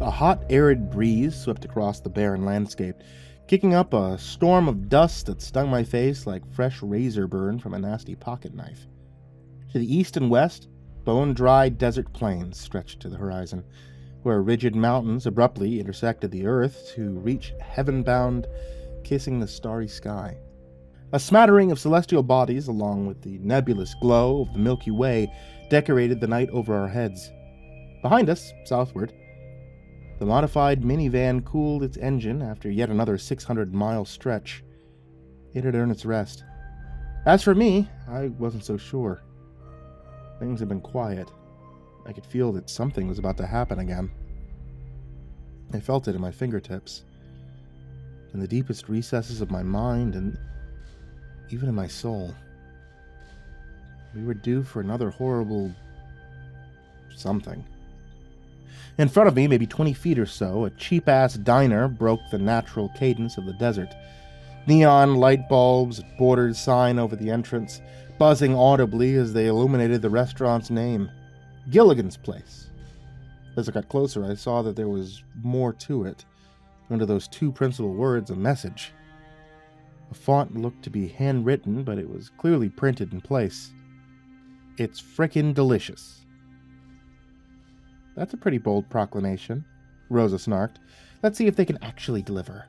A hot, arid breeze swept across the barren landscape, kicking up a storm of dust that stung my face like fresh razor burn from a nasty pocket knife. To the east and west, bone-dry desert plains stretched to the horizon, where rigid mountains abruptly intersected the earth to reach heaven-bound, kissing the starry sky. A smattering of celestial bodies, along with the nebulous glow of the Milky Way, decorated the night over our heads. Behind us, southward, the modified minivan cooled its engine after yet another 600-mile stretch. It had earned its rest. As for me, I wasn't so sure. Things had been quiet. I could feel that something was about to happen again. I felt it in my fingertips, in the deepest recesses of my mind, and even in my soul. We were due for another horrible something. In front of me, maybe 20 feet or so, a cheap-ass diner broke the natural cadence of the desert. Neon light bulbs, a bordered sign over the entrance, buzzing audibly as they illuminated the restaurant's name. Gilligan's Place. As I got closer, I saw that there was more to it. Under those two principal words, a message. The font looked to be handwritten, but it was clearly printed in place. It's frickin' delicious. That's a pretty bold proclamation, Rosa snarked. Let's see if they can actually deliver.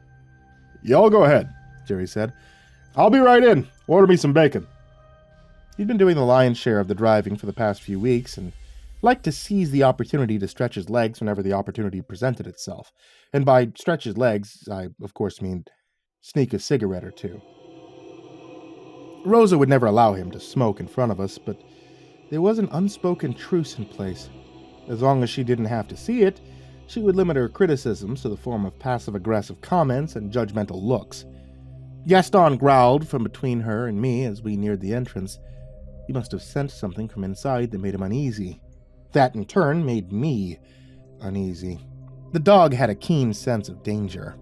Y'all go ahead, Jerry said. I'll be right in. Order me some bacon. He'd been doing the lion's share of the driving for the past few weeks, and liked to seize the opportunity to stretch his legs whenever the opportunity presented itself. And by stretch his legs, I, of course, mean sneak a cigarette or two. Rosa would never allow him to smoke in front of us, but there was an unspoken truce in place. As long as she didn't have to see it, she would limit her criticisms to the form of passive-aggressive comments and judgmental looks. Gaston growled from between her and me as we neared the entrance. He must have sensed something from inside that made him uneasy. That, in turn, made me uneasy. The dog had a keen sense of danger.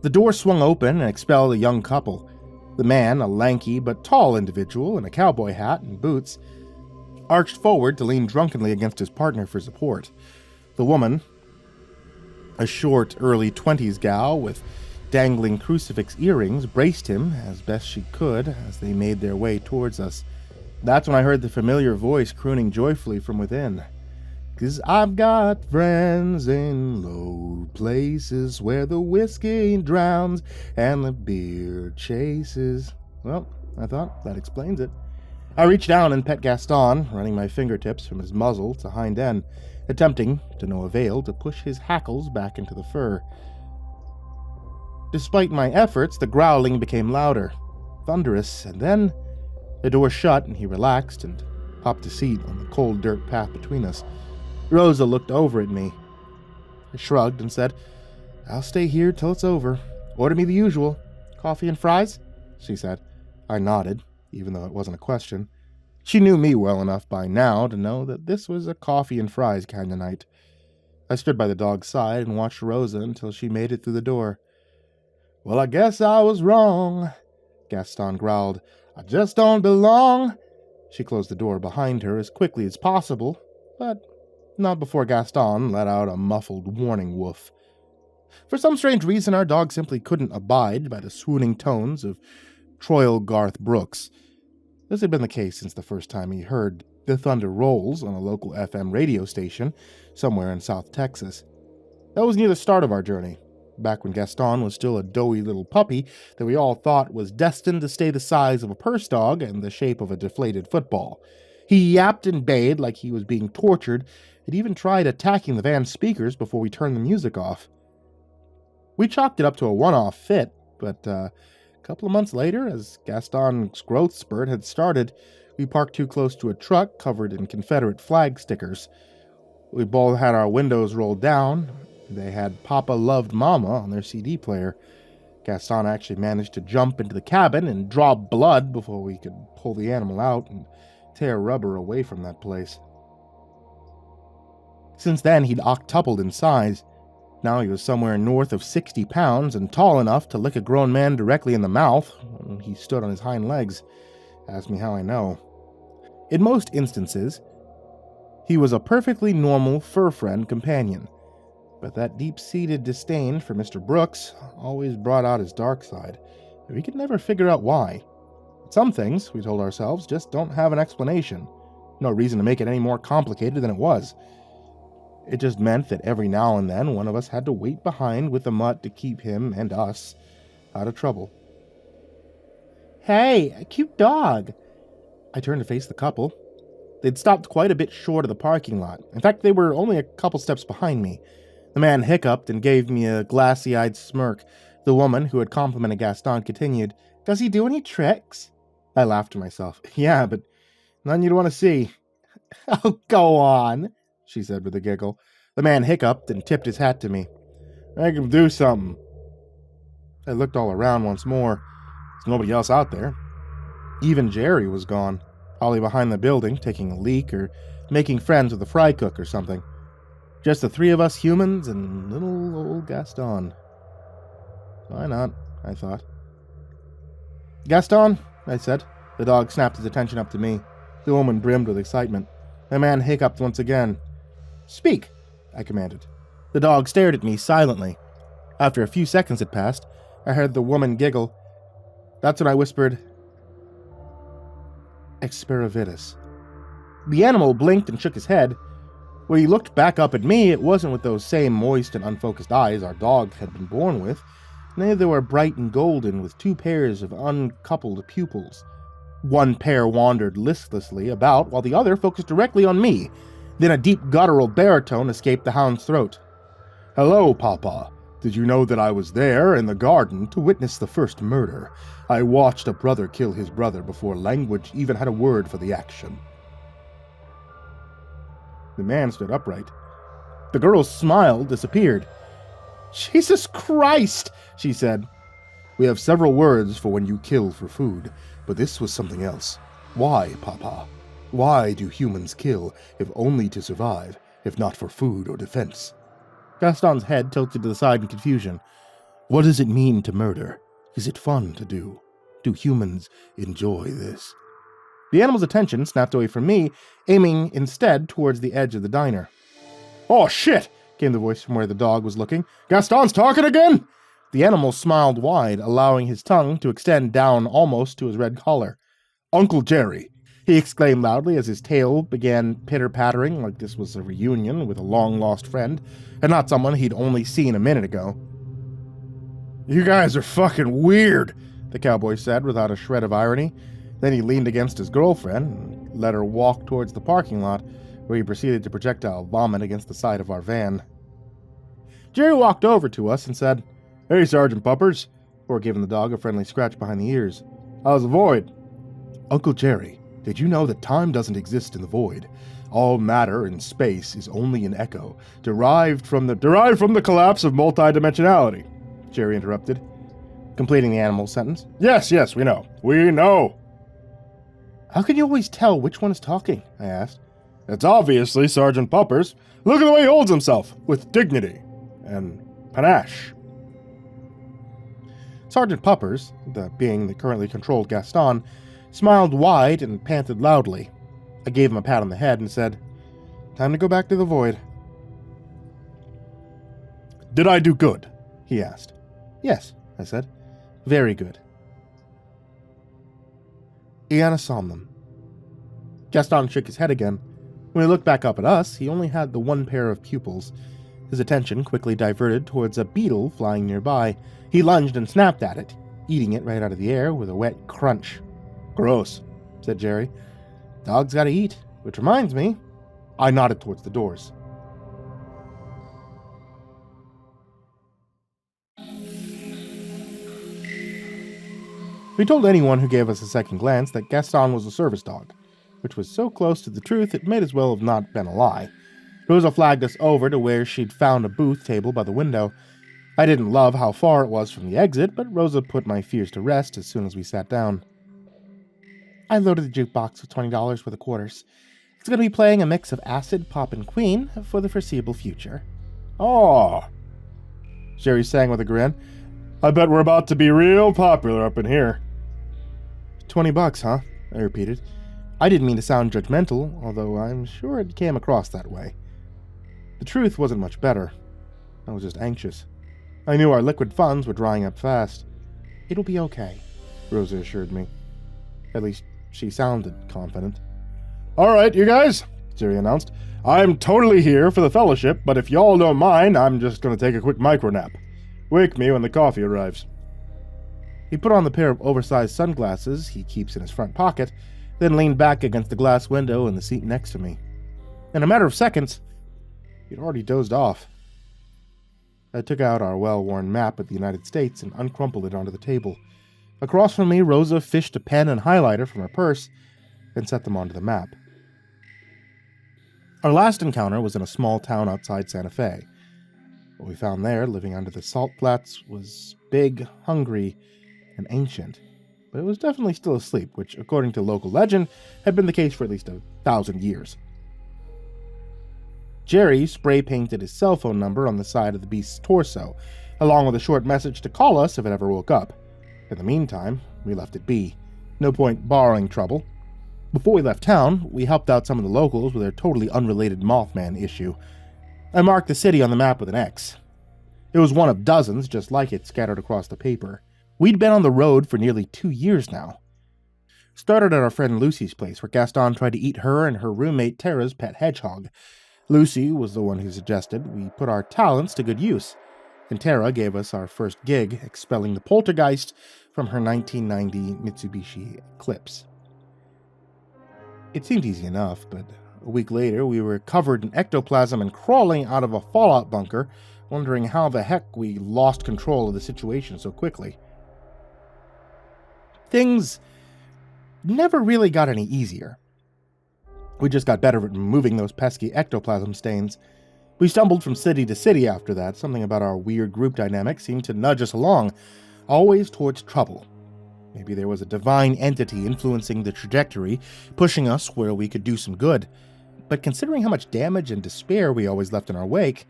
The door swung open and expelled a young couple. The man, a lanky but tall individual in a cowboy hat and boots, arched forward to lean drunkenly against his partner for support. The woman, a short, early 20s gal with dangling crucifix earrings, braced him as best she could as they made their way towards us. That's when I heard the familiar voice crooning joyfully from within. "'Cause I've got friends in low places where the whiskey drowns and the beer chases." Well, I thought, that explains it. I reached down and pet Gaston, running my fingertips from his muzzle to hind end, attempting, to no avail, to push his hackles back into the fur. Despite my efforts, the growling became louder, thunderous, and then the door shut and he relaxed and popped a seat on the cold dirt path between us. Rosa looked over at me. I shrugged and said, "I'll stay here till it's over. Order me the usual. Coffee and fries?" she said. I nodded, even though it wasn't a question. She knew me well enough by now to know that this was a coffee and fries kind of night. I stood by the dog's side and watched Rosa until she made it through the door. "Well, I guess I was wrong," Gaston growled. "I just don't belong." She closed the door behind her as quickly as possible, but not before Gaston let out a muffled warning woof. For some strange reason, our dog simply couldn't abide by the swooning tones of Troil Garth Brooks. This had been the case since the first time he heard The Thunder Rolls on a local FM radio station somewhere in South Texas. That was near the start of our journey, back when Gaston was still a doughy little puppy that we all thought was destined to stay the size of a purse dog and the shape of a deflated football. He yapped and bayed like he was being tortured, and even tried attacking the van's speakers before we turned the music off. We chalked it up to a one-off fit, but a couple of months later, as Gaston's growth spurt had started, we parked too close to a truck covered in Confederate flag stickers. We both had our windows rolled down. They had Papa Loved Mama on their CD player. Gaston actually managed to jump into the cabin and draw blood before we could pull the animal out and tear rubber away from that place. Since then, he'd octupled in size. Now he was somewhere north of 60 pounds and tall enough to lick a grown man directly in the mouth when he stood on his hind legs. Ask me how I know. In most instances, He was a perfectly normal fur-friend companion, but that deep-seated disdain for Mr. Brooks always brought out his dark side. We could never figure out why. Some things, we told ourselves, just don't have an explanation. No reason to make it any more complicated than it was. It just meant that every now and then one of us had to wait behind with the mutt to keep him and us out of trouble. "Hey, a cute dog." I turned to face the couple. They'd stopped quite a bit short of the parking lot. In fact, they were only a couple steps behind me. The man hiccuped and gave me a glassy-eyed smirk. The woman, who had complimented Gaston, continued, "Does he do any tricks?" I laughed to myself. "Yeah, but none you'd want to see." "Oh, go on," she said with a giggle. The man hiccuped and tipped his hat to me. "Make him do something." I looked all around once more. There's nobody else out there. Even Jerry was gone, probably behind the building, taking a leak or making friends with a fry cook or something. Just the three of us humans and little old Gaston. Why not? I thought. "Gaston," I said. The dog snapped his attention up to me. The woman brimmed with excitement. The man hiccuped once again. "Speak," I commanded. The dog stared at me silently. After a few seconds had passed, I heard the woman giggle. That's when I whispered, "Experivitus." The animal blinked and shook his head. When he looked back up at me, it wasn't with those same moist and unfocused eyes our dog had been born with. Nay, they were bright and golden, with two pairs of uncoupled pupils. One pair wandered listlessly about, while the other focused directly on me. Then a deep guttural baritone escaped the hound's throat. "Hello, Papa. Did you know that I was there in the garden to witness the first murder? I watched a brother kill his brother before language even had a word for the action." The man stood upright. The girl's smile disappeared. "Jesus Christ," she said. "We have several words for when you kill for food, but this was something else. Why, Papa? Why do humans kill, if only to survive, if not for food or defense?" Gaston's head tilted to the side in confusion. "What does it mean to murder? Is it fun to do? Do humans enjoy this?" The animal's attention snapped away from me, aiming instead towards the edge of the diner. "Oh, shit!" came the voice from where the dog was looking. "Gaston's talking again?" The animal smiled wide, allowing his tongue to extend down almost to his red collar. "Uncle Jerry," he exclaimed loudly as his tail began pitter-pattering like this was a reunion with a long-lost friend, and not someone he'd only seen a minute ago. "You guys are fucking weird," the cowboy said without a shred of irony. Then he leaned against his girlfriend and let her walk towards the parking lot, where he proceeded to projectile vomit against the side of our van. Jerry walked over to us and said, "Hey, Sergeant Puppers," before giving the dog a friendly scratch behind the ears. "How's the void?" "Uncle Jerry, did you know that time doesn't exist in the void? All matter in space is only an echo, derived from the collapse of multidimensionality," Jerry interrupted, completing the animal's sentence. Yes, we know. We know." "How can you always tell which one is talking?" I asked. "It's obviously Sergeant Puppers. Look at the way he holds himself, with dignity and panache." Sergeant Puppers, the being that currently controlled Gaston, smiled wide and panted loudly. I gave him a pat on the head and said, "Time to go back to the void." "Did I do good?" he asked. "Yes," I said. "Very good." Iana Somnum. Gaston shook his head again. When he looked back up at us, he only had the one pair of pupils. His attention quickly diverted towards a beetle flying nearby. He lunged and snapped at it, eating it right out of the air with a wet crunch. "Gross," said Jerry. "Dogs gotta eat, which reminds me." I nodded towards the doors. We told anyone who gave us a second glance that Gaston was a service dog, which was so close to the truth it might as well have not been a lie. Rosa flagged us over to where she'd found a booth table by the window. I didn't love how far it was from the exit, but Rosa put my fears to rest as soon as we sat down. "I loaded the jukebox with $20 worth of quarters. It's going to be playing a mix of Acid, Pop, and Queen for the foreseeable future." "Aw," Jerry sang with a grin. "I bet we're about to be real popular up in here." $20, huh?" I repeated. I didn't mean to sound judgmental, although I'm sure it came across that way. The truth wasn't much better. I was just anxious. I knew our liquid funds were drying up fast. "It'll be okay," Rosa assured me. At least, she sounded confident. "All right, you guys," Jerry announced. "I'm totally here for the fellowship, but if y'all don't mind, I'm just going to take a quick micro nap. Wake me when the coffee arrives." He put on the pair of oversized sunglasses he keeps in his front pocket, then leaned back against the glass window in the seat next to me. In a matter of seconds, he'd already dozed off. I took out our well-worn map of the United States and uncrumpled it onto the table. Across from me, Rosa fished a pen and highlighter from her purse and set them onto the map. Our last encounter was in a small town outside Santa Fe. What we found there, living under the salt flats, was big, hungry, and ancient. But it was definitely still asleep, which, according to local legend, had been the case for at least 1,000 years. Jerry spray-painted his cell phone number on the side of the beast's torso, along with a short message to call us if it ever woke up. In the meantime, we left it be. No point borrowing trouble. Before we left town, we helped out some of the locals with their totally unrelated Mothman issue. I marked the city on the map with an X. It was one of dozens just like it scattered across the paper. We'd been on the road for nearly 2 years now. Started at our friend Lucy's place, where Gaston tried to eat her and her roommate Tara's pet hedgehog. Lucy was the one who suggested we put our talents to good use, and Tara gave us our first gig expelling the poltergeist from her 1990 Mitsubishi Eclipse. It seemed easy enough, but a week later we were covered in ectoplasm and crawling out of a fallout bunker, wondering how the heck we lost control of the situation so quickly. Things never really got any easier. We just got better at removing those pesky ectoplasm stains. We stumbled from city to city after that. Something about our weird group dynamic seemed to nudge us along, always towards trouble. Maybe there was a divine entity influencing the trajectory, pushing us where we could do some good. But considering how much damage and despair we always left in our wake,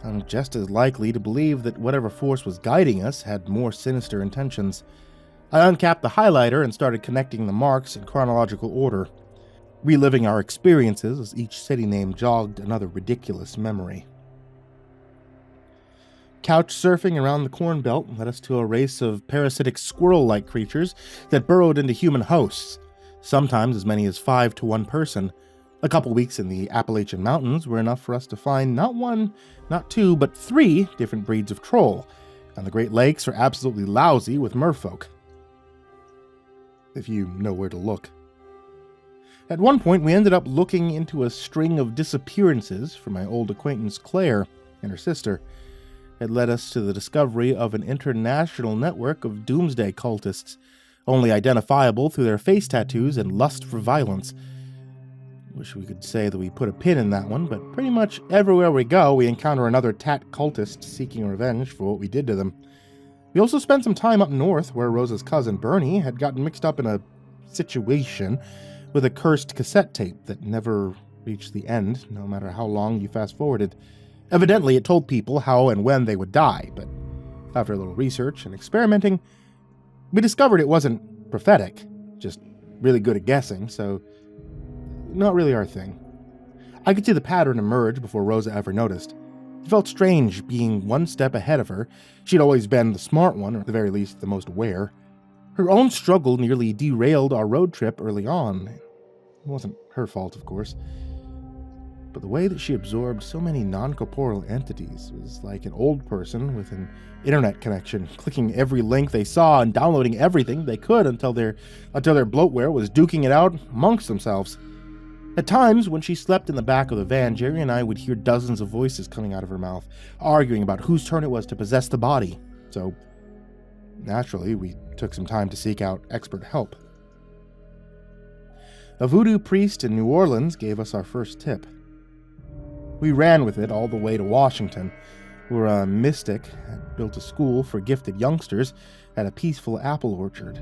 I'm just as likely to believe that whatever force was guiding us had more sinister intentions. I uncapped the highlighter and started connecting the marks in chronological order, reliving our experiences as each city name jogged another ridiculous memory. Couch surfing around the Corn Belt led us to a race of parasitic squirrel-like creatures that burrowed into human hosts, sometimes as many as 5 to 1 person. A couple weeks in the Appalachian Mountains were enough for us to find not 1, not 2, but 3 different breeds of troll, and the Great Lakes are absolutely lousy with merfolk, if you know where to look. At one point, we ended up looking into a string of disappearances from my old acquaintance Claire and her sister. It led us to the discovery of an international network of doomsday cultists, only identifiable through their face tattoos and lust for violence. Wish we could say that we put a pin in that one, but pretty much everywhere we go, we encounter another tat cultist seeking revenge for what we did to them. We also spent some time up north, where Rosa's cousin Bernie had gotten mixed up in a situation with a cursed cassette tape that never reached the end, no matter how long you fast-forwarded. Evidently, it told people how and when they would die, but after a little research and experimenting, we discovered it wasn't prophetic, just really good at guessing, so not really our thing. I could see the pattern emerge before Rosa ever noticed. It felt strange being one step ahead of her. She'd always been the smart one, or at the very least the most aware. Her own struggle nearly derailed our road trip early on. It wasn't her fault, of course. But the way that she absorbed so many non-corporeal entities was like an old person with an internet connection, clicking every link they saw and downloading everything they could until their bloatware was duking it out amongst themselves. At times, when she slept in the back of the van, Jerry and I would hear dozens of voices coming out of her mouth, arguing about whose turn it was to possess the body. So, naturally, we took some time to seek out expert help. A voodoo priest in New Orleans gave us our first tip. We ran with it all the way to Washington, where a mystic had built a school for gifted youngsters at a peaceful apple orchard.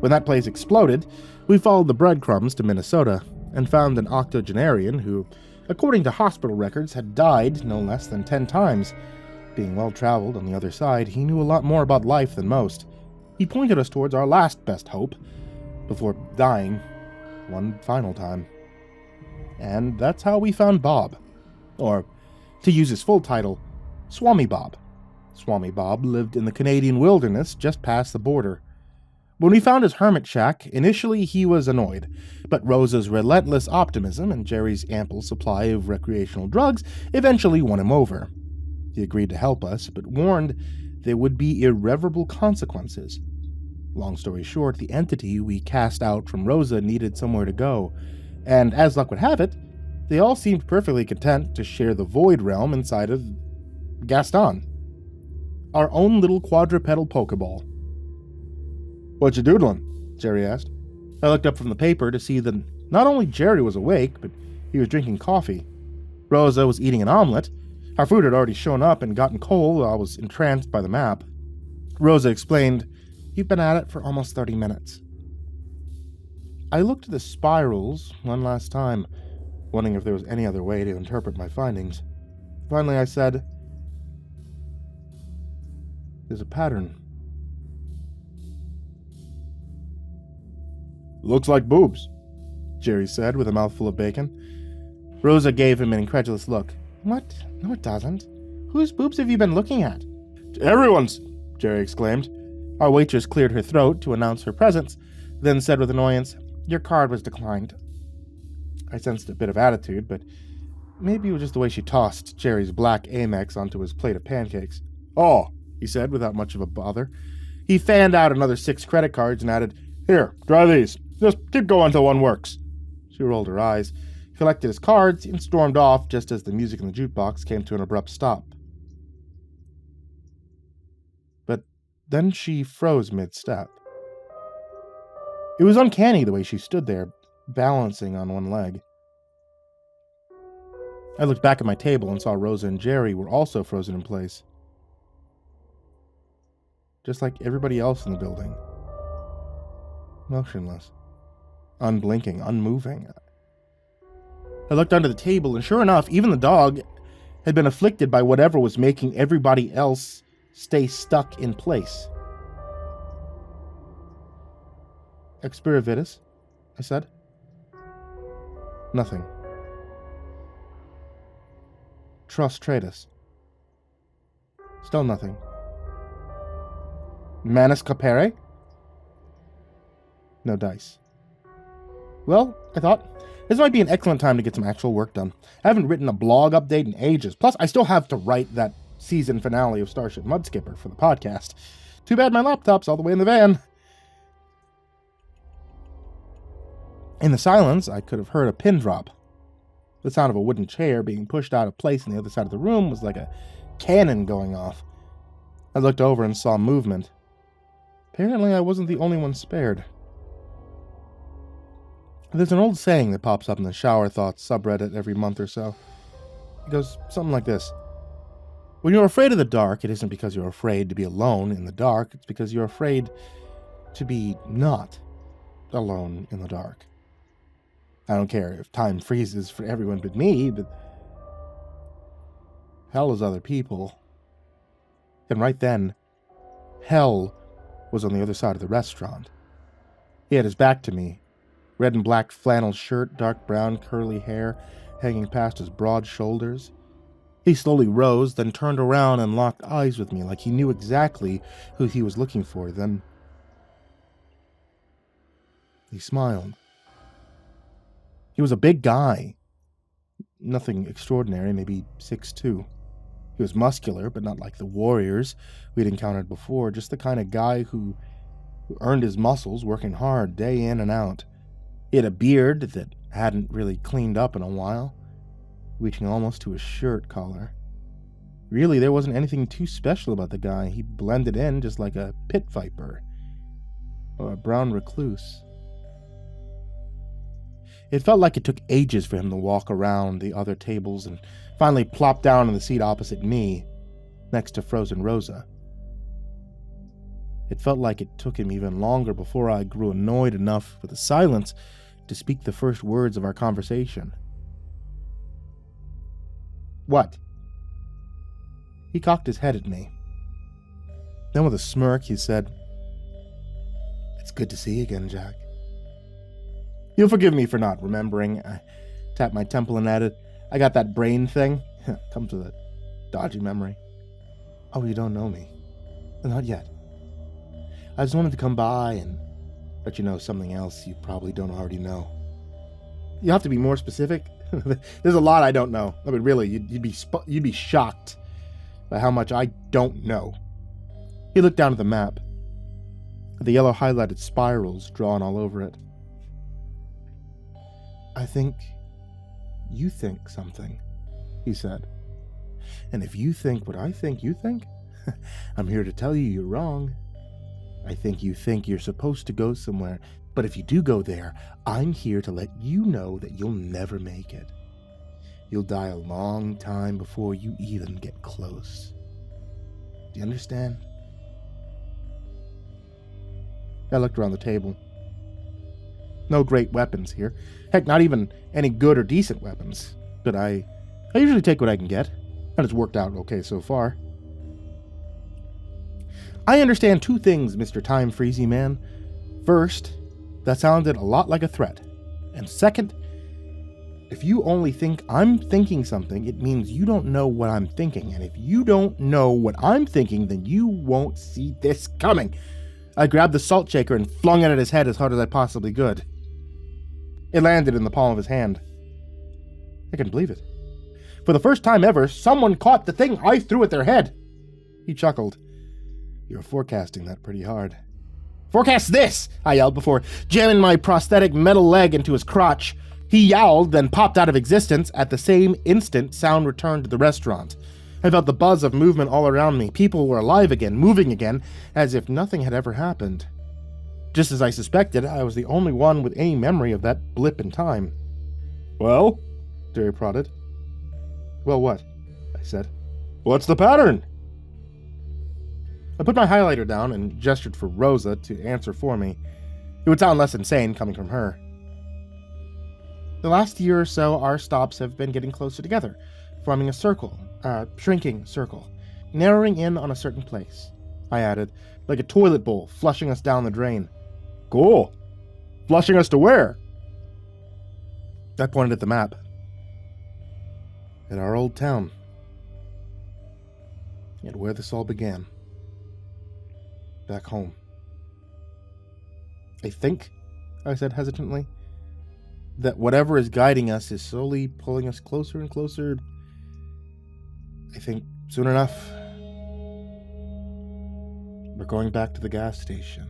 When that place exploded, we followed the breadcrumbs to Minnesota and found an octogenarian who, according to hospital records, had died no less than 10 times. Being well-traveled on the other side, he knew a lot more about life than most. He pointed us towards our last best hope, before dying one final time. And that's how we found Bob. Or, to use his full title, Swami Bob. Swami Bob lived in the Canadian wilderness just past the border. When we found his hermit shack, initially he was annoyed, but Rosa's relentless optimism and Jerry's ample supply of recreational drugs eventually won him over. He agreed to help us, but warned there would be irreversible consequences. Long story short, the entity we cast out from Rosa needed somewhere to go, and as luck would have it, they all seemed perfectly content to share the void realm inside of Gaston. Our own little quadrupedal Pokeball. What you doodling? Jerry asked. I looked up from the paper to see that not only Jerry was awake, but he was drinking coffee. Rosa was eating an omelet. Our food had already shown up and gotten cold. I was entranced by the map. Rosa explained, "You've been at it for almost 30 minutes. I looked at the spirals one last time, wondering if there was any other way to interpret my findings. Finally, I said, "There's a pattern." Looks like boobs, Jerry said with a mouthful of bacon. Rosa gave him an incredulous look. "What? No, it doesn't. Whose boobs have you been looking at?" "Everyone's," Jerry exclaimed. Our waitress cleared her throat to announce her presence, then said with annoyance, "Your card was declined." I sensed a bit of attitude, but maybe it was just the way she tossed Jerry's black Amex onto his plate of pancakes. "Oh," he said without much of a bother. He fanned out another 6 credit cards and added, "Here, try these. Just keep going until one works." She rolled her eyes, collected his cards, and stormed off just as the music in the jukebox came to an abrupt stop. But then she froze mid-step. It was uncanny the way she stood there, balancing on one leg. I looked back at my table and saw Rosa and Jerry were also frozen in place. Just like everybody else in the building. Motionless. Unblinking, unmoving. I looked under the table, and sure enough, even the dog had been afflicted by whatever was making everybody else stay stuck in place. "Expiravitus," I said. Nothing. "Trostratus." Still nothing. "Manus capere?" No dice. Well, I thought, this might be an excellent time to get some actual work done. I haven't written a blog update in ages. Plus, I still have to write that season finale of Starship Mudskipper for the podcast. Too bad my laptop's all the way in the van. In the silence, I could have heard a pin drop. The sound of a wooden chair being pushed out of place on the other side of the room was like a cannon going off. I looked over and saw movement. Apparently, I wasn't the only one spared. There's an old saying that pops up in the Shower Thoughts subreddit every month or so. It goes something like this. When you're afraid of the dark, it isn't because you're afraid to be alone in the dark. It's because you're afraid to be not alone in the dark. I don't care if time freezes for everyone but me, but hell is other people. And right then, hell was on the other side of the restaurant. He had his back to me. Red and black flannel shirt, dark brown curly hair hanging past his broad shoulders. He slowly rose, then turned around and locked eyes with me like he knew exactly who he was looking for. Then he smiled. He was a big guy. Nothing extraordinary, maybe 6'2". He was muscular, but not like the warriors we'd encountered before, just the kind of guy who earned his muscles working hard day in and out. He had a beard that hadn't really cleaned up in a while, reaching almost to his shirt collar. Really, there wasn't anything too special about the guy. He blended in just like a pit viper or a brown recluse. It felt like it took ages for him to walk around the other tables and finally plop down in the seat opposite me, next to frozen Rosa. It felt like it took him even longer before I grew annoyed enough with the silence to speak the first words of our conversation. "What?" He cocked his head at me. Then with a smirk, he said, "It's good to see you again, Jack." You'll forgive me for not remembering. I tapped my temple and added, I got that brain thing. Comes with a dodgy memory. Oh, you don't know me? Not yet. I just wanted to come by and let you know something else you probably don't already know. You have to be more specific. There's a lot I don't know. I mean, really, you'd be shocked by how much I don't know. He looked down at the map, the yellow highlighted spirals drawn all over it. I think you think something, he said. And if you think what I think you think, I'm here to tell you you're wrong. I think you think you're supposed to go somewhere, but if you do go there, I'm here to let you know that you'll never make it. You'll die a long time before you even get close. Do you understand? I looked around the table. No great weapons here. Heck, not even any good or decent weapons. But I usually take what I can get, and it's worked out okay so far. I understand two things, Mr. Time Freezy Man. First, that sounded a lot like a threat. And second, if you only think I'm thinking something, it means you don't know what I'm thinking. And if you don't know what I'm thinking, then you won't see this coming. I grabbed the salt shaker and flung it at his head as hard as I possibly could. It landed in the palm of his hand. I couldn't believe it. For the first time ever, someone caught the thing I threw at their head. He chuckled. You're forecasting that pretty hard. Forecast this! I yelled before jamming my prosthetic metal leg into his crotch. He yowled, then popped out of existence. At the same instant, sound returned to the restaurant. I felt the buzz of movement all around me. People were alive again, moving again, as if nothing had ever happened. Just as I suspected, I was the only one with any memory of that blip in time. Well? Jerry prodded. Well, what? I said. What's the pattern? I put my highlighter down and gestured for Rosa to answer for me. It would sound less insane coming from her. The last year or so, our stops have been getting closer together, forming a circle, a shrinking circle, narrowing in on a certain place. I added, like a toilet bowl, flushing us down the drain. Cool. Flushing us to where? I pointed at the map. At our old town. At where this all began. Back home. I think, I said hesitantly, that whatever is guiding us is slowly pulling us closer and closer. I think soon enough, we're going back to the gas station.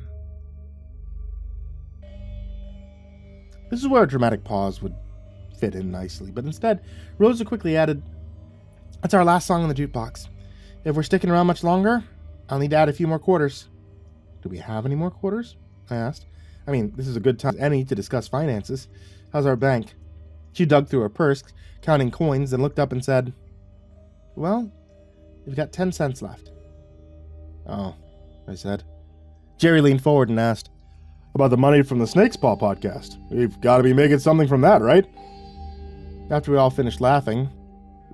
This is where a dramatic pause would fit in nicely, but instead, Rosa quickly added, That's our last song on the jukebox. If we're sticking around much longer, I'll need to add a few more quarters. Do we have any more quarters? I asked. I mean, this is a good time as any to discuss finances. How's our bank? She dug through her purse, counting coins, then looked up and said, Well, we've got 10 cents left. Oh, I said. Jerry leaned forward and asked, About the money from the Snake's Paw podcast. We've got to be making something from that, right? After we all finished laughing,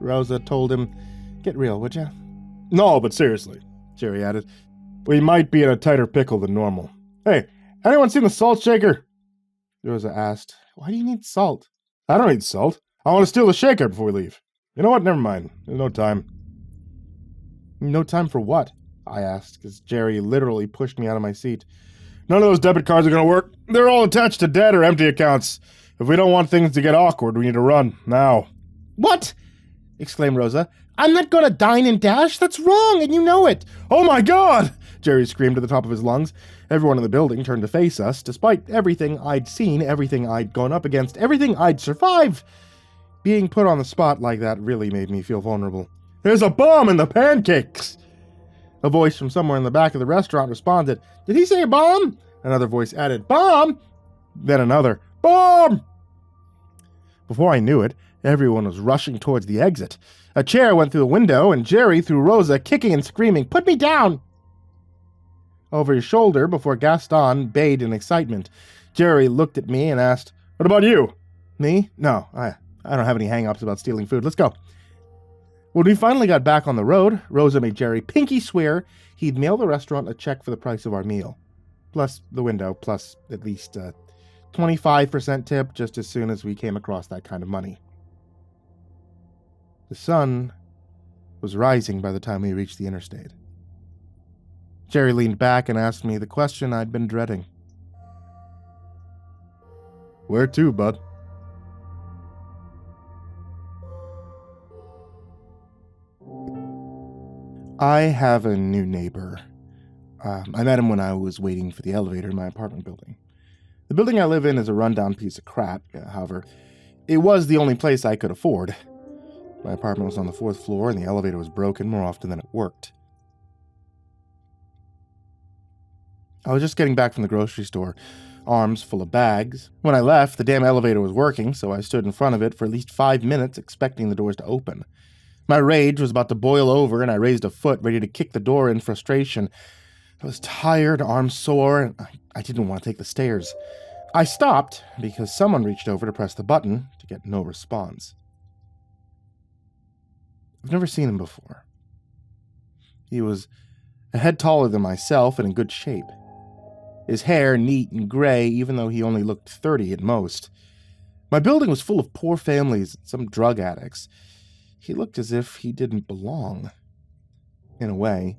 Rosa told him, Get real, would ya? No, but seriously, Jerry added. We might be in a tighter pickle than normal. Hey, anyone seen the salt shaker? Rosa asked, Why do you need salt? I don't need salt. I want to steal the shaker before we leave. You know what? Never mind. There's no time. No time for what? I asked, as Jerry literally pushed me out of my seat. None of those debit cards are going to work. They're all attached to dead or empty accounts. If we don't want things to get awkward, we need to run. Now. What? Exclaimed Rosa. I'm not going to dine and dash. That's wrong, and you know it. Oh my God! Jerry screamed at the top of his lungs. Everyone in the building turned to face us, despite everything I'd seen, everything I'd gone up against, everything I'd survived. Being put on the spot like that really made me feel vulnerable. There's a bomb in the pancakes! A voice from somewhere in the back of the restaurant responded, Did he say bomb? Another voice added, Bomb! Then another, Bomb! Before I knew it, everyone was rushing towards the exit. A chair went through the window, and Jerry threw Rosa, kicking and screaming, Put me down! Over his shoulder, before Gaston bayed in excitement, Jerry looked at me and asked, What about you? Me? No, I don't have any hang-ups about stealing food. Let's go. When we finally got back on the road, Rosa made Jerry pinky swear he'd mail the restaurant a check for the price of our meal. Plus the window, plus at least 25% tip just as soon as we came across that kind of money. The sun was rising by the time we reached the interstate. Jerry leaned back and asked me the question I'd been dreading. Where to, bud? I have a new neighbor. I met him when I was waiting for the elevator in my apartment building. The building I live in is a rundown piece of crap, however, it was the only place I could afford. My apartment was on the 4th floor and the elevator was broken more often than it worked. I was just getting back from the grocery store, arms full of bags. When I left, the damn elevator was working, so I stood in front of it for at least 5 minutes expecting the doors to open. My rage was about to boil over, and I raised a foot, ready to kick the door in frustration. I was tired, arms sore, and I didn't want to take the stairs. I stopped because someone reached over to press the button to get no response. I've never seen him before. He was a head taller than myself and in good shape. His hair neat and gray, even though he only looked 30 at most. My building was full of poor families and some drug addicts. He looked as if he didn't belong. In a way.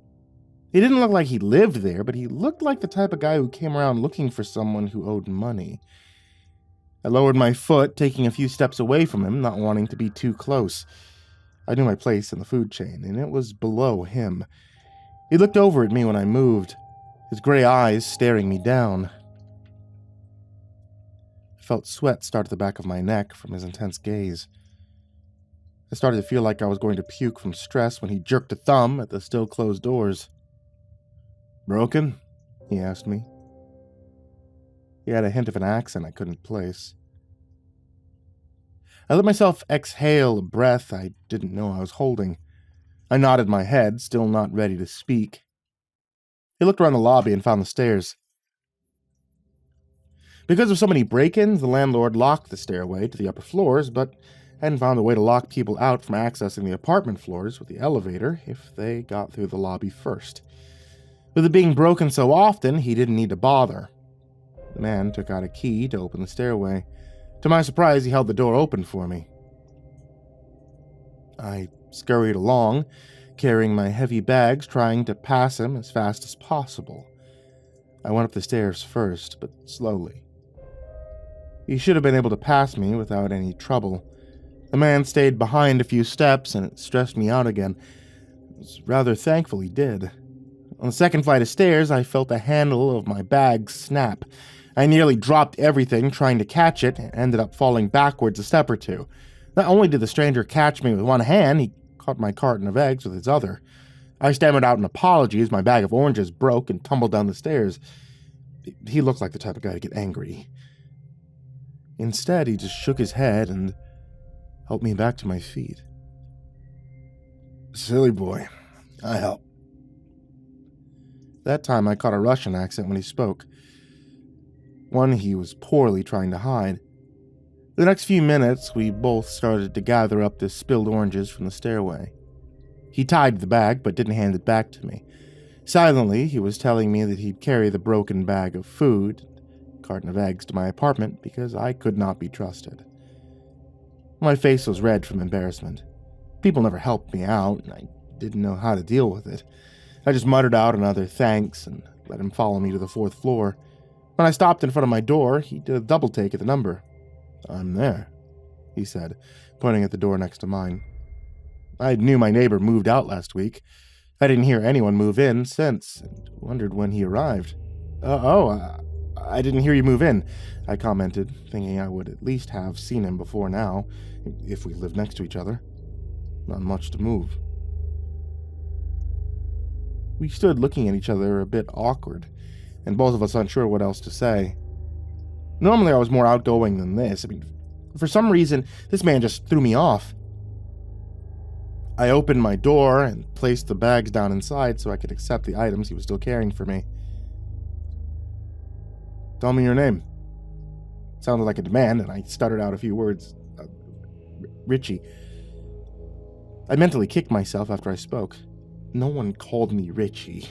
He didn't look like he lived there, but he looked like the type of guy who came around looking for someone who owed money. I lowered my foot, taking a few steps away from him, not wanting to be too close. I knew my place in the food chain, and it was below him. He looked over at me when I moved, his gray eyes staring me down. I felt sweat start at the back of my neck from his intense gaze. I started to feel like I was going to puke from stress when he jerked a thumb at the still-closed doors. Broken? He asked me. He had a hint of an accent I couldn't place. I let myself exhale a breath I didn't know I was holding. I nodded my head, still not ready to speak. He looked around the lobby and found the stairs. Because of so many break-ins, the landlord locked the stairway to the upper floors, but hadn't found a way to lock people out from accessing the apartment floors with the elevator if they got through the lobby first. With it being broken so often, he didn't need to bother. The man took out a key to open the stairway. To my surprise, he held the door open for me. I scurried along, carrying my heavy bags, trying to pass him as fast as possible. I went up the stairs first, but slowly. He should have been able to pass me without any trouble. The man stayed behind a few steps, and it stressed me out again. I was rather thankful he did. On the second flight of stairs, I felt the handle of my bag snap. I nearly dropped everything trying to catch it and ended up falling backwards a step or two. Not only did the stranger catch me with one hand, he caught my carton of eggs with his other. I stammered out an apology as my bag of oranges broke and tumbled down the stairs. He looked like the type of guy to get angry. Instead, he just shook his head and helped me back to my feet. Silly boy. I help. That time I caught a Russian accent when he spoke. One he was poorly trying to hide. The next few minutes, we both started to gather up the spilled oranges from the stairway. He tied the bag, but didn't hand it back to me. Silently, he was telling me that he'd carry the broken bag of food, carton of eggs, to my apartment because I could not be trusted. My face was red from embarrassment. People never helped me out, and I didn't know how to deal with it. I just muttered out another thanks and let him follow me to the 4th floor. When I stopped in front of my door, he did a double take at the number. "I'm there," he said, pointing at the door next to mine. I knew my neighbor moved out last week. I didn't hear anyone move in since, and wondered when he arrived. I didn't hear you move in," I commented, thinking I would at least have seen him before now, if we lived next to each other. Not much to move. We stood looking at each other a bit awkward, and both of us unsure what else to say. Normally I was more outgoing than this. For some reason, this man just threw me off. I opened my door and placed the bags down inside so I could accept the items he was still carrying for me. "Tell me your name." It sounded like a demand, and I stuttered out a few words. Richie. I mentally kicked myself after I spoke. No one called me Richie.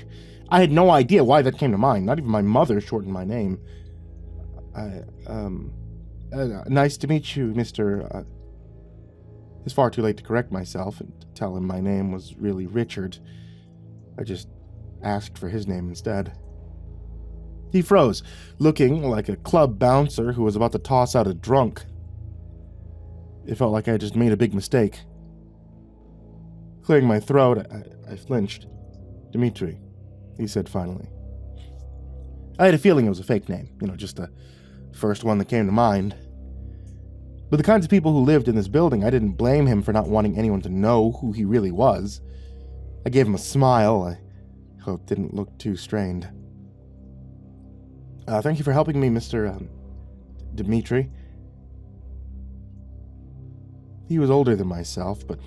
I had no idea why that came to mind. Not even my mother shortened my name. Nice to meet you, Mr. It's far too late to correct myself and tell him my name was really Richard. I just asked for his name instead. He froze, looking like a club bouncer who was about to toss out a drunk. It felt like I had just made a big mistake. Clearing my throat, I flinched. Dmitri, he said finally. I had a feeling it was a fake name, just the first one that came to mind. But the kinds of people who lived in this building, I didn't blame him for not wanting anyone to know who he really was. I gave him a smile I hoped didn't look too strained. Thank you for helping me, Mr. Dmitri. He was older than myself, but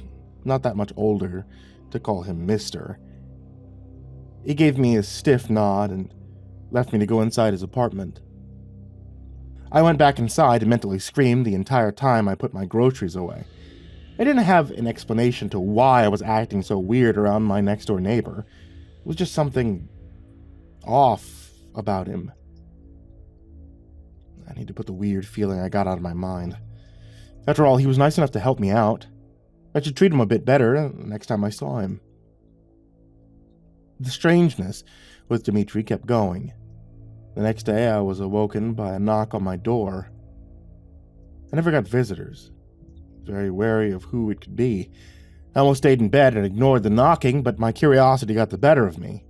not that much older to call him Mr. He gave me a stiff nod and left me to go inside his apartment. I went back inside and mentally screamed the entire time I put my groceries away. I didn't have an explanation to why I was acting so weird around my next-door neighbor. It was just something off about him. I need to put the weird feeling I got out of my mind. After all, he was nice enough to help me out. I should treat him a bit better next time I saw him. The strangeness with Dmitri kept going. The next day, I was awoken by a knock on my door. I never got visitors. Very wary of who it could be. I almost stayed in bed and ignored the knocking, but my curiosity got the better of me.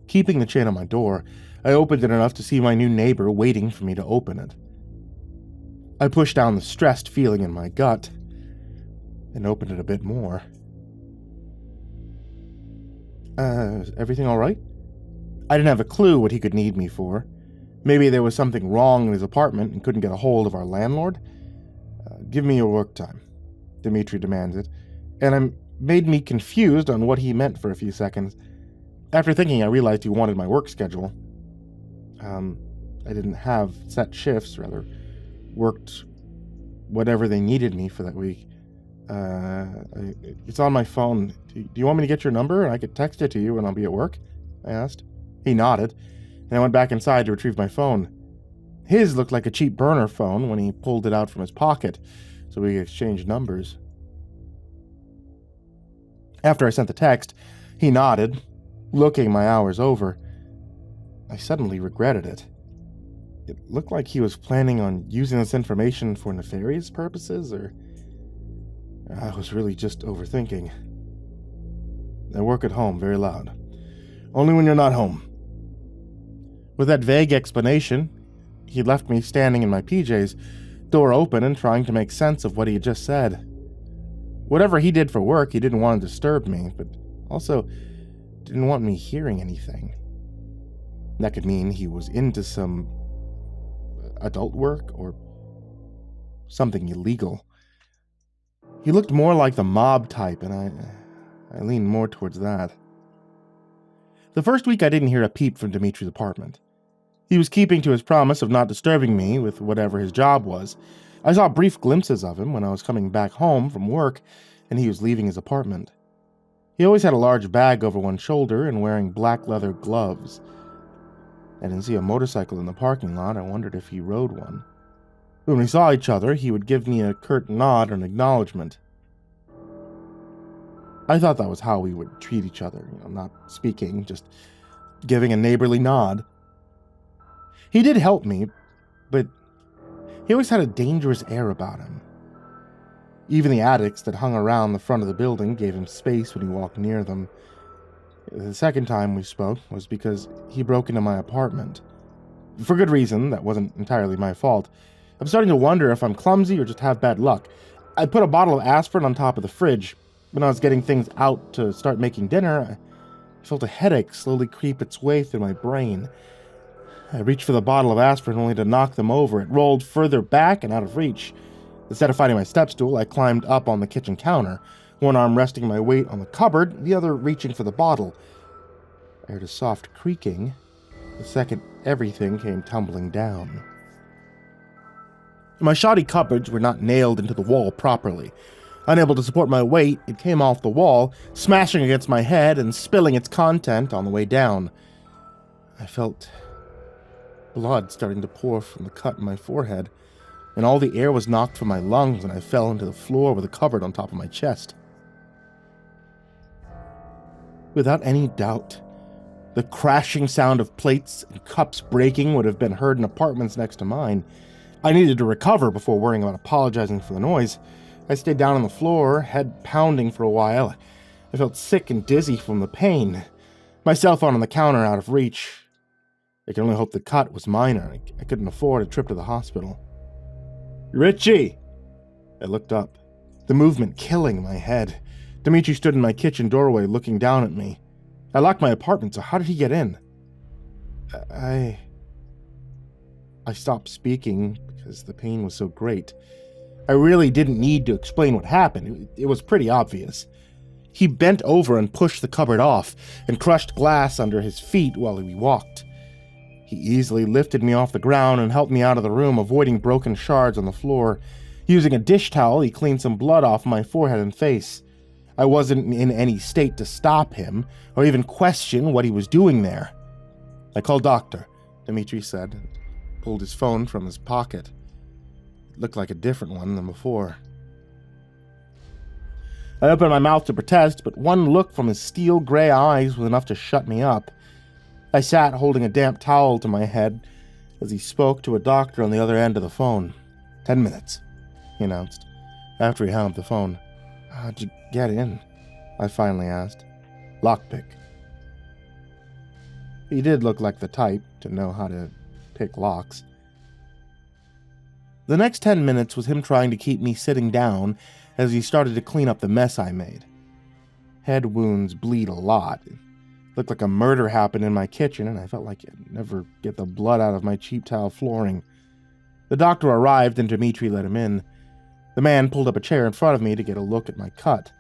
Keeping the chain on my door, I opened it enough to see my new neighbor waiting for me to open it. I pushed down the stressed feeling in my gut and opened it a bit more. Everything all right? I didn't have a clue what he could need me for. Maybe there was something wrong in his apartment and couldn't get a hold of our landlord. Give me your work time, Dmitri demanded, and it made me confused on what he meant for a few seconds. After thinking, I realized he wanted my work schedule. I didn't have set shifts, rather worked whatever they needed me for that week. It's on my phone. Do you want me to get your number? I could text it to you when I'll be at work? I asked. He nodded, and I went back inside to retrieve my phone. His looked like a cheap burner phone when he pulled it out from his pocket, so we exchanged numbers. After I sent the text, he nodded, looking my hours over. I suddenly regretted it. It looked like he was planning on using this information for nefarious purposes, or I was really just overthinking. I work at home very loud. Only when you're not home. With that vague explanation, he left me standing in my PJs, door open and trying to make sense of what he had just said. Whatever he did for work, he didn't want to disturb me, but also didn't want me hearing anything. That could mean he was into some adult work or something illegal. He looked more like the mob type, and I leaned more towards that. The first week I didn't hear a peep from Dmitri's apartment. He was keeping to his promise of not disturbing me with whatever his job was. I saw brief glimpses of him when I was coming back home from work and he was leaving his apartment. He always had a large bag over one shoulder and wearing black leather gloves. I didn't see a motorcycle in the parking lot. I wondered if he rode one. When we saw each other, he would give me a curt nod or an acknowledgement. I thought that was how we would treat each other, not speaking, just giving a neighborly nod. He did help me, but he always had a dangerous air about him. Even the addicts that hung around the front of the building gave him space when he walked near them. The second time we spoke was because he broke into my apartment. For good reason, that wasn't entirely my fault. I'm starting to wonder if I'm clumsy or just have bad luck. I put a bottle of aspirin on top of the fridge. When I was getting things out to start making dinner, I felt a headache slowly creep its way through my brain. I reached for the bottle of aspirin only to knock them over. It rolled further back and out of reach. Instead of finding my step stool, I climbed up on the kitchen counter, one arm resting my weight on the cupboard, the other reaching for the bottle. I heard a soft creaking. The second everything came tumbling down. My shoddy cupboards were not nailed into the wall properly. Unable to support my weight, it came off the wall, smashing against my head and spilling its content on the way down. I felt blood starting to pour from the cut in my forehead, and all the air was knocked from my lungs, and I fell into the floor with a cupboard on top of my chest. Without any doubt, the crashing sound of plates and cups breaking would have been heard in apartments next to mine. I needed to recover before worrying about apologizing for the noise. I stayed down on the floor, head pounding for a while. I felt sick and dizzy from the pain. My cell phone on the counter out of reach. I could only hope the cut was minor. I couldn't afford a trip to the hospital. "Richie!" I looked up, the movement killing my head. Dimitri stood in my kitchen doorway looking down at me. I locked my apartment, so how did he get in? I stopped speaking because the pain was so great. I really didn't need to explain what happened. It was pretty obvious. He bent over and pushed the cupboard off and crushed glass under his feet while we walked. He easily lifted me off the ground and helped me out of the room, avoiding broken shards on the floor. Using a dish towel, he cleaned some blood off my forehead and face. I wasn't in any state to stop him or even question what he was doing there. "I called doctor," Dimitri said, and pulled his phone from his pocket. It looked like a different one than before. I opened my mouth to protest, but one look from his steel gray eyes was enough to shut me up. I sat holding a damp towel to my head as he spoke to a doctor on the other end of the phone. 10 minutes, he announced, after he hung up the phone. "How'd you get in?" I finally asked. "Lockpick." He did look like the type to know how to pick locks. The next 10 minutes was him trying to keep me sitting down as he started to clean up the mess I made. Head wounds bleed a lot. It looked like a murder happened in my kitchen, and I felt like I'd never get the blood out of my cheap tile flooring. The doctor arrived, and Dimitri let him in. The man pulled up a chair in front of me to get a look at my cut.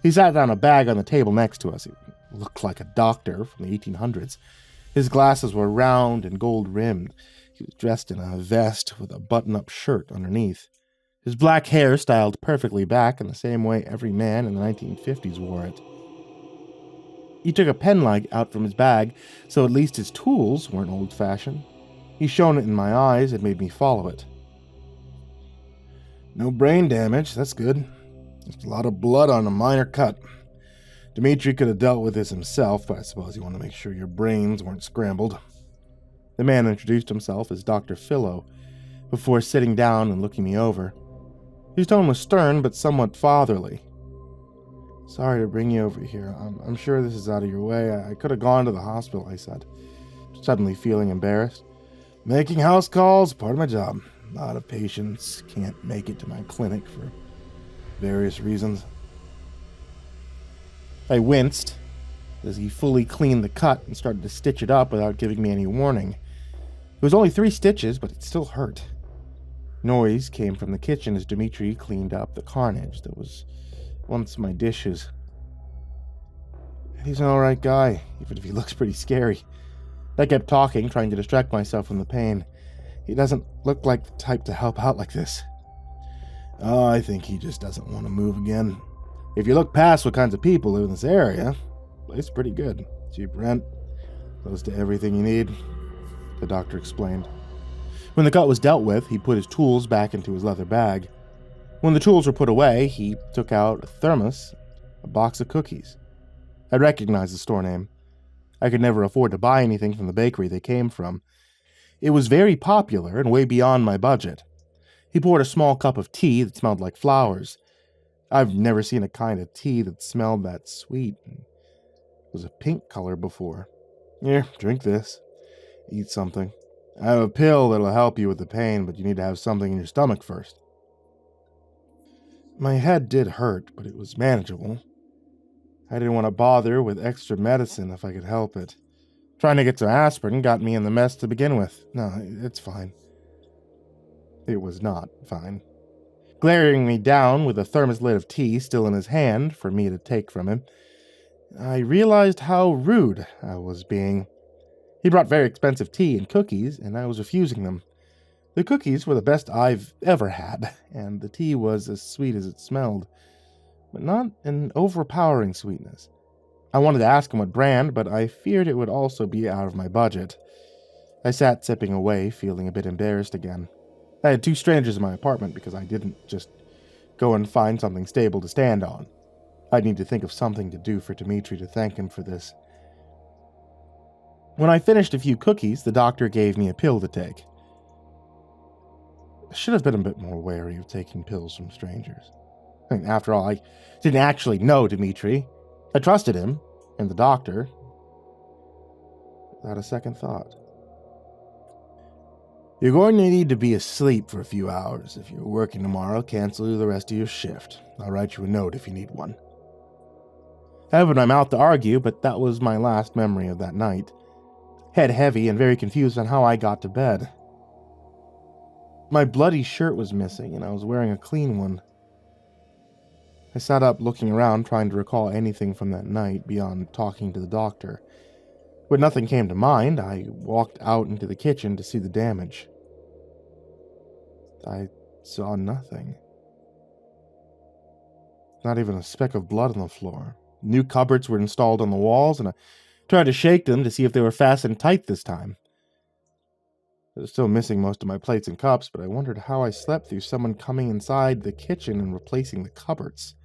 He sat down a bag on the table next to us. He looked like a doctor from the 1800s. His glasses were round and gold-rimmed. He was dressed in a vest with a button-up shirt underneath. His black hair styled perfectly back in the same way every man in the 1950s wore it. He took a penknife out from his bag, so at least his tools weren't old-fashioned. He shone it in my eyes and made me follow it. "No brain damage, that's good. Just a lot of blood on a minor cut. Dimitri could have dealt with this himself, but I suppose you want to make sure your brains weren't scrambled." The man introduced himself as Dr. Philo, before sitting down and looking me over. His tone was stern, but somewhat fatherly. "Sorry to bring you over here. I'm sure this is out of your way. I could have gone to the hospital," I said, suddenly feeling embarrassed. "Making house calls, part of my job. A lot of patients can't make it to my clinic for various reasons." I winced as he fully cleaned the cut and started to stitch it up without giving me any warning. It was only 3 stitches, but it still hurt. Noise came from the kitchen as Dimitri cleaned up the carnage that was once my dishes. "He's an alright guy, even if he looks pretty scary." I kept talking, trying to distract myself from the pain. "He doesn't look like the type to help out like this." "Oh, I think he just doesn't want to move again. If you look past what kinds of people live in this area, the place is pretty good. Cheap rent, close to everything you need," the doctor explained. When the cut was dealt with, he put his tools back into his leather bag. When the tools were put away, he took out a thermos, a box of cookies. I recognized the store name. I could never afford to buy anything from the bakery they came from. It was very popular and way beyond my budget. He poured a small cup of tea that smelled like flowers. I've never seen a kind of tea that smelled that sweet. It was a pink color before. "Here, drink this. Eat something. I have a pill that'll help you with the pain, but you need to have something in your stomach first." My head did hurt, but it was manageable. I didn't want to bother with extra medicine if I could help it. Trying to get some aspirin got me in the mess to begin with. No, it's fine. It was not fine. Glaring me down with a thermos lid of tea still in his hand for me to take from him, I realized how rude I was being. He brought very expensive tea and cookies, and I was refusing them. The cookies were the best I've ever had, and the tea was as sweet as it smelled, but not an overpowering sweetness. I wanted to ask him what brand, but I feared it would also be out of my budget. I sat sipping away, feeling a bit embarrassed again. I had 2 strangers in my apartment because I didn't just go and find something stable to stand on. I'd need to think of something to do for Dimitri to thank him for this. When I finished a few cookies, the doctor gave me a pill to take. I should have been a bit more wary of taking pills from strangers. I mean, after all, I didn't actually know Dimitri. I trusted him, and the doctor, without a second thought. You're going to need to be asleep for a few hours. If you're working tomorrow, cancel the rest of your shift. I'll write you a note if you need one. I opened my mouth to argue, but that was my last memory of that night. Head heavy and very confused on how I got to bed. My bloody shirt was missing, and I was wearing a clean one. I sat up looking around, trying to recall anything from that night beyond talking to the doctor. When nothing came to mind, I walked out into the kitchen to see the damage. I saw nothing. Not even a speck of blood on the floor. New cupboards were installed on the walls, and I tried to shake them to see if they were fastened tight this time. I was still missing most of my plates and cups, but I wondered how I slept through someone coming inside the kitchen and replacing the cupboards.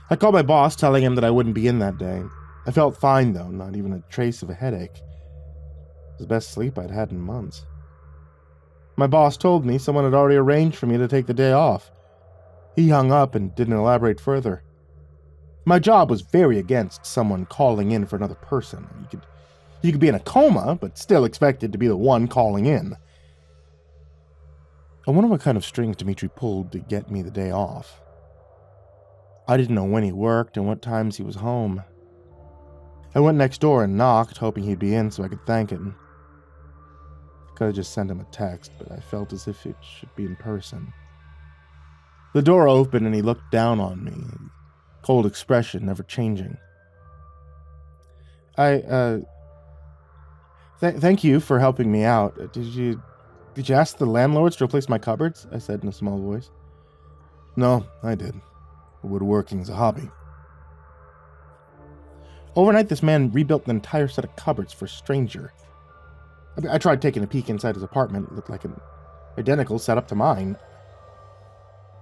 I called my boss, telling him that I wouldn't be in that day. I felt fine, though, not even a trace of a headache. It was the best sleep I'd had in months. My boss told me someone had already arranged for me to take the day off. He hung up and didn't elaborate further. My job was very against someone calling in for another person. You could be in a coma, but still expected to be the one calling in. I wonder what kind of strings Dimitri pulled to get me the day off. I didn't know when he worked and what times he was home. I went next door and knocked, hoping he'd be in so I could thank him. I could have just sent him a text, but I felt as if it should be in person. The door opened and he looked down on me, cold expression never changing. Thank you for helping me out. Did you ask the landlords to replace my cupboards? I said in a small voice. No, I did. Woodworking's a hobby. Overnight, this man rebuilt an entire set of cupboards for a stranger. I tried taking a peek inside his apartment. It looked like an identical setup to mine.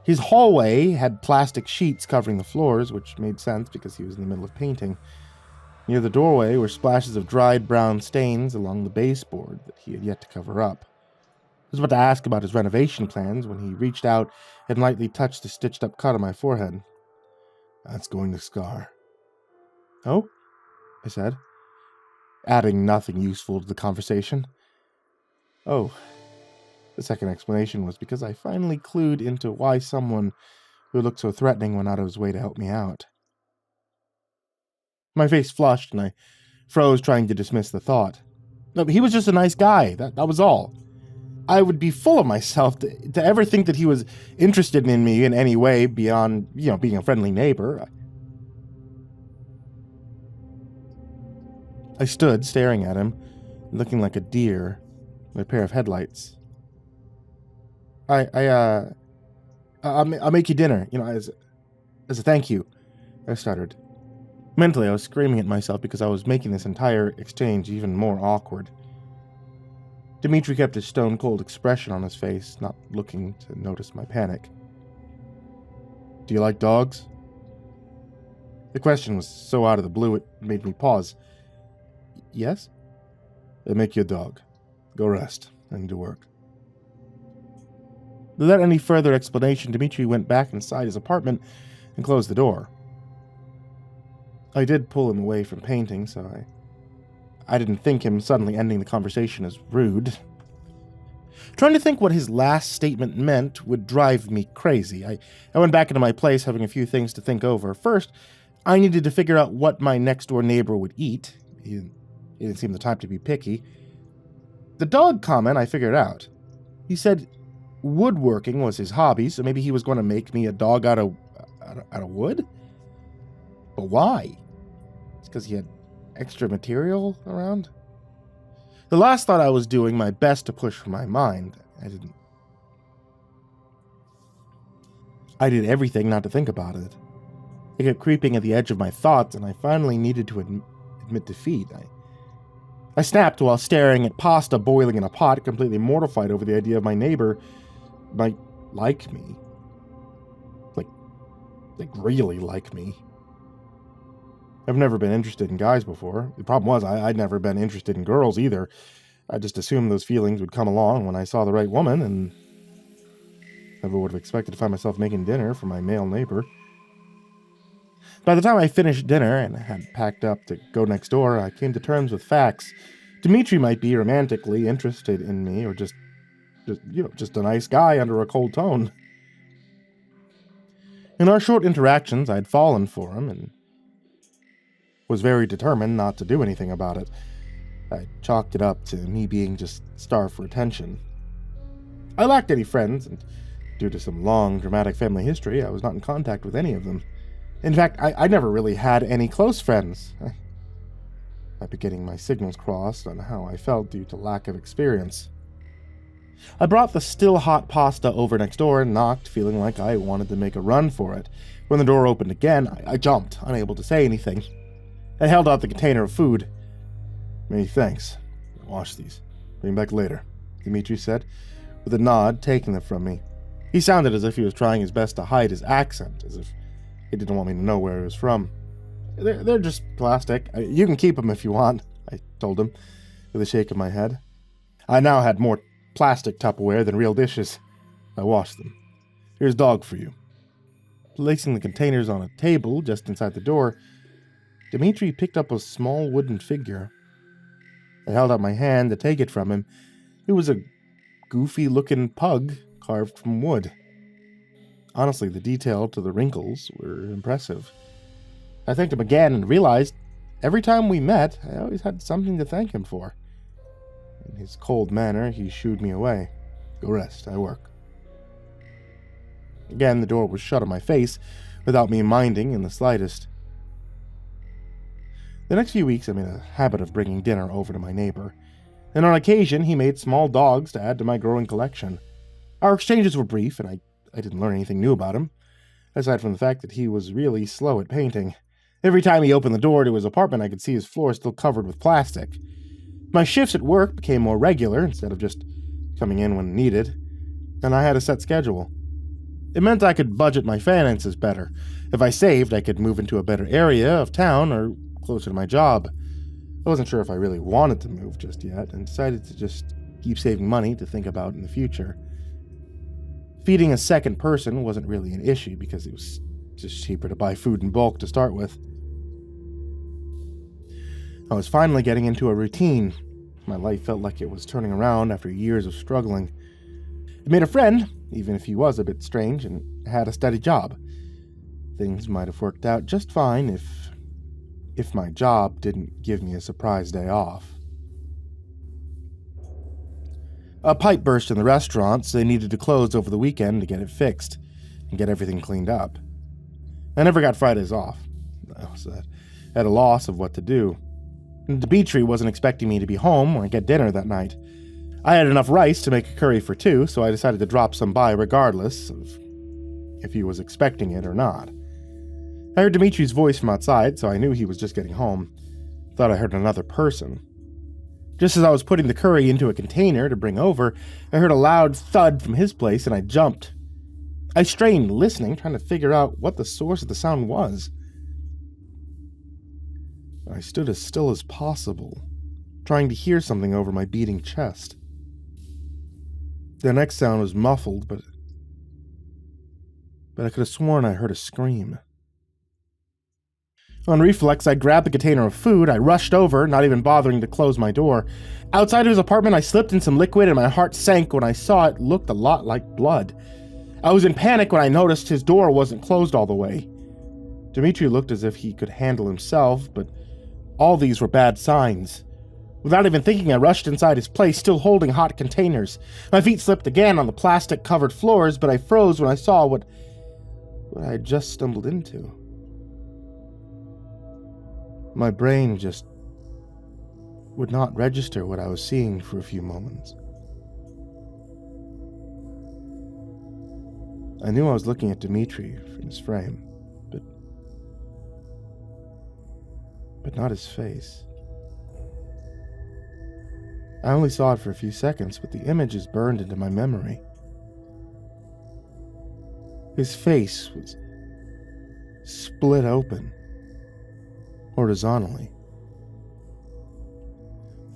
His hallway had plastic sheets covering the floors, which made sense because he was in the middle of painting. Near the doorway were splashes of dried brown stains along the baseboard that he had yet to cover up. I was about to ask about his renovation plans when he reached out and lightly touched the stitched-up cut on my forehead. That's going to scar. Oh? I said, adding nothing useful to the conversation. Oh. The second explanation was because I finally clued into why someone who looked so threatening went out of his way to help me out. My face flushed, and I froze trying to dismiss the thought. No, he was just a nice guy, that was all. I would be full of myself to ever think that he was interested in me in any way beyond, being a friendly neighbor. I stood staring at him, looking like a deer with a pair of headlights. I'll make you dinner, as a thank you, I stuttered. Mentally, I was screaming at myself because I was making this entire exchange even more awkward. Dimitri kept his stone-cold expression on his face, not looking to notice my panic. Do you like dogs? The question was so out of the blue it made me pause. Yes? I'll make you a dog. Go rest. I need to work. Without any further explanation, Dimitri went back inside his apartment and closed the door. I did pull him away from painting, so I didn't think him suddenly ending the conversation as rude. Trying to think what his last statement meant would drive me crazy. I went back into my place, having a few things to think over. First, I needed to figure out what my next-door neighbor would eat. He didn't seem the type to be picky. The dog comment I figured out. He said woodworking was his hobby, so maybe he was going to make me a dog out of wood? But why? It's because he had extra material around? The last thought I was doing my best to push from my mind. I did everything not to think about it. It kept creeping at the edge of my thoughts, and I finally needed to admit defeat. I snapped while staring at pasta boiling in a pot, completely mortified over the idea of my neighbor might like me. Like really like me. I've never been interested in guys before. The problem was I'd never been interested in girls either. I just assumed those feelings would come along when I saw the right woman, and never would have expected to find myself making dinner for my male neighbor. By the time I finished dinner and had packed up to go next door, I came to terms with facts. Dimitri might be romantically interested in me, or just a nice guy under a cold tone. In our short interactions, I'd fallen for him, and was very determined not to do anything about it. I chalked it up to me being just starved for attention. I lacked any friends, and due to some long, dramatic family history, I was not in contact with any of them. In fact, I never really had any close friends. I might be getting my signals crossed on how I felt due to lack of experience. I brought the still hot pasta over next door and knocked, feeling like I wanted to make a run for it. When the door opened again, I jumped, unable to say anything. I held out the container of food. "Many thanks. I'll wash these. Bring back later," Dimitri said, with a nod, taking them from me. He sounded as if he was trying his best to hide his accent, as if he didn't want me to know where he was from. They're just plastic. You can keep them if you want," I told him, with a shake of my head. I now had more plastic Tupperware than real dishes. I washed them. "Here's dog for you." Placing the containers on a table just inside the door, Dimitri picked up a small wooden figure. I held out my hand to take it from him. It was a goofy-looking pug carved from wood. Honestly, the detail to the wrinkles were impressive. I thanked him again and realized every time we met, I always had something to thank him for. In his cold manner, he shooed me away. "Go rest, I work." Again, the door was shut on my face, without me minding in the slightest. The next few weeks, I made a habit of bringing dinner over to my neighbor, and on occasion, he made small dogs to add to my growing collection. Our exchanges were brief, and I didn't learn anything new about him, aside from the fact that he was really slow at painting. Every time he opened the door to his apartment, I could see his floor still covered with plastic. My shifts at work became more regular, instead of just coming in when needed, and I had a set schedule. It meant I could budget my finances better. If I saved, I could move into a better area of town or closer to my job. I wasn't sure if I really wanted to move just yet, and decided to just keep saving money to think about in the future. Feeding a second person wasn't really an issue because it was just cheaper to buy food in bulk to start with. I was finally getting into a routine. My life felt like it was turning around after years of struggling. I made a friend, even if he was a bit strange, and had a steady job. Things might have worked out just fine if my job didn't give me a surprise day off. A pipe burst in the restaurant, so they needed to close over the weekend to get it fixed and get everything cleaned up. I never got Fridays off. I was at a loss of what to do. And Dimitri wasn't expecting me to be home or get dinner that night. I had enough rice to make a curry for two, so I decided to drop some by regardless of if he was expecting it or not. I heard Dimitri's voice from outside, so I knew he was just getting home. Thought I heard another person. Just as I was putting the curry into a container to bring over, I heard a loud thud from his place and I jumped. I strained, listening, trying to figure out what the source of the sound was. I stood as still as possible, trying to hear something over my beating chest. The next sound was muffled, but I could have sworn I heard a scream. On reflex, I grabbed the container of food, I rushed over, not even bothering to close my door. Outside of his apartment, I slipped in some liquid and my heart sank when I saw it looked a lot like blood. I was in panic when I noticed his door wasn't closed all the way. Dimitri looked as if he could handle himself, but all these were bad signs. Without even thinking, I rushed inside his place, still holding hot containers. My feet slipped again on the plastic-covered floors, but I froze when I saw what I had just stumbled into. My brain just would not register what I was seeing for a few moments. I knew I was looking at Dimitri from his frame, but not his face. I only saw it for a few seconds, but the image is burned into my memory. His face was split open, horizontally.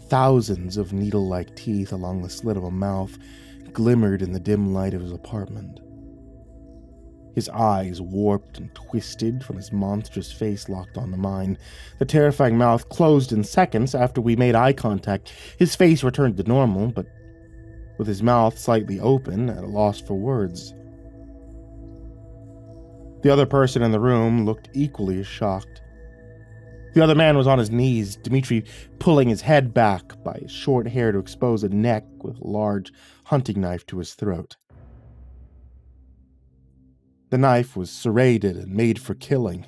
Thousands of needle-like teeth along the slit of a mouth glimmered in the dim light of his apartment. His eyes, warped and twisted from his monstrous face, locked onto mine. The terrifying mouth closed in seconds after we made eye contact. His face returned to normal, but with his mouth slightly open, at a loss for words. The other person in the room looked equally as shocked. The other man was on his knees, Dmitri pulling his head back by his short hair to expose a neck with a large hunting knife to his throat. The knife was serrated and made for killing.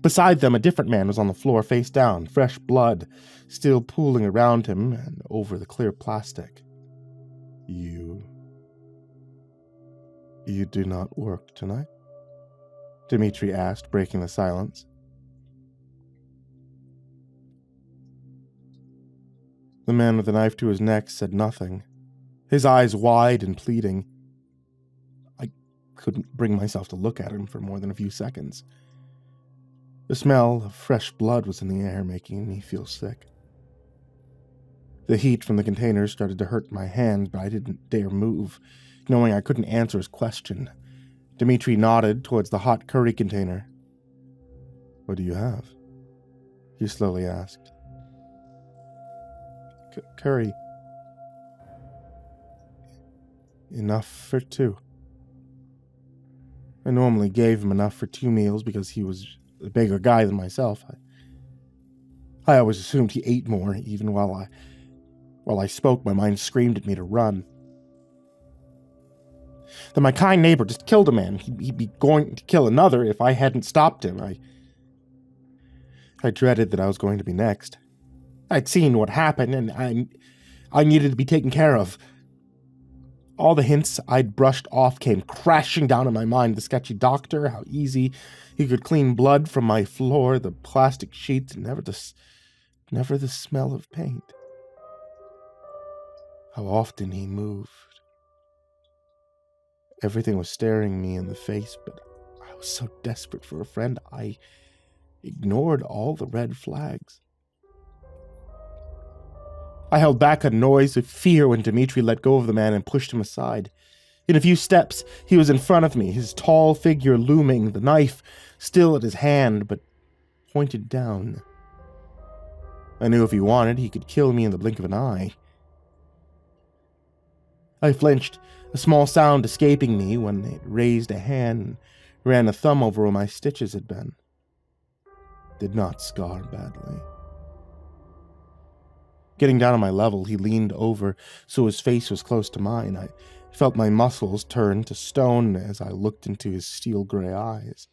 Beside them, a different man was on the floor, face down, fresh blood still pooling around him and over the clear plastic. You do not work tonight? Dmitri asked, breaking the silence. The man with the knife to his neck said nothing, his eyes wide and pleading. I couldn't bring myself to look at him for more than a few seconds. The smell of fresh blood was in the air, making me feel sick. The heat from the containers started to hurt my hand, but I didn't dare move, knowing I couldn't answer his question. Dmitri nodded towards the hot curry container. What do you have? He slowly asked. Curry. Enough for two. I normally gave him enough for 2 meals because he was a bigger guy than myself. I always assumed he ate more, even while I spoke, my mind screamed at me to run. That my kind neighbor just killed a man. He'd be going to kill another if I hadn't stopped him. I dreaded that I was going to be next. I'd seen what happened, and I needed to be taken care of. All the hints I'd brushed off came crashing down in my mind. The sketchy doctor, how easy he could clean blood from my floor, the plastic sheets, and never the smell of paint. How often he moved. Everything was staring me in the face, but I was so desperate for a friend, I ignored all the red flags. I held back a noise of fear when Dmitri let go of the man and pushed him aside. In a few steps, he was in front of me, his tall figure looming, the knife still at his hand, but pointed down. I knew if he wanted, he could kill me in the blink of an eye. I flinched, a small sound escaping me when it raised a hand and ran a thumb over where my stitches had been. Did not scar badly. Getting down on my level, he leaned over so his face was close to mine. I felt my muscles turn to stone as I looked into his steel-gray eyes.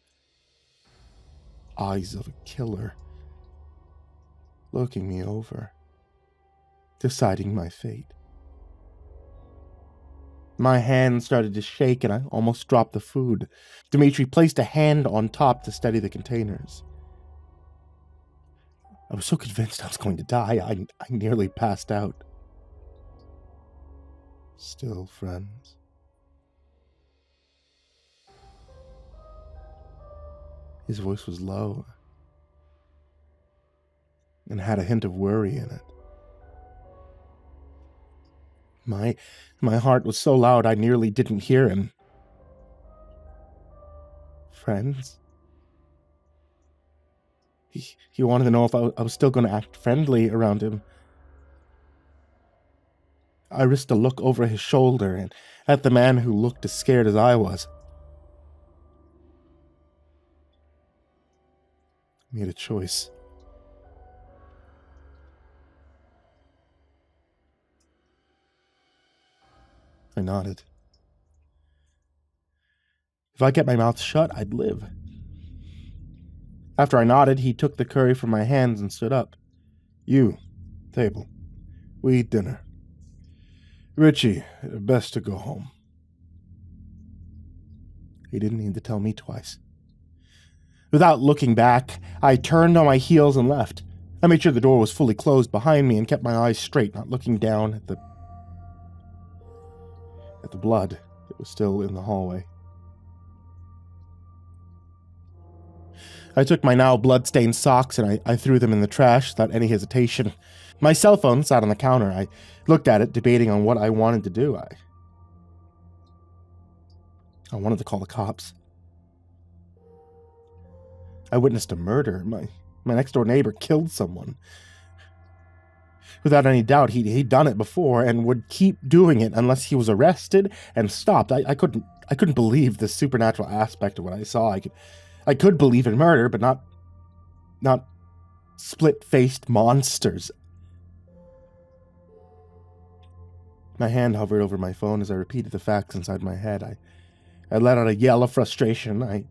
Eyes of a killer. Looking me over. Deciding my fate. My hand started to shake and I almost dropped the food. Dmitri placed a hand on top to steady the containers. I was so convinced I was going to die, I nearly passed out. Still friends. His voice was low and had a hint of worry in it. My heart was so loud I nearly didn't hear him. Friends? He wanted to know if I was still going to act friendly around him. I risked a look over his shoulder and at the man who looked as scared as I was. I made a choice. I nodded. If I kept my mouth shut, I'd live. After I nodded, he took the curry from my hands and stood up. You, table. We eat dinner. Richie, best to go home. He didn't need to tell me twice. Without looking back, I turned on my heels and left. I made sure the door was fully closed behind me and kept my eyes straight, not looking down at the blood that was still in the hallway. I took my now blood-stained socks and I threw them in the trash without any hesitation. My cell phone sat on the counter. I looked at it, debating on what I wanted to do. I wanted to call the cops. I witnessed a murder. My next-door neighbor killed someone. Without any doubt, he'd done it before and would keep doing it unless he was arrested and stopped. I couldn't believe the supernatural aspect of what I saw. I could believe in murder, but not split-faced monsters. My hand hovered over my phone as I repeated the facts inside my head. I let out a yell of frustration. I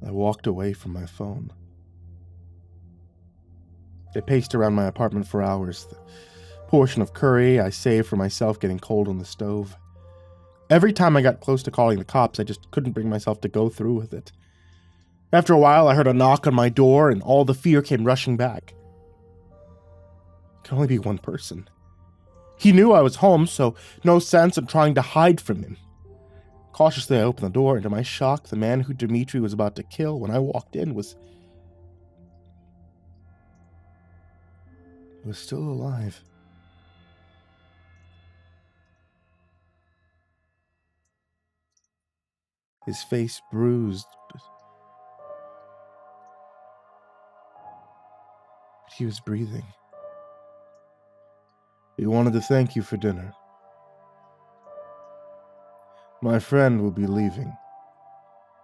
walked away from my phone. I paced around my apartment for hours, the portion of curry I saved for myself getting cold on the stove. Every time I got close to calling the cops, I just couldn't bring myself to go through with it. After a while, I heard a knock on my door, and all the fear came rushing back. It could only be one person. He knew I was home, so no sense in trying to hide from him. Cautiously, I opened the door, and to my shock, the man who Dimitri was about to kill when I walked in was still alive. His face bruised, but he was breathing. He wanted to thank you for dinner. My friend will be leaving.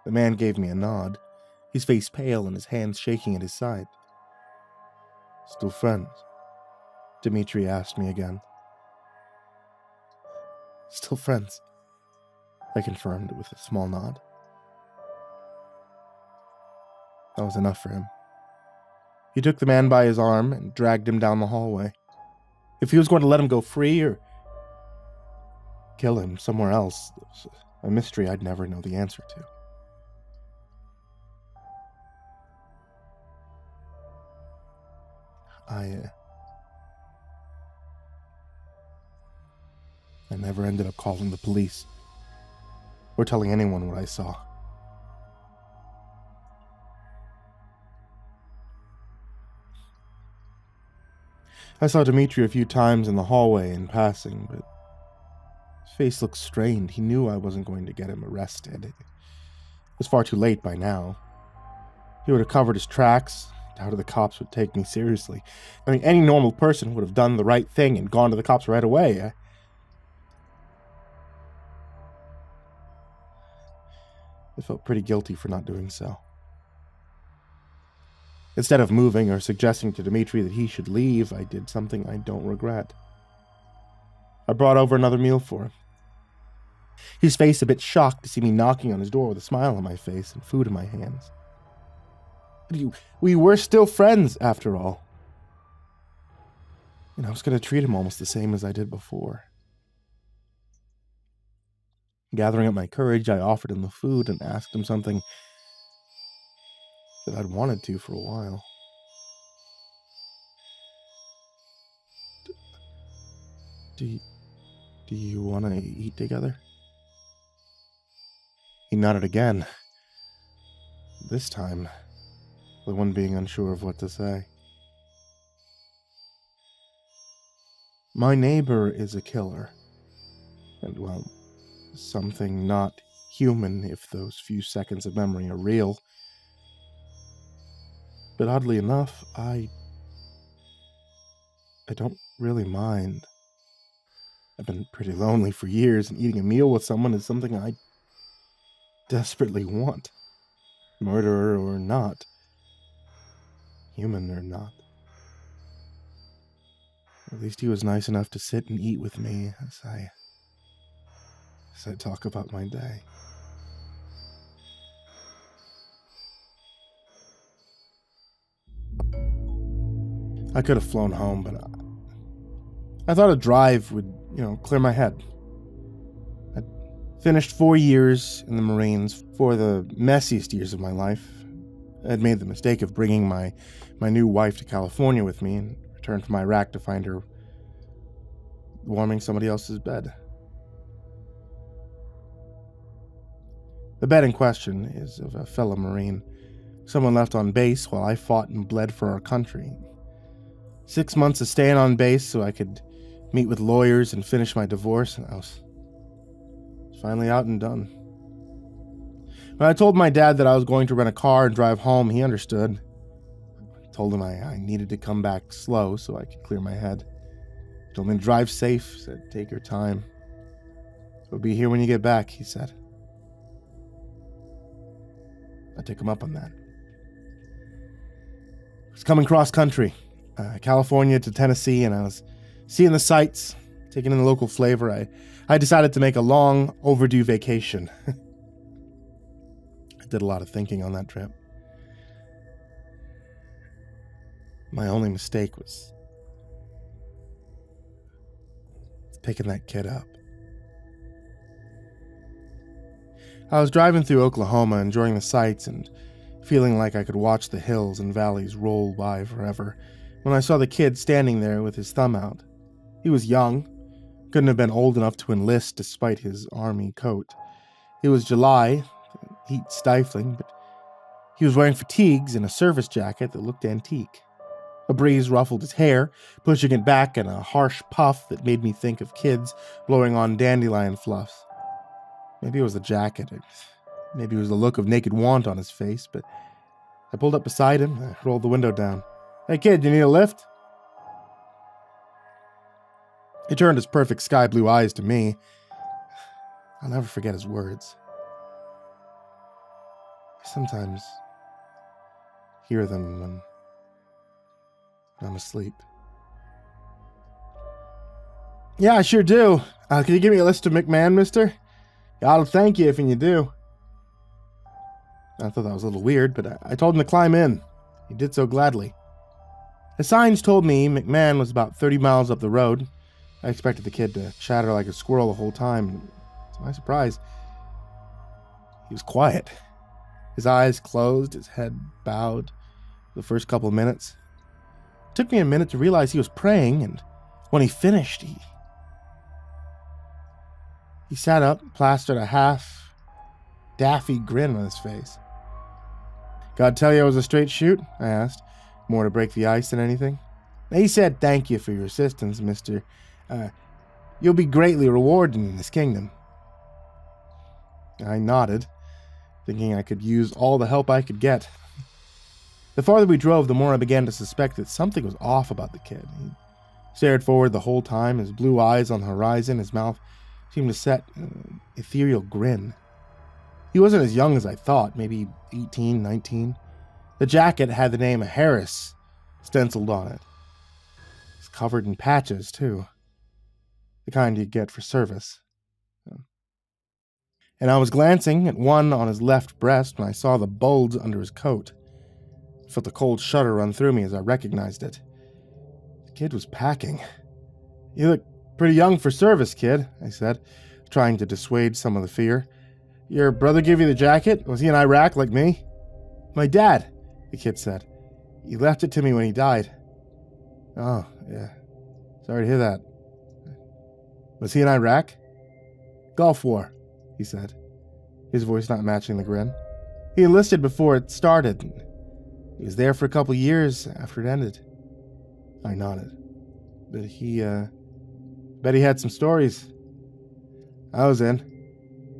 The man gave me a nod, his face pale and his hands shaking at his side. Still friends? Dimitri asked me again. Still friends, I confirmed with a small nod. That was enough for him. He took the man by his arm and dragged him down the hallway. If he was going to let him go free or kill him somewhere else, it was a mystery I'd never know the answer to. I never ended up calling the police or telling anyone what I saw. I saw Dimitri a few times in the hallway in passing, but his face looked strained. He knew I wasn't going to get him arrested. It was far too late by now. He would have covered his tracks. Doubted the cops would take me seriously. I mean, any normal person would have done the right thing and gone to the cops right away. I felt pretty guilty for not doing so. Instead of moving or suggesting to Dimitri that he should leave, I did something I don't regret. I brought over another meal for him. His face a bit shocked to see me knocking on his door with a smile on my face and food in my hands. We were still friends, after all. And I was going to treat him almost the same as I did before. Gathering up my courage, I offered him the food and asked him something that I'd wanted to for a while. Do you want to eat together? He nodded again. This time, the one being unsure of what to say. My neighbor is a killer. And, well, something not human if those few seconds of memory are real. But oddly enough, I don't really mind. I've been pretty lonely for years, and eating a meal with someone is something I desperately want. Murderer or not. Human or not. At least he was nice enough to sit and eat with me as I talk about my day. I could have flown home, but I thought a drive would, clear my head. I'd finished 4 years in the Marines, for the messiest years of my life. I had made the mistake of bringing my new wife to California with me and returned from Iraq to find her warming somebody else's bed. The bed in question is of a fellow Marine, someone left on base while I fought and bled for our country. 6 months of staying on base so I could meet with lawyers and finish my divorce, and I was finally out and done. When I told my dad that I was going to rent a car and drive home, he understood. I told him I needed to come back slow so I could clear my head. He told me to drive safe, said take your time. We'll be here when you get back, he said. I took him up on that. I was coming cross country, California to Tennessee, and I was seeing the sights, taking in the local flavor. I decided to make a long, overdue vacation. I did a lot of thinking on that trip. My only mistake was picking that kid up. I was driving through Oklahoma, enjoying the sights and feeling like I could watch the hills and valleys roll by forever, when I saw the kid standing there with his thumb out. He was young, couldn't have been old enough to enlist despite his army coat. It was July, heat stifling, but he was wearing fatigues and a service jacket that looked antique. A breeze ruffled his hair, pushing it back in a harsh puff that made me think of kids blowing on dandelion fluffs. Maybe it was the jacket, maybe it was the look of naked want on his face, but I pulled up beside him, I rolled the window down. "Hey kid, you need a lift?" He turned his perfect sky blue eyes to me. I'll never forget his words. I sometimes hear them when I'm asleep. "Yeah, I sure do. Can you give me a list of McMahon, mister? I'll thank you if you do." I thought that was a little weird, but I told him to climb in. He did so gladly. The signs told me McMahon was about 30 miles up the road. I expected the kid to chatter like a squirrel the whole time, and to my surprise, he was quiet. His eyes closed, his head bowed the first couple of minutes. It took me a minute to realize he was praying, and when he finished, he sat up, plastered a half daffy grin on his face. "God tell you I was a straight shoot?" I asked, more to break the ice than anything. "He said thank you for your assistance, mister. You'll be greatly rewarded in this kingdom." I nodded, thinking I could use all the help I could get. The farther we drove, the more I began to suspect that something was off about the kid. He stared forward the whole time, his blue eyes on the horizon, his mouth seemed to set an ethereal grin. He wasn't as young as I thought, maybe 18, 19. The jacket had the name Harris stenciled on it. It's covered in patches, too. The kind you get for service. And I was glancing at one on his left breast when I saw the bulge under his coat. I felt a cold shudder run through me as I recognized it. The kid was packing. "You look pretty young for service, kid," I said, trying to dissuade some of the fear. "Your brother give you the jacket? Was he in Iraq like me?" "My dad," the kid said. "He left it to me when he died." "Oh, yeah. Sorry to hear that. Was he in Iraq?" "Gulf War," he said, his voice not matching the grin. "He enlisted before it started. He was there for a couple years after it ended." I nodded. "But bet he had some stories." I was in.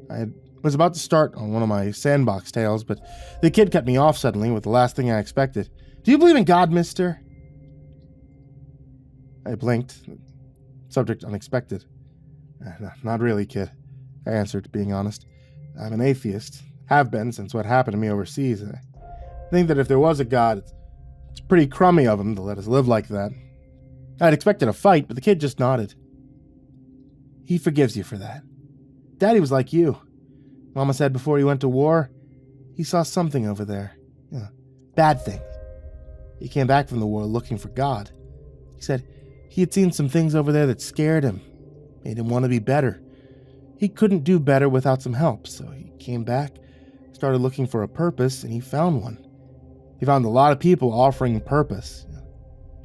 I was about to start on one of my sandbox tales, but the kid cut me off suddenly with the last thing I expected. "Do you believe in God, mister?" I blinked. Subject unexpected. "Not really, kid," I answered, being honest. "I'm an atheist. Have been since what happened to me overseas. I think that if there was a God, it's pretty crummy of him to let us live like that." I'd expected a fight, but the kid just nodded. "He forgives you for that. Daddy was like you. Mama said before he went to war, he saw something over there. Bad thing. He came back from the war looking for God. He said he had seen some things over there that scared him, made him want to be better. He couldn't do better without some help, so he came back, started looking for a purpose, and he found one. He found a lot of people offering purpose,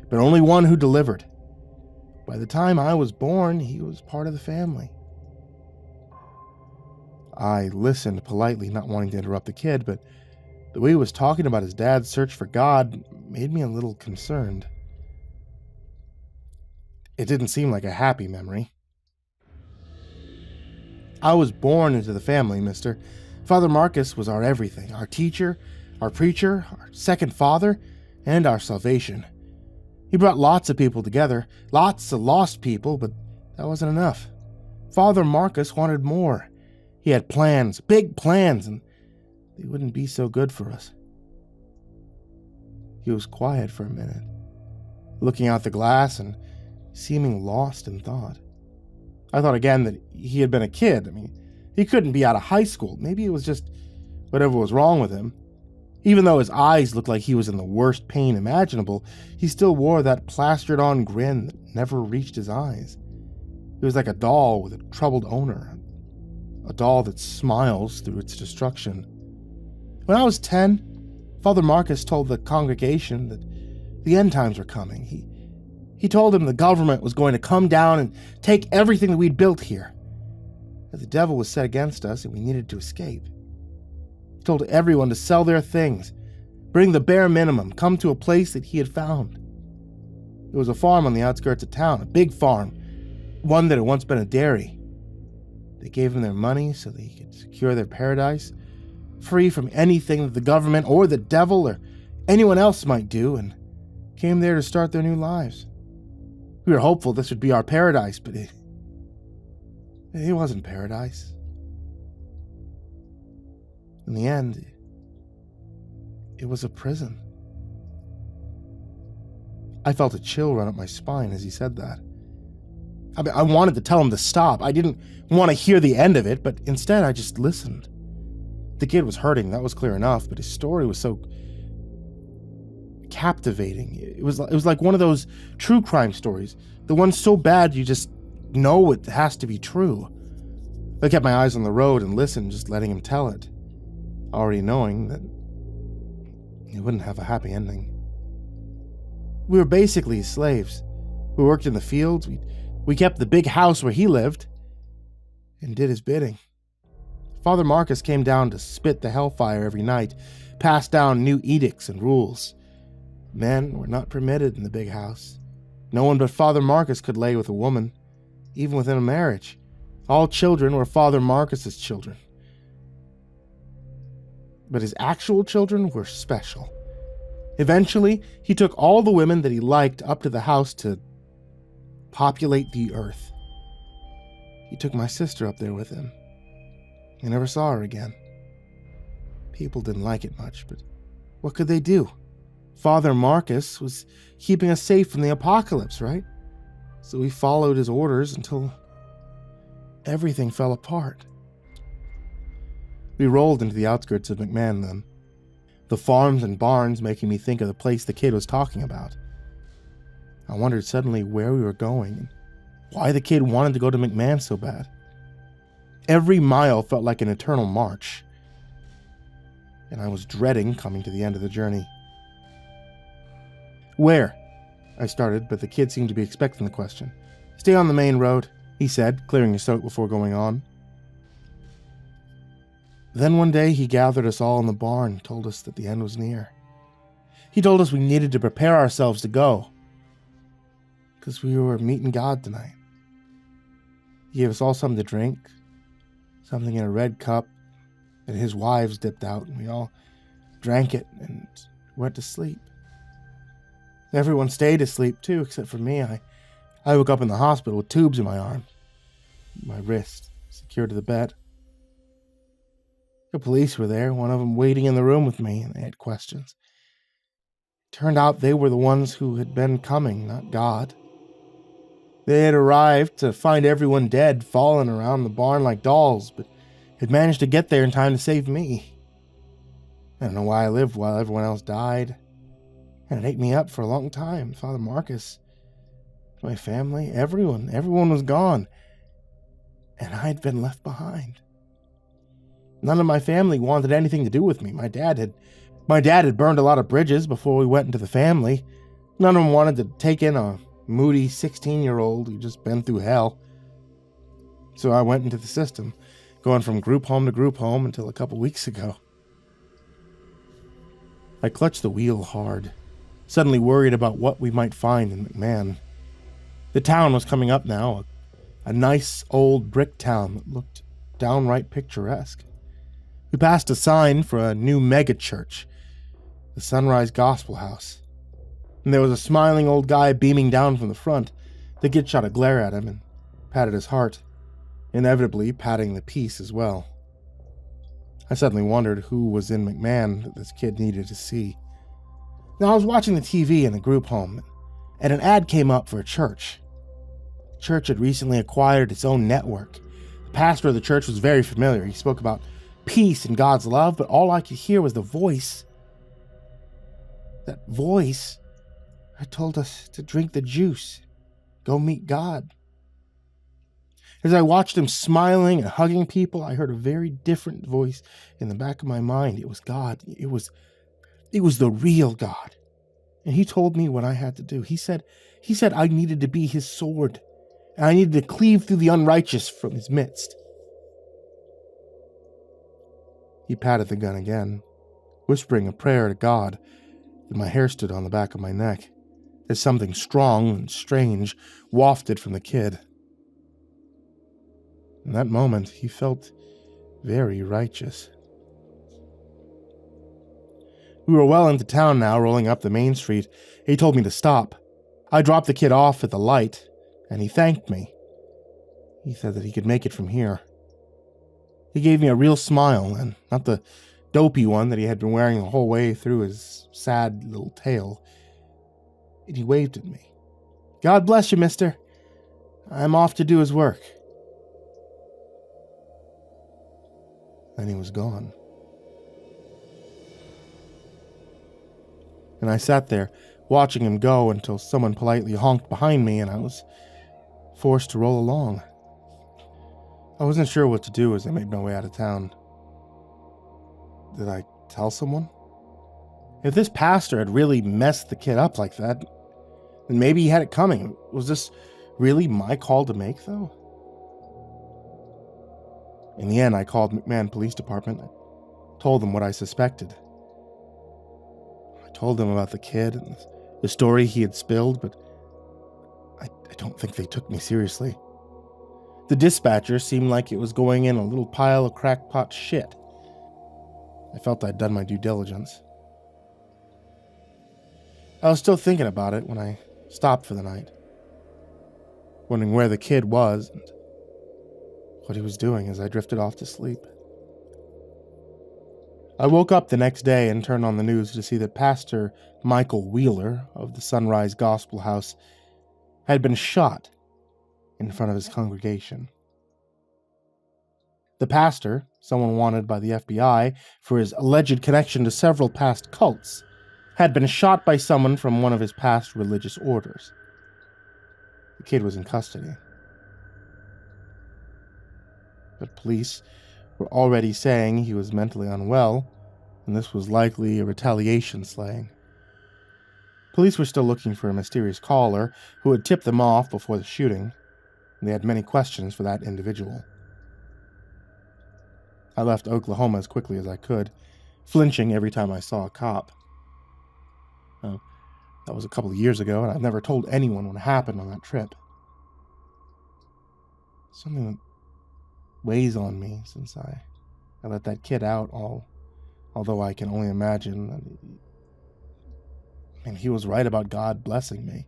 but only one who delivered. By the time I was born, he was part of the family. I listened politely, not wanting to interrupt the kid, but the way he was talking about his dad's search for God made me a little concerned. It didn't seem like a happy memory. I was born into the family, mister. Father Marcus was our everything, our teacher, our preacher, our second father, and our salvation. He brought lots of people together, lots of lost people, but that wasn't enough. Father Marcus wanted more. He had plans, big plans, and they wouldn't be so good for us. He was quiet for a minute, looking out the glass and seeming lost in thought. I thought again that he had been a kid. He couldn't be out of high school. Maybe it was just whatever was wrong with him. Even though his eyes looked like he was in the worst pain imaginable, he still wore that plastered-on grin that never reached his eyes. He was like a doll with a troubled owner, a doll that smiles through its destruction. When I was 10, Father Marcus told the congregation that the end times were coming. He told them the government was going to come down and take everything that we'd built here, that the devil was set against us and we needed to escape. He told everyone to sell their things, bring the bare minimum, come to a place that he had found. It was a farm on the outskirts of town, a big farm, one that had once been a dairy. They gave him their money so they could secure their paradise, free from anything that the government or the devil or anyone else might do, and came there to start their new lives. We were hopeful this would be our paradise, but it wasn't paradise. In the end, it was a prison. I felt a chill run up my spine as he said that. I wanted to tell him to stop. I didn't want to hear the end of it, but instead I just listened. The kid was hurting, that was clear enough, but his story was so captivating. It was like one of those true crime stories, the one so bad you just know it has to be true. I kept my eyes on the road and listened, just letting him tell it, already knowing that it wouldn't have a happy ending. We were basically his slaves. We worked in the fields, we kept the big house where he lived, and did his bidding. Father Marcus came down to spit the hellfire every night, pass down new edicts and rules. Men were not permitted in the big house. No one but Father Marcus could lay with a woman, even within a marriage. All children were Father Marcus's children. But his actual children were special. Eventually, he took all the women that he liked up to the house to populate the earth. He took my sister up there with him. I never saw her again. People didn't like it much, but what could they do? Father Marcus was keeping us safe from the apocalypse, right? So we followed his orders until everything fell apart. We rolled into the outskirts of McMahon then, the farms and barns making me think of the place the kid was talking about. I wondered suddenly where we were going and why the kid wanted to go to McMahon so bad. Every mile felt like an eternal march, and I was dreading coming to the end of the journey. Where? I started, but the kid seemed to be expecting the question. Stay on the main road, he said, clearing his throat before going on. Then one day he gathered us all in the barn and told us that the end was near. He told us we needed to prepare ourselves to go, because we were meeting God tonight. He gave us all something to drink, something in a red cup that his wives dipped out, and we all drank it and went to sleep. Everyone stayed asleep too, except for me. I woke up in the hospital with tubes in my arm, my wrist secured to the bed. The police were there, one of them waiting in the room with me, and they had questions. Turned out they were the ones who had been coming, not God. They had arrived to find everyone dead, fallen around the barn like dolls, but had managed to get there in time to save me. I don't know why I lived while everyone else died. And it ate me up for a long time. Father Marcus, my family, everyone was gone. And I'd been left behind. None of my family wanted anything to do with me. My dad had My dad had burned a lot of bridges before we went into the family. None of them wanted to take in a moody 16-year-old who'd just been through hell. So I went into the system, going from group home to group home until a couple weeks ago. I clutched the wheel hard, suddenly worried about what we might find in McMahon. The town was coming up now, a nice old brick town that looked downright picturesque. We passed a sign for a new mega church, the Sunrise Gospel House, and there was a smiling old guy beaming down from the front. The kid shot a glare at him and patted his heart, inevitably patting the piece as well. I suddenly wondered who was in McMahon that this kid needed to see. Now I was watching the TV in the group home, and an ad came up for a church. The church had recently acquired its own network. The pastor of the church was very familiar. He spoke about peace and God's love, but all I could hear was the voice. That voice had told us to drink the juice, go meet God. As I watched him smiling and hugging people, I heard a very different voice in the back of my mind. It was God. It was the real God. And he told me what I had to do. He said I needed to be his sword, and I needed to cleave through the unrighteous from his midst. He patted the gun again, whispering a prayer to God, and my hair stood on the back of my neck as something strong and strange wafted from the kid. In that moment, he felt very righteous. We were well into town now, rolling up the main street. He told me to stop. I dropped the kid off at the light, and he thanked me. He said that he could make it from here. He gave me a real smile, and not the dopey one that he had been wearing the whole way through his sad little tale. And he waved at me. God bless you, mister. I'm off to do his work. Then he was gone. And I sat there, watching him go until someone politely honked behind me and I was forced to roll along. I wasn't sure what to do as I made my way out of town. Did I tell someone? If this pastor had really messed the kid up like that, then maybe he had it coming. Was this really my call to make, though? In the end, I called McMahon Police Department. I told them what I suspected. I told them about the kid and the story he had spilled, but I don't think they took me seriously. The dispatcher seemed like it was going in a little pile of crackpot shit. I felt I'd done my due diligence. I was still thinking about it when I stopped for the night, wondering where the kid was and what he was doing as I drifted off to sleep. I woke up the next day and turned on the news to see that Pastor Michael Wheeler of the Sunrise Gospel House had been shot in front of his congregation. The pastor, someone wanted by the FBI for his alleged connection to several past cults, had been shot by someone from one of his past religious orders. The kid was in custody. But police were already saying he was mentally unwell, and this was likely a retaliation slaying. Police were still looking for a mysterious caller who had tipped them off before the shooting, and they had many questions for that individual. I left Oklahoma as quickly as I could, flinching every time I saw a cop. That was a couple of years ago, and I've never told anyone what happened on that trip. Something that weighs on me since I let that kid out, although I can only imagine that he was right about God blessing me.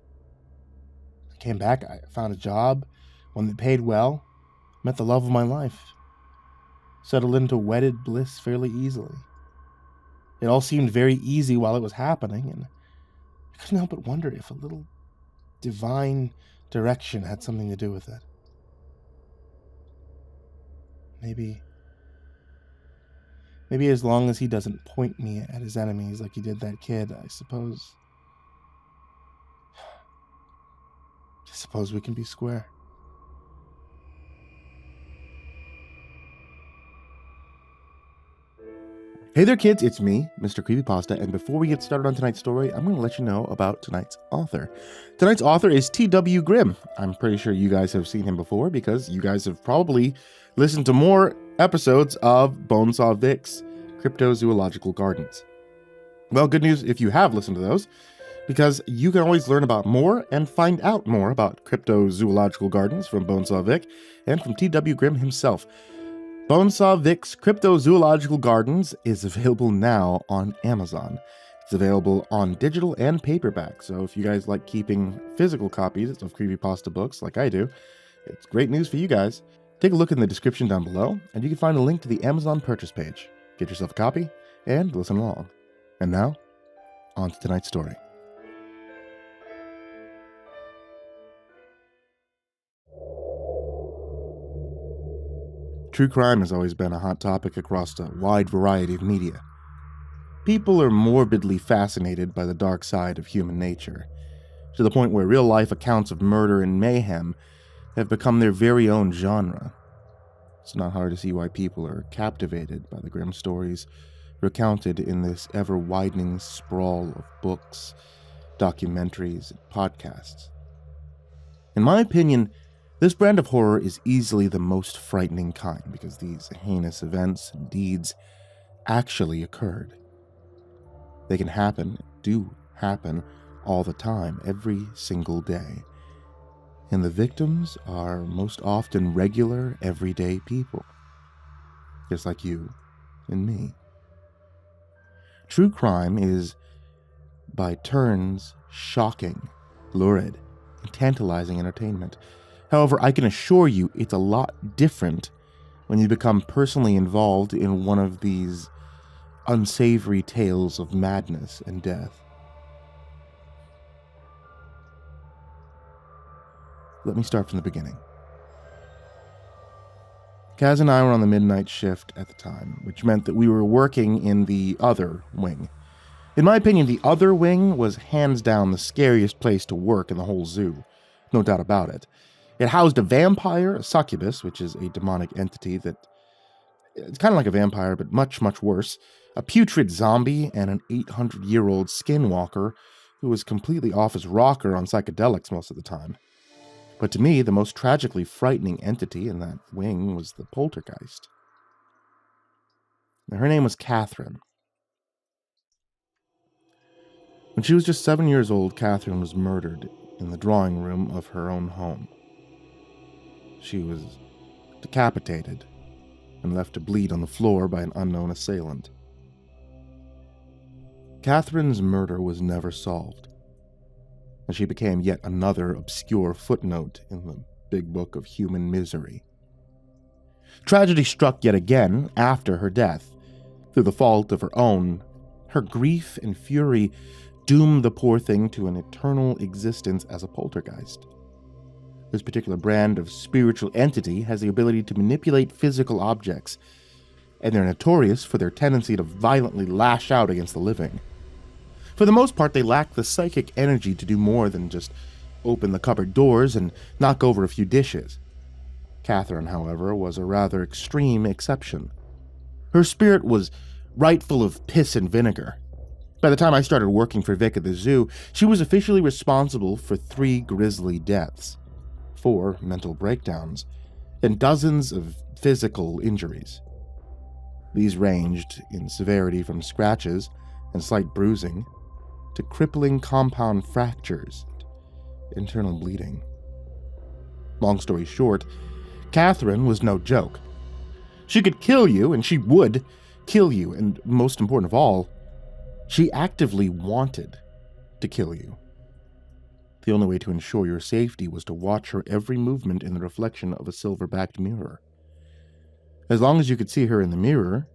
I came back, I found a job, one that paid well, met the love of my life, settled into wedded bliss fairly easily. It all seemed very easy while it was happening, and I couldn't help but wonder if a little divine direction had something to do with it. Maybe as long as he doesn't point me at his enemies like he did that kid, I suppose we can be square. Hey there kids, it's me, MrCreepyPasta, and before we get started on tonight's story, I'm going to let you know about tonight's author. Tonight's author is T.W. Grimm. I'm pretty sure you guys have seen him before because you guys have probably listened to more episodes of Bonesaw Vic's Cryptozoological Gardens. Well, good news if you have listened to those, because you can always learn about more and find out more about Cryptozoological Gardens from Bonesaw Vic and from T.W. Grimm himself. Bonesaw Vic's Cryptozoological Gardens is available now on Amazon. It's available on digital and paperback, so if you guys like keeping physical copies of Creepypasta books like I do, it's great news for you guys. Take a look in the description down below, and you can find a link to the Amazon purchase page. Get yourself a copy, and listen along. And now, on to tonight's story. True crime has always been a hot topic across a wide variety of media. People are morbidly fascinated by the dark side of human nature, to the point where real-life accounts of murder and mayhem have become their very own genre. It's not hard to see why people are captivated by the grim stories recounted in this ever-widening sprawl of books, documentaries, and podcasts. In my opinion, this brand of horror is easily the most frightening kind because these heinous events and deeds actually occurred. They can happen, do happen, all the time, every single day. And the victims are most often regular, everyday people, just like you and me. True crime is, by turns, shocking, lurid, and tantalizing entertainment. However, I can assure you it's a lot different when you become personally involved in one of these unsavory tales of madness and death. Let me start from the beginning. Kaz and I were on the midnight shift at the time, which meant that we were working in the other wing. In my opinion, the other wing was hands down the scariest place to work in the whole zoo. No doubt about it. It housed a vampire, a succubus, which is a demonic entity that... it's kind of like a vampire, but much, much worse. A putrid zombie and an 800-year-old skinwalker who was completely off his rocker on psychedelics most of the time. But to me, the most tragically frightening entity in that wing was the poltergeist. Now, her name was Catherine. When she was just 7 years old, Catherine was murdered in the drawing room of her own home. She was decapitated and left to bleed on the floor by an unknown assailant. Catherine's murder was never solved, and she became yet another obscure footnote in the big book of human misery. Tragedy struck yet again after her death. Through the fault of her own, her grief and fury doomed the poor thing to an eternal existence as a poltergeist. This particular brand of spiritual entity has the ability to manipulate physical objects, and they're notorious for their tendency to violently lash out against the living. For the most part, they lack the psychic energy to do more than just open the cupboard doors and knock over a few dishes. Catherine, however, was a rather extreme exception. Her spirit was right full of piss and vinegar. By the time I started working for Vic at the zoo, she was officially responsible for 3 grisly deaths, 4 mental breakdowns, and dozens of physical injuries. These ranged in severity from scratches and slight bruising to crippling compound fractures and internal bleeding. Long story short, Catherine was no joke. She could kill you, and she would kill you, and most important of all, she actively wanted to kill you. The only way to ensure your safety was to watch her every movement in the reflection of a silver-backed mirror. As long as you could see her in the mirror,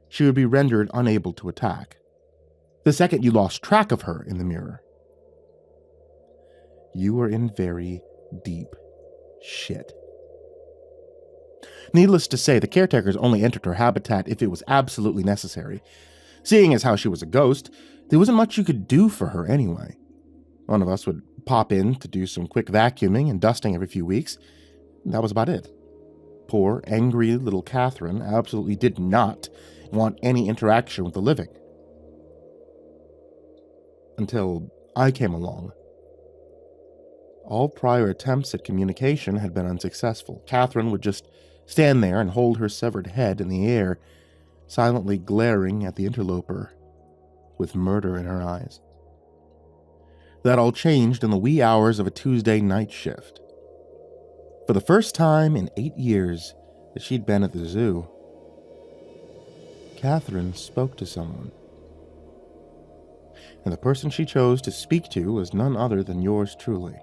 she would be rendered unable to attack. The second you lost track of her in the mirror, you were in very deep shit. Needless to say, the caretakers only entered her habitat if it was absolutely necessary. Seeing as how she was a ghost, there wasn't much you could do for her anyway. One of us would pop in to do some quick vacuuming and dusting every few weeks. That was about it. Poor, angry little Catherine absolutely did not want any interaction with the living. Until I came along. All prior attempts at communication had been unsuccessful. Catherine would just stand there and hold her severed head in the air, silently glaring at the interloper, with murder in her eyes. That all changed in the wee hours of a Tuesday night shift. For the first time in 8 years that she'd been at the zoo, Catherine spoke to someone. And the person she chose to speak to was none other than yours truly,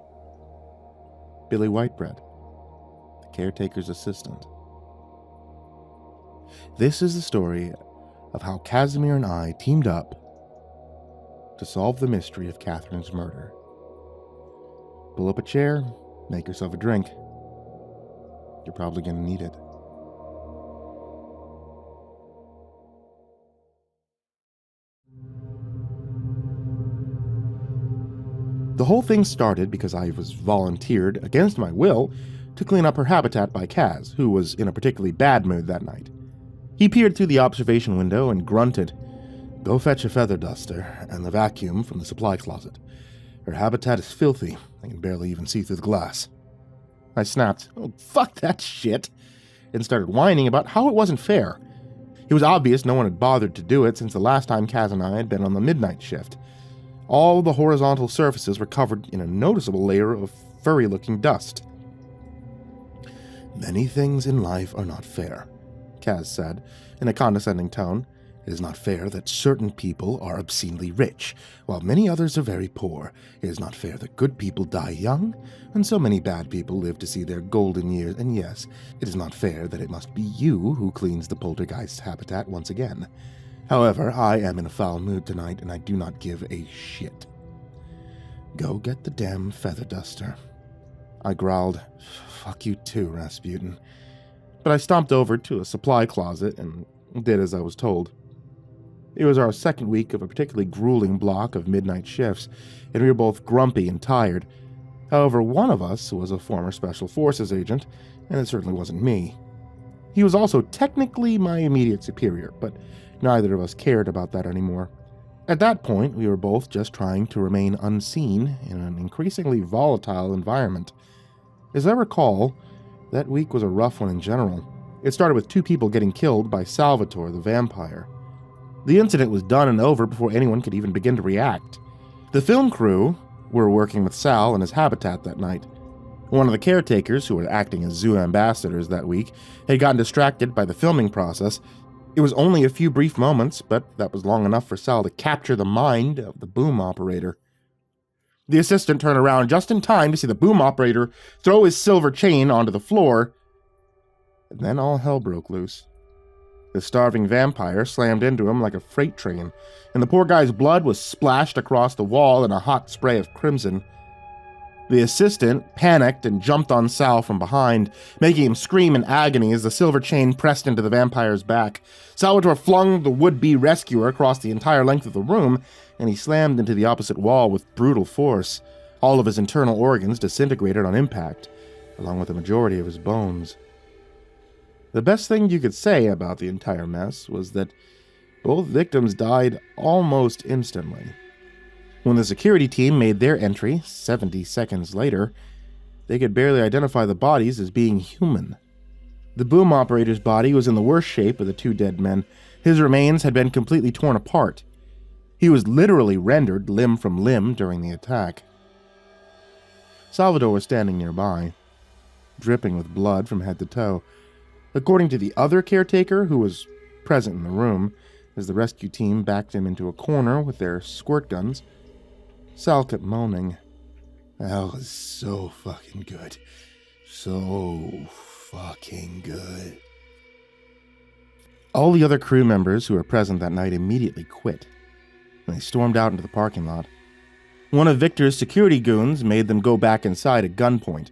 Billy Whitebread, the caretaker's assistant. This is the story of how Casimir and I teamed up to solve the mystery of Catherine's murder. Pull up a chair, make yourself a drink. You're probably going to need it. The whole thing started because I was volunteered, against my will, to clean up her habitat by Kaz, who was in a particularly bad mood that night. He peered through the observation window and grunted, "Go fetch a feather duster and the vacuum from the supply closet. Her habitat is filthy. I can barely even see through the glass." I snapped, "Oh, fuck that shit," and started whining about how it wasn't fair. It was obvious no one had bothered to do it since the last time Kaz and I had been on the midnight shift. All the horizontal surfaces were covered in a noticeable layer of furry-looking dust. "Many things in life are not fair," Kaz said, in a condescending tone. "It is not fair that certain people are obscenely rich, while many others are very poor. It is not fair that good people die young, and so many bad people live to see their golden years. And yes, it is not fair that it must be you who cleans the poltergeist's habitat once again. However, I am in a foul mood tonight, and I do not give a shit. Go get the damn feather duster." I growled, "Fuck you too, Rasputin." But I stomped over to a supply closet and did as I was told. It was our second week of a particularly grueling block of midnight shifts, and we were both grumpy and tired. However, one of us was a former Special Forces agent, and it certainly wasn't me. He was also technically my immediate superior, but neither of us cared about that anymore. At that point, we were both just trying to remain unseen in an increasingly volatile environment. As I recall, that week was a rough one in general. It started with 2 people getting killed by Salvatore the vampire. The incident was done and over before anyone could even begin to react. The film crew were working with Sal in his habitat that night. One of the caretakers, who were acting as zoo ambassadors that week, had gotten distracted by the filming process. It was only a few brief moments, but that was long enough for Sal to capture the mind of the boom operator. The assistant turned around just in time to see the boom operator throw his silver chain onto the floor, and then all hell broke loose. The starving vampire slammed into him like a freight train, and the poor guy's blood was splashed across the wall in a hot spray of crimson. The assistant panicked and jumped on Sal from behind, making him scream in agony as the silver chain pressed into the vampire's back. Salvatore flung the would-be rescuer across the entire length of the room, and he slammed into the opposite wall with brutal force. All of his internal organs disintegrated on impact, along with the majority of his bones. The best thing you could say about the entire mess was that both victims died almost instantly. When the security team made their entry, 70 seconds later, they could barely identify the bodies as being human. The boom operator's body was in the worst shape of the 2 dead men. His remains had been completely torn apart. He was literally rendered limb from limb during the attack. Salvatore was standing nearby, dripping with blood from head to toe. According to the other caretaker, who was present in the room, as the rescue team backed him into a corner with their squirt guns, Sal kept moaning, "Hell is so fucking good. So fucking good." All the other crew members who were present that night immediately quit, and they stormed out into the parking lot. One of Victor's security goons made them go back inside at gunpoint.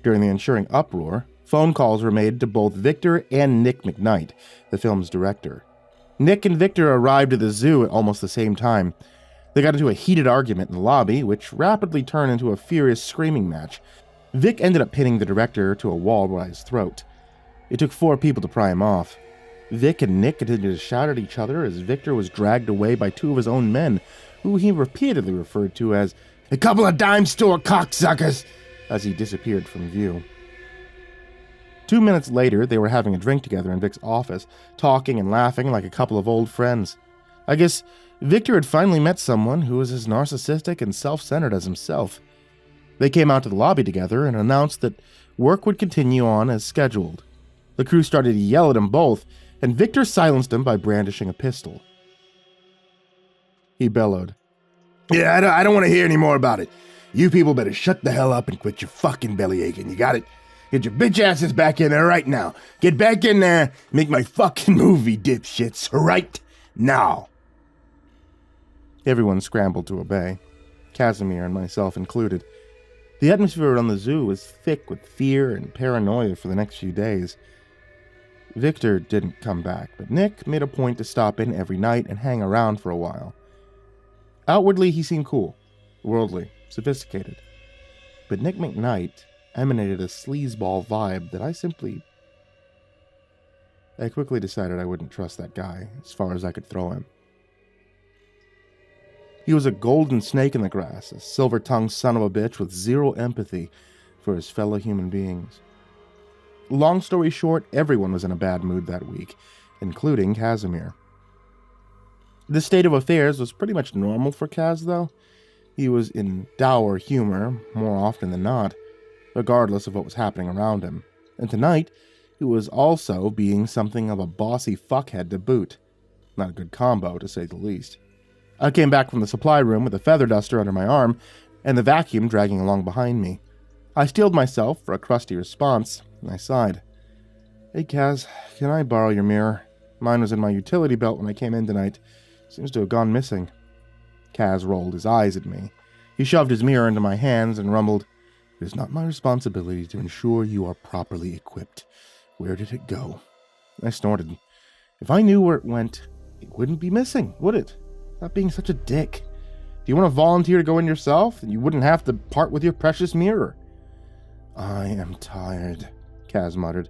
During the ensuing uproar, phone calls were made to both Victor and Nick McKnight, the film's director. Nick and Victor arrived at the zoo at almost the same time. They got into a heated argument in the lobby, which rapidly turned into a furious screaming match. Vic ended up pinning the director to a wall by his throat. It took 4 people to pry him off. Vic and Nick continued to shout at each other as Victor was dragged away by two of his own men, who he repeatedly referred to as a couple of dime store cocksuckers, as he disappeared from view. 2 minutes later, they were having a drink together in Vic's office, talking and laughing like a couple of old friends. I guess Victor had finally met someone who was as narcissistic and self-centered as himself. They came out to the lobby together and announced that work would continue on as scheduled. The crew started to yell at them both, and Victor silenced them by brandishing a pistol. He bellowed, "Yeah, I don't want to hear any more about it. You people better shut the hell up and quit your fucking belly aching, you got it? Get your bitch asses back in there right now. Get back in there, make my fucking movie, dipshits, right now." Everyone scrambled to obey, Casimir and myself included. The atmosphere around the zoo was thick with fear and paranoia for the next few days. Victor didn't come back, but Nick made a point to stop in every night and hang around for a while. Outwardly, he seemed cool, worldly, sophisticated. But Nick McKnight emanated a sleazeball vibe that I quickly decided I wouldn't trust that guy as far as I could throw him. He was a golden snake in the grass, a silver-tongued son of a bitch with zero empathy for his fellow human beings. Long story short, everyone was in a bad mood that week, including Casimir. This state of affairs was pretty much normal for Kaz, though. He was in dour humor more often than not, regardless of what was happening around him. And tonight, he was also being something of a bossy fuckhead to boot. Not a good combo, to say the least. I came back from the supply room with a feather duster under my arm and the vacuum dragging along behind me. I steeled myself for a crusty response, and I sighed. "Hey, Kaz, can I borrow your mirror? Mine was in my utility belt when I came in tonight. Seems to have gone missing." Kaz rolled his eyes at me. He shoved his mirror into my hands and rumbled, "It is not my responsibility to ensure you are properly equipped. Where did it go?" I snorted. "If I knew where it went, it wouldn't be missing, would it? Stop being such a dick. Do you want to volunteer to go in yourself? You wouldn't have to part with your precious mirror." "I am tired," Kaz muttered.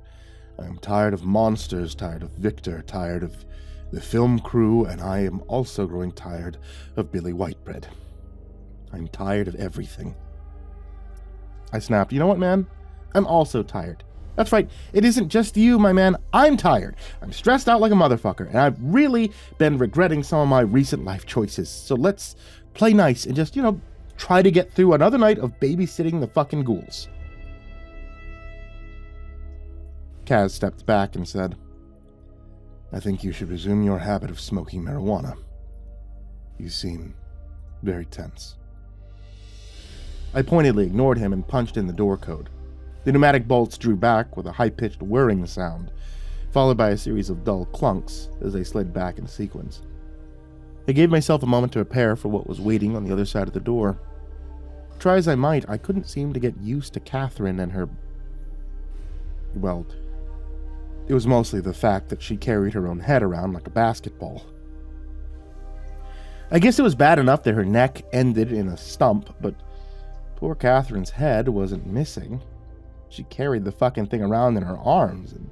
"I am tired of monsters, tired of Victor, tired of the film crew, and I am also growing tired of Billy Whitebread. I'm tired of everything." I snapped, "You know what, man? I'm also tired. That's right, it isn't just you, my man. I'm tired. I'm stressed out like a motherfucker, and I've really been regretting some of my recent life choices. So let's play nice and just, try to get through another night of babysitting the fucking ghouls." Kaz stepped back and said, "I think you should resume your habit of smoking marijuana. You seem very tense." I pointedly ignored him and punched in the door code. The pneumatic bolts drew back with a high-pitched whirring sound, followed by a series of dull clunks as they slid back in sequence. I gave myself a moment to prepare for what was waiting on the other side of the door. Try as I might, I couldn't seem to get used to Catherine and her... Well, it was mostly the fact that she carried her own head around like a basketball. I guess it was bad enough that her neck ended in a stump, but poor Catherine's head wasn't missing. She carried the fucking thing around in her arms, and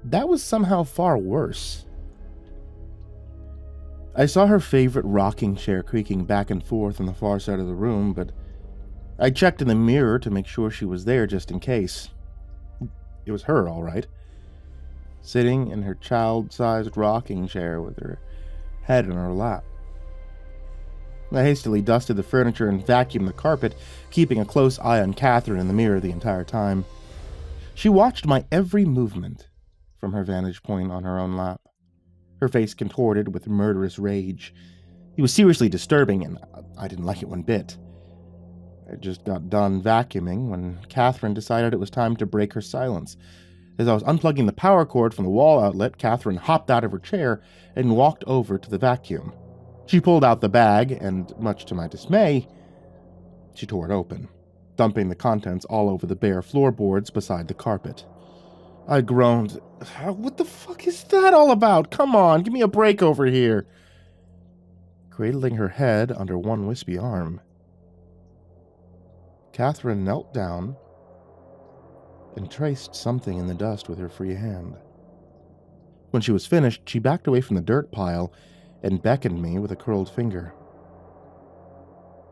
that was somehow far worse. I saw her favorite rocking chair creaking back and forth on the far side of the room, but I checked in the mirror to make sure she was there just in case. It was her, all right. Sitting in her child-sized rocking chair with her head in her lap. I hastily dusted the furniture and vacuumed the carpet, keeping a close eye on Catherine in the mirror the entire time. She watched my every movement from her vantage point on her own lap, her face contorted with murderous rage. It was seriously disturbing, and I didn't like it one bit. I just got done vacuuming when Catherine decided it was time to break her silence. As I was unplugging the power cord from the wall outlet, Catherine hopped out of her chair and walked over to the vacuum. She pulled out the bag, and much to my dismay, she tore it open, dumping the contents all over the bare floorboards beside the carpet. I groaned. "What the fuck is that all about? Come on, give me a break over here." Cradling her head under one wispy arm, Catherine knelt down and traced something in the dust with her free hand. When she was finished, she backed away from the dirt pile and beckoned me with a curled finger.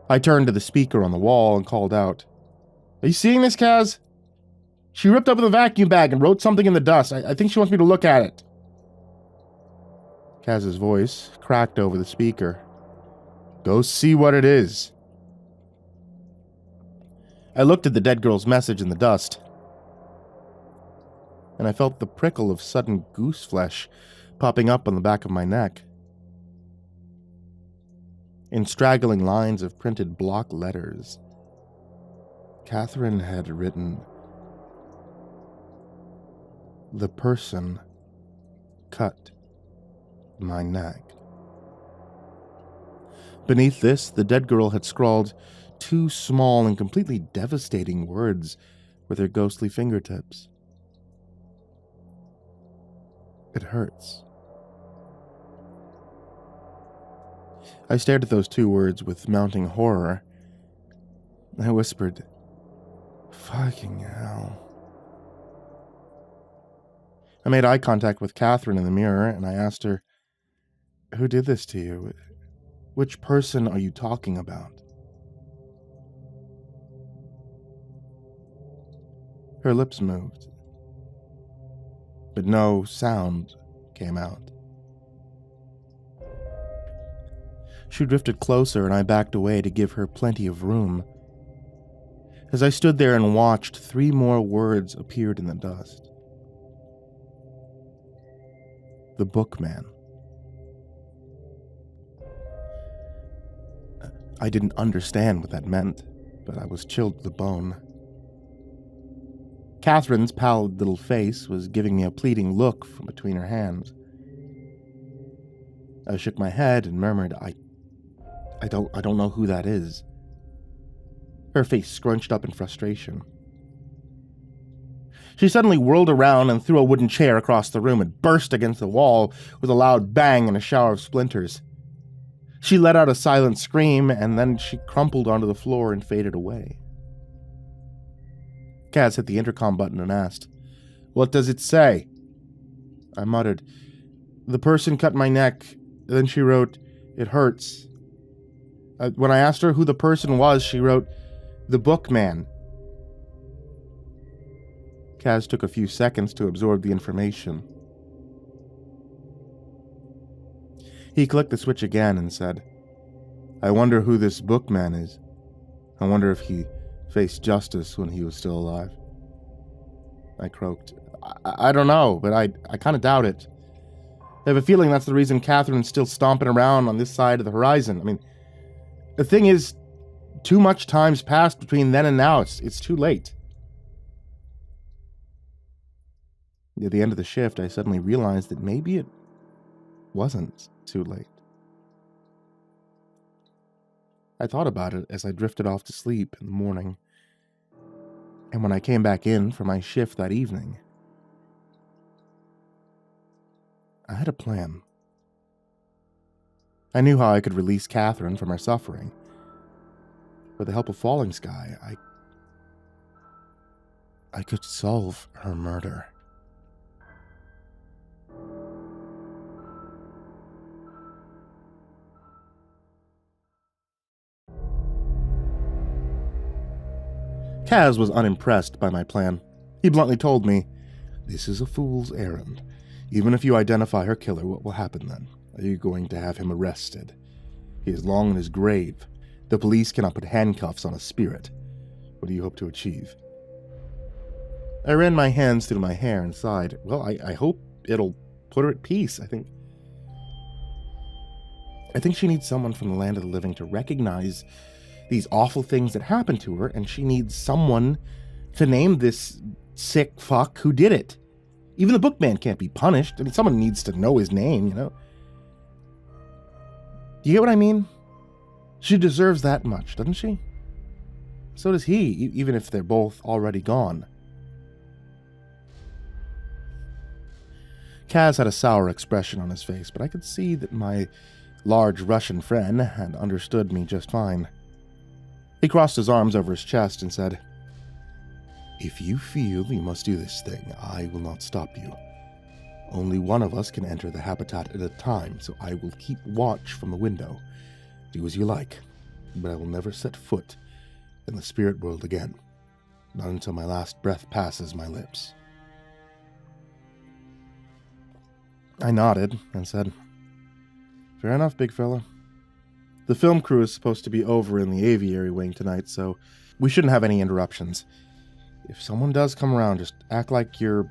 I turned to the speaker on the wall and called out, "Are you seeing this, Kaz? She ripped open the vacuum bag and wrote something in the dust. I think she wants me to look at it." Kaz's voice cracked over the speaker. "Go see what it is." I looked at the dead girl's message in the dust, and I felt the prickle of sudden goose flesh popping up on the back of my neck. In straggling lines of printed block letters, Catherine had written, "The person cut my neck." Beneath this, the dead girl had scrawled two small and completely devastating words with her ghostly fingertips. "It hurts." I stared at those two words with mounting horror. I whispered, "Fucking hell." I made eye contact with Catherine in the mirror, and I asked her, "Who did this to you? Which person are you talking about?" Her lips moved, but no sound came out. She drifted closer, and I backed away to give her plenty of room. As I stood there and watched, 3 more words appeared in the dust. "The Bookman." I didn't understand what that meant, but I was chilled to the bone. Catherine's pallid little face was giving me a pleading look from between her hands. I shook my head and murmured, I don't know who that is." Her face scrunched up in frustration. She suddenly whirled around and threw a wooden chair across the room and burst against the wall with a loud bang and a shower of splinters. She let out a silent scream, and then she crumpled onto the floor and faded away. Kaz hit the intercom button and asked, "What does it say?" I muttered, "The person cut my neck." Then she wrote, "It hurts." When I asked her who the person was, she wrote, "The Bookman." Kaz took a few seconds to absorb the information. He clicked the switch again and said, "I wonder who this Bookman is. I wonder if he faced justice when he was still alive." I croaked, I don't know, but I kind of doubt it. I have a feeling that's the reason Catherine's still stomping around on this side of the horizon. I mean, the thing is, too much time's passed between then and now. It's too late. At the end of the shift, I suddenly realized that maybe it wasn't too late. I thought about it as I drifted off to sleep in the morning. And when I came back in for my shift that evening, I had a plan. I knew how I could release Catherine from her suffering. With the help of Falling Sky, I could solve her murder. Kaz was unimpressed by my plan. He bluntly told me, "This is a fool's errand. Even if you identify her killer, what will happen then? Are you going to have him arrested? He is long in his grave. The police cannot put handcuffs on a spirit. What do you hope to achieve?" I ran my hands through my hair and sighed. Well, I hope it'll put her at peace. I think she needs someone from the land of the living to recognize these awful things that happened to her, and she needs someone to name this sick fuck who did it. Even the Bookman can't be punished. I mean, someone needs to know his name, you know? You get what I mean? She deserves that much, doesn't she? So does he, even if they're both already gone. Kaz had a sour expression on his face, but I could see that my large Russian friend had understood me just fine. He crossed his arms over his chest and said, "If you feel you must do this thing, I will not stop you. Only one of us can enter the habitat at a time, so I will keep watch from the window. Do as you like, but I will never set foot in the spirit world again. Not until my last breath passes my lips. I nodded and said, "Fair enough, big fella. The film crew is supposed to be over in the aviary wing tonight, so we shouldn't have any interruptions. If someone does come around, just act like you're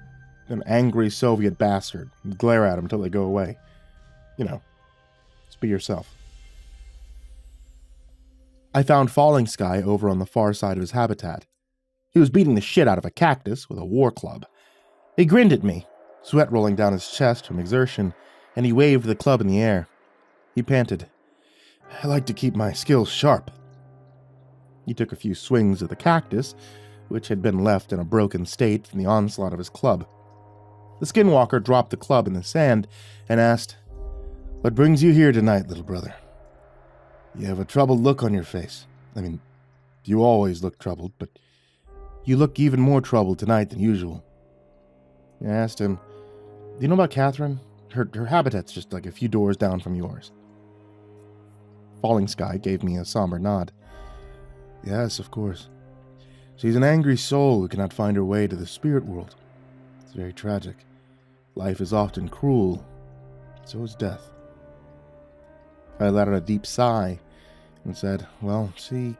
an angry Soviet bastard and glare at them until they go away. You know, just be yourself." I found Falling Sky over on the far side of his habitat. He was beating the shit out of a cactus with a war club. He grinned at me, sweat rolling down his chest from exertion, and he waved the club in the air. He panted, "I like to keep my skills sharp." He took a few swings at the cactus, which had been left in a broken state from the onslaught of his club. The skinwalker dropped the club in the sand and asked, "What brings you here tonight, little brother? You have a troubled look on your face. I mean, you always look troubled, but you look even more troubled tonight than usual." I asked him, "Do you know about Catherine? Her habitat's just like a few doors down from yours." Falling Sky gave me a somber nod. "Yes, of course. She's an angry soul who cannot find her way to the spirit world. It's very tragic. Life is often cruel. So is death." I let out a deep sigh and said, "Well, she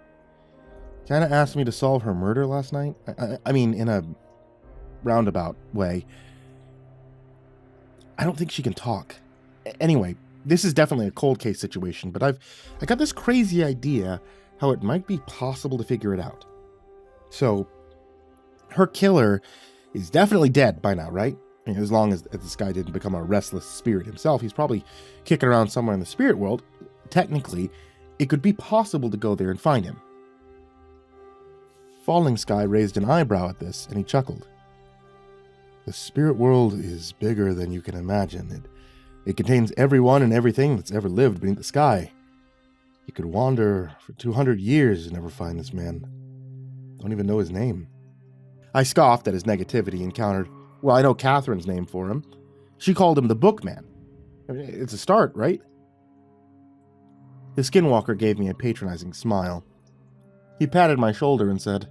kind of asked me to solve her murder last night. I mean, in a roundabout way. I don't think she can talk. Anyway, this is definitely a cold case situation, but I got this crazy idea how it might be possible to figure it out. So, her killer is definitely dead by now, right? I mean, as long as this guy didn't become a restless spirit himself, he's probably kicking around somewhere in the spirit world. Technically, it could be possible to go there and find him." Falling Sky raised an eyebrow at this, and he chuckled. "The spirit world is bigger than you can imagine. It contains everyone and everything that's ever lived beneath the sky. You could wander for 200 years and never find this man. Don't even know his name." I scoffed at his negativity and countered, "Well, I know Catherine's name for him. She called him the Bookman. I mean, it's a start, right?" The skinwalker gave me a patronizing smile. He patted my shoulder and said,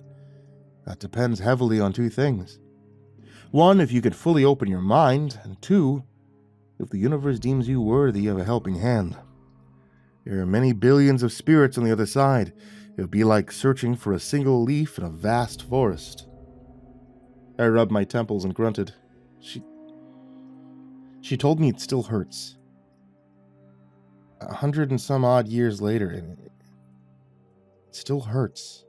"That depends heavily on two things. One, if you could fully open your mind, and two, if the universe deems you worthy of a helping hand. There are many billions of spirits on the other side. It would be like searching for a single leaf in a vast forest." I rubbed my temples and grunted. She told me it still hurts. 100 and some odd years later, and it still hurts.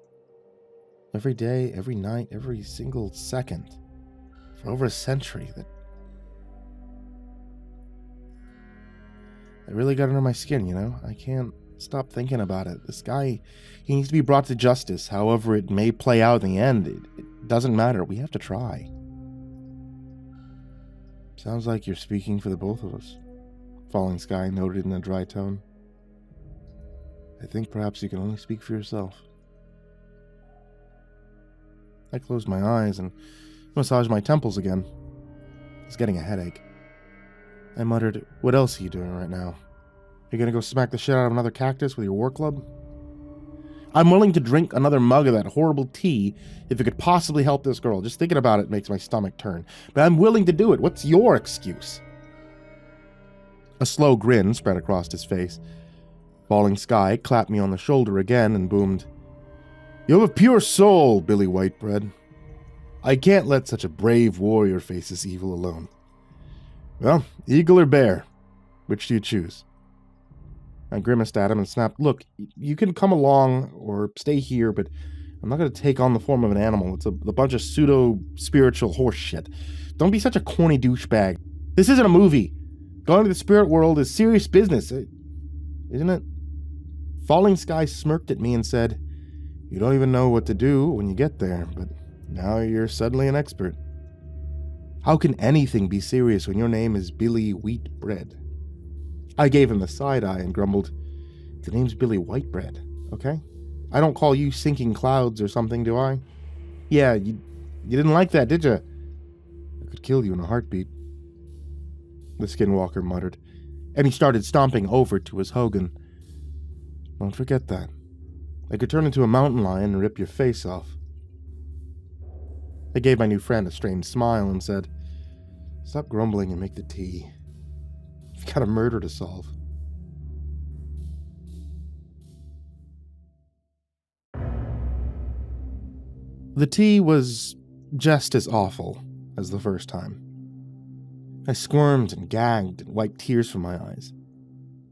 Every day, every night, every single second. For over a century. That really got under my skin, you know? I can't stop thinking about it. This guy, he needs to be brought to justice. However it may play out in the end, it doesn't matter. We have to try. "Sounds like you're speaking for the both of us," Falling Sky noted in a dry tone. "I think perhaps you can only speak for yourself." I closed my eyes and massaged my temples again. I was getting a headache. I muttered, "What else are you doing right now? You gonna go smack the shit out of another cactus with your war club?" "I'm willing to drink another mug of that horrible tea if it could possibly help this girl. Just thinking about it makes my stomach turn. But I'm willing to do it. What's your excuse?" A slow grin spread across his face. Falling Sky clapped me on the shoulder again and boomed, "You have a pure soul, Billy Whitebread. I can't let such a brave warrior face this evil alone. Well, eagle or bear? Which do you choose?" I grimaced at him and snapped, "Look, you can come along or stay here, but I'm not going to take on the form of an animal. It's a bunch of pseudo-spiritual horse shit. Don't be such a corny douchebag. This isn't a movie. Going to the spirit world is serious business, isn't it?" Falling Sky smirked at me and said, "You don't even know what to do when you get there, but now you're suddenly an expert. How can anything be serious when your name is Billy Wheatbread?" I gave him the side eye and grumbled, "The name's Billy Whitebread, okay? I don't call you Sinking Clouds or something, do I? Yeah, you didn't like that, did you? I could kill you in a heartbeat." the skinwalker muttered, and he started stomping over to his Hogan. Don't forget that. I could turn into a mountain lion and rip your face off. I gave my new friend a strange smile and said, Stop grumbling and make the tea. You've got a murder to solve. The tea was just as awful as the first time. I squirmed and gagged and wiped tears from my eyes.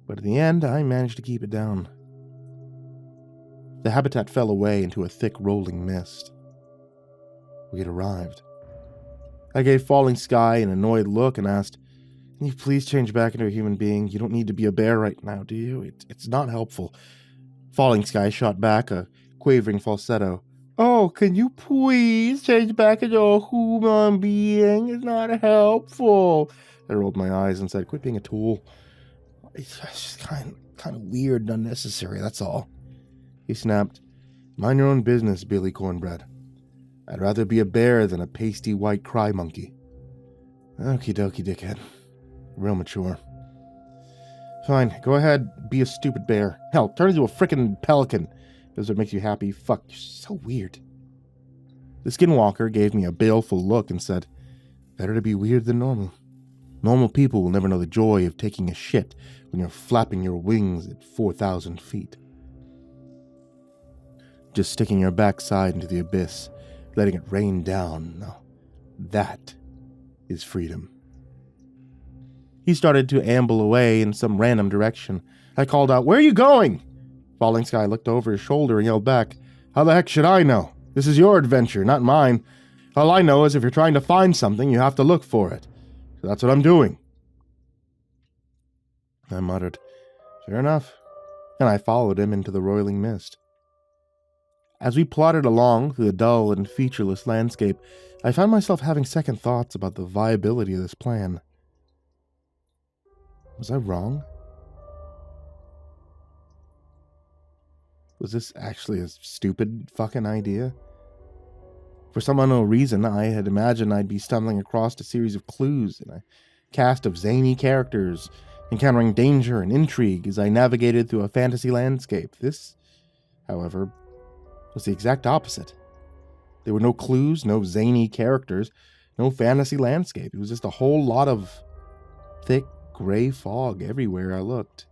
But in the end, I managed to keep it down. The habitat fell away into a thick rolling mist. We had arrived. I gave Falling Sky an annoyed look and asked, Can you please change back into a human being? You don't need to be a bear right now, do you? It's not helpful. Falling Sky shot back a quavering falsetto. Oh, can you please change back into a human being? It's not helpful. I rolled my eyes and said, Quit being a tool. It's just kind of weird and unnecessary, that's all. He snapped, Mind your own business, Billy Cornbread. I'd rather be a bear than a pasty white cry monkey. Okie dokie, dickhead. Real mature. Fine, go ahead, be a stupid bear. Hell, turn into a frickin' pelican. Does it make you happy? Fuck, you're so weird. The skinwalker gave me a baleful look and said, Better to be weird than normal. Normal people will never know the joy of taking a shit when you're flapping your wings at 4,000 feet. Just sticking your backside into the abyss, letting it rain down. Now, that is freedom. He started to amble away in some random direction. I called out, Where are you going? Falling Sky looked over his shoulder and yelled back, How the heck should I know? This is your adventure, not mine. All I know is if you're trying to find something, you have to look for it. So that's what I'm doing. I muttered, Fair enough. And I followed him into the roiling mist. As we plodded along through the dull and featureless landscape, I found myself having second thoughts about the viability of this plan. Was I wrong? Was this actually a stupid fucking idea? For some unknown reason, I had imagined I'd be stumbling across a series of clues and a cast of zany characters, encountering danger and intrigue as I navigated through a fantasy landscape. This, however, was the exact opposite. There were no clues, no zany characters, no fantasy landscape. It was just a whole lot of thick, gray fog everywhere I looked.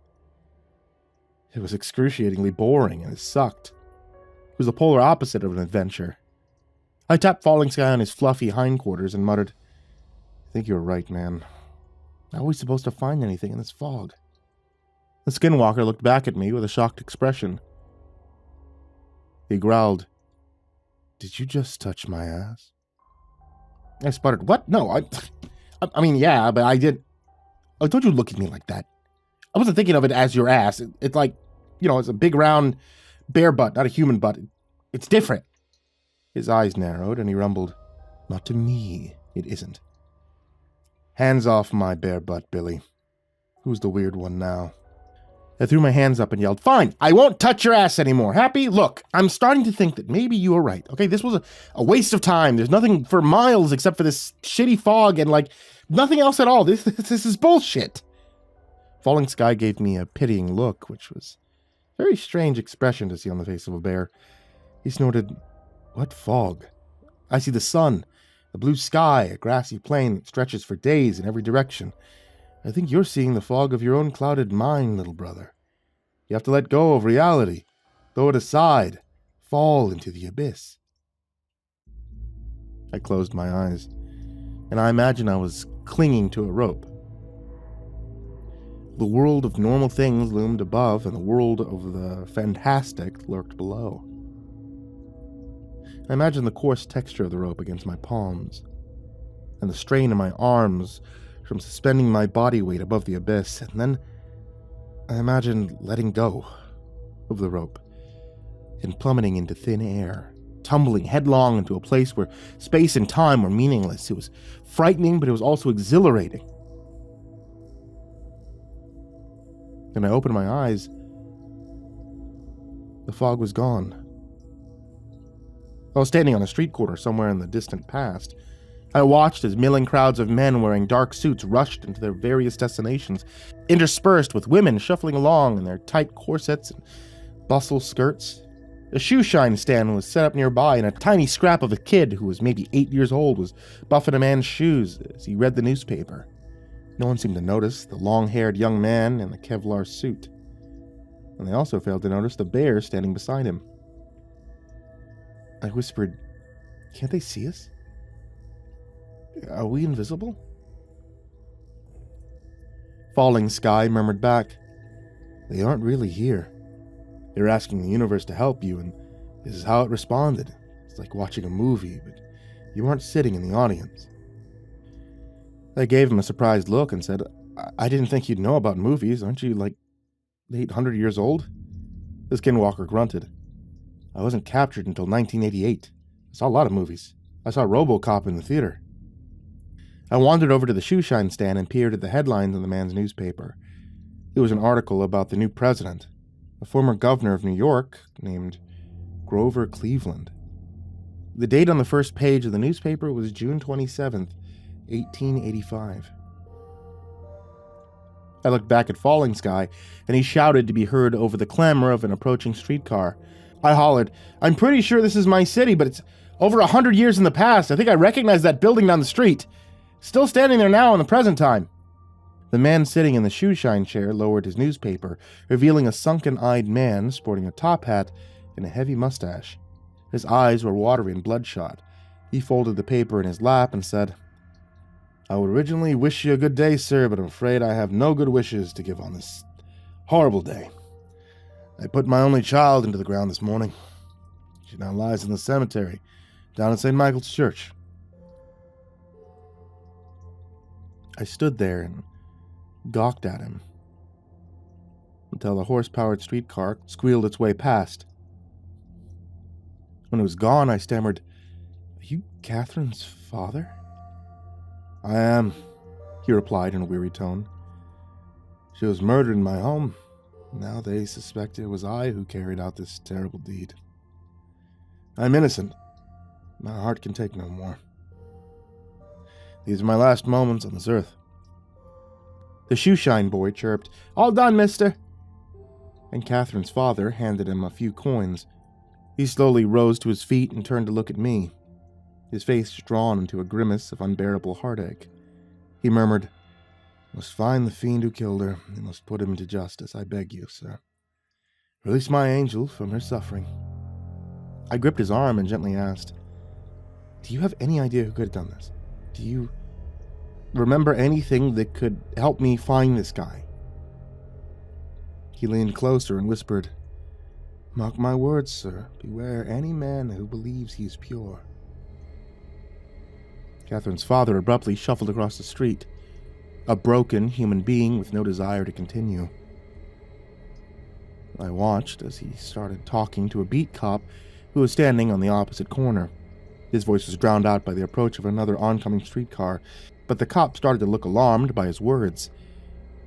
It was excruciatingly boring, and it sucked. It was the polar opposite of an adventure. I tapped Falling Sky on his fluffy hindquarters and muttered, I think you're right, man. How are we supposed to find anything in this fog? The skinwalker looked back at me with a shocked expression. He growled, Did you just touch my ass? I sputtered, What? No, I mean, yeah, but I did. Oh, don't you look at me like that. I wasn't thinking of it as your ass. It's like, it's a big round bear butt, not a human butt. It's different. His eyes narrowed and he rumbled, Not to me, it isn't. Hands off my bear butt, Billy. Who's the weird one now? I threw my hands up and yelled, Fine, I won't touch your ass anymore. Happy? Look, I'm starting to think that maybe you were right. Okay, this was a waste of time. There's nothing for miles except for this shitty fog and, nothing else at all. This is bullshit. Falling Sky gave me a pitying look, which was a very strange expression to see on the face of a bear. He snorted, What fog? I see the sun, the blue sky, a grassy plain that stretches for days in every direction. I think you're seeing the fog of your own clouded mind, little brother. You have to let go of reality, throw it aside, fall into the abyss. I closed my eyes, and I imagined I was clinging to a rope. The world of normal things loomed above, and the world of the fantastic lurked below. I imagined the coarse texture of the rope against my palms, and the strain in my arms from suspending my body weight above the abyss, and then I imagined letting go of the rope and plummeting into thin air, tumbling headlong into a place where space and time were meaningless. It was frightening, but it was also exhilarating. And I opened my eyes. The fog was gone. I was standing on a street corner somewhere in the distant past. I watched as milling crowds of men wearing dark suits rushed into their various destinations, interspersed with women shuffling along in their tight corsets and bustle skirts. A shoe shine stand was set up nearby, and a tiny scrap of a kid who was maybe 8 years old was buffing a man's shoes as he read the newspaper. No one seemed to notice the long-haired young man in the Kevlar suit. And they also failed to notice the bear standing beside him. I whispered, "Can't they see us? Are we invisible?" Falling Sky murmured back, "They aren't really here. They're asking the universe to help you, and this is how it responded. It's like watching a movie, but you aren't sitting in the audience." I gave him a surprised look and said, I didn't think you'd know about movies. Aren't you, like, 800 years old?" The skinwalker grunted. "I wasn't captured until 1988. I saw a lot of movies. I saw RoboCop in the theater." I wandered over to the shoeshine stand and peered at the headlines in the man's newspaper. It was an article about the new president, a former governor of New York named Grover Cleveland. The date on the first page of the newspaper was June 27th, 1885. I looked back at Falling Sky, and he shouted to be heard over the clamor of an approaching streetcar. I hollered, "I'm pretty sure this is my city, but it's over 100 years in the past. I think I recognize that building down the street. Still standing there now in the present time." The man sitting in the shoeshine chair lowered his newspaper, revealing a sunken-eyed man sporting a top hat and a heavy mustache. His eyes were watery and bloodshot. He folded the paper in his lap and said, "I would originally wish you a good day, sir, but I'm afraid I have no good wishes to give on this horrible day. I put my only child into the ground this morning. She now lies in the cemetery down at St. Michael's Church." I stood there and gawked at him until the horse-powered streetcar squealed its way past. When it was gone, I stammered, "Are you Catherine's father?" "I am," he replied in a weary tone. "She was murdered in my home. Now they suspect it was I who carried out this terrible deed. I'm innocent. My heart can take no more. These are my last moments on this earth." The shoeshine boy chirped, "All done, mister," and Catherine's father handed him a few coins. He slowly rose to his feet and turned to look at me, his face drawn into a grimace of unbearable heartache. He murmured, "Must find the fiend who killed her. You must put him to justice, I beg you, sir. Release my angel from her suffering." I gripped his arm and gently asked, "Do you have any idea who could have done this? Do you remember anything that could help me find this guy?" He leaned closer and whispered, "Mark my words, sir. Beware any man who believes he is pure." Catherine's father abruptly shuffled across the street, a broken human being with no desire to continue. I watched as he started talking to a beat cop who was standing on the opposite corner. His voice was drowned out by the approach of another oncoming streetcar, but the cop started to look alarmed by his words.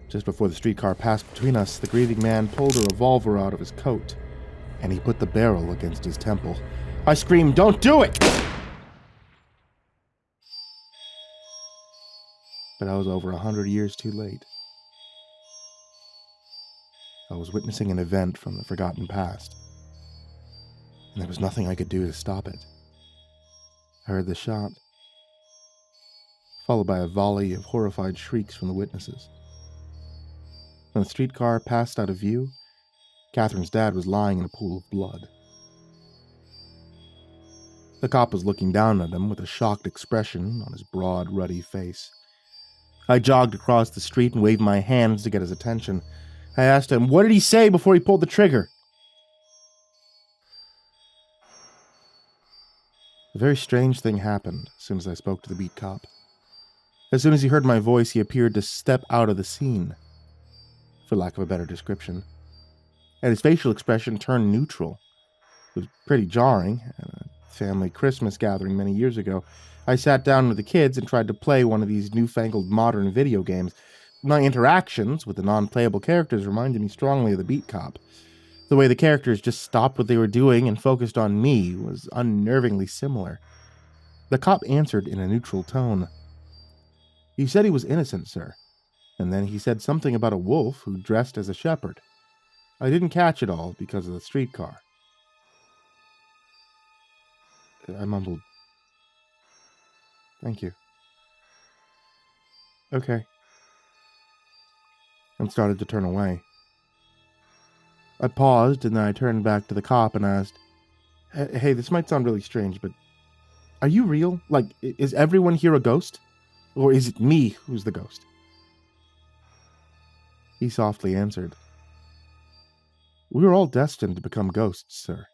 Just before the streetcar passed between us, the grieving man pulled a revolver out of his coat, and he put the barrel against his temple. I screamed, "Don't do it!" But I was over 100 years too late. I was witnessing an event from the forgotten past, and there was nothing I could do to stop it. I heard the shot, followed by a volley of horrified shrieks from the witnesses. When the streetcar passed out of view, Catherine's dad was lying in a pool of blood. The cop was looking down at him with a shocked expression on his broad, ruddy face. I jogged across the street and waved my hands to get his attention. I asked him, "What did he say before he pulled the trigger?" A very strange thing happened as soon as I spoke to the beat cop. As soon as he heard my voice, he appeared to step out of the scene, for lack of a better description, and his facial expression turned neutral. It was pretty jarring. At a family Christmas gathering many years ago, I sat down with the kids and tried to play one of these newfangled modern video games. My interactions with the non-playable characters reminded me strongly of the beat cop. The way the characters just stopped what they were doing and focused on me was unnervingly similar. The cop answered in a neutral tone. He said he was innocent, sir, and then he said something about a wolf who dressed as a shepherd. I didn't catch it all because of the streetcar. I mumbled, "Thank you." "Okay," and started to turn away. I paused, and then I turned back to the cop and asked, Hey, this might sound really strange, but are you real? Like, is everyone here a ghost? Or is it me who's the ghost?" He softly answered, "We are all destined to become ghosts, sir.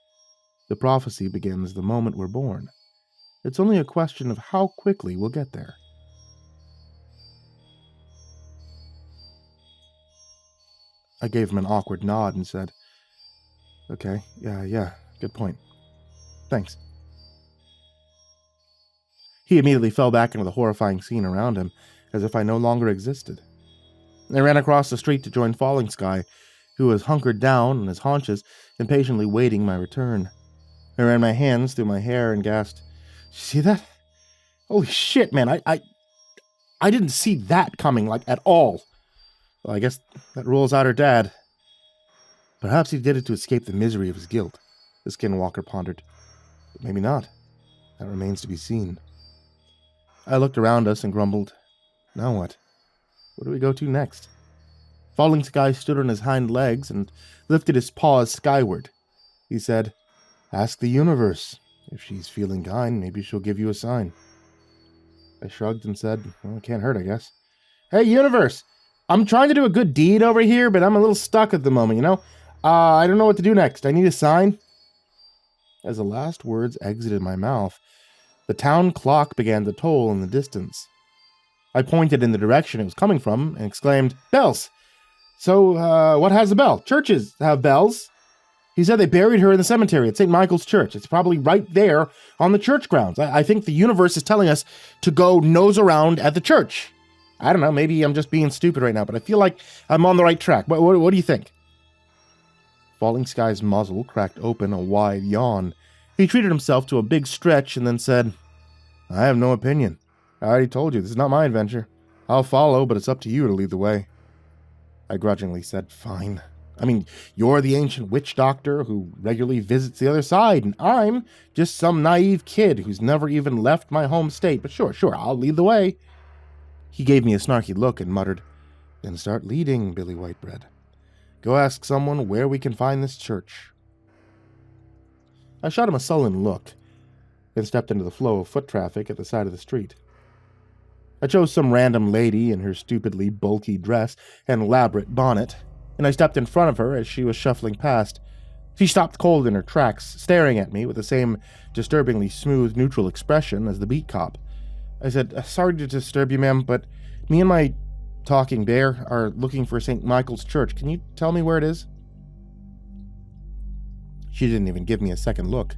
The prophecy begins the moment we're born. It's only a question of how quickly we'll get there." I gave him an awkward nod and said, "Okay, yeah, good point. Thanks." He immediately fell back into the horrifying scene around him, as if I no longer existed. I ran across the street to join Falling Sky, who was hunkered down on his haunches, impatiently waiting my return. I ran my hands through my hair and gasped, "See that? Holy shit, man, I didn't see that coming, like, at all. Well, I guess that rules out her dad. Perhaps he did it to escape the misery of his guilt," the skinwalker pondered. "But maybe not. That remains to be seen." I looked around us and grumbled, "Now what? Where do we go to next?" Falling Sky stood on his hind legs and lifted his paws skyward. He said, "Ask the universe. If she's feeling kind, maybe she'll give you a sign." I shrugged and said, "Well, it can't hurt, I guess." "Hey, universe! I'm trying to do a good deed over here, but I'm a little stuck at the moment, you know? I don't know what to do next. I need a sign." As the last words exited my mouth, the town clock began to toll in the distance. I pointed in the direction it was coming from and exclaimed, "Bells! So, what has a bell? Churches have bells." He said they buried her in the cemetery at St. Michael's Church. It's probably right there on the church grounds. I think the universe is telling us to go nose around at the church. I don't know, maybe I'm just being stupid right now, but I feel like I'm on the right track. What do you think?" Falling Sky's muzzle cracked open a wide yawn. He treated himself to a big stretch and then said, "I have no opinion. I already told you, this is not my adventure. I'll follow, but it's up to you to lead the way." I grudgingly said, "Fine. I mean, you're the ancient witch doctor who regularly visits the other side, and I'm just some naive kid who's never even left my home state, but sure, I'll lead the way." He gave me a snarky look and muttered, "Then start leading, Billy Whitebread. Go ask someone where we can find this church." I shot him a sullen look, then stepped into the flow of foot traffic at the side of the street. I chose some random lady in her stupidly bulky dress and elaborate bonnet, and I stepped in front of her as she was shuffling past. She stopped cold in her tracks, staring at me with the same disturbingly smooth, neutral expression as the beat cop. I said, "Sorry to disturb you, ma'am, but me and my talking bear are looking for St. Michael's Church. Can you tell me where it is?" She didn't even give me a second look.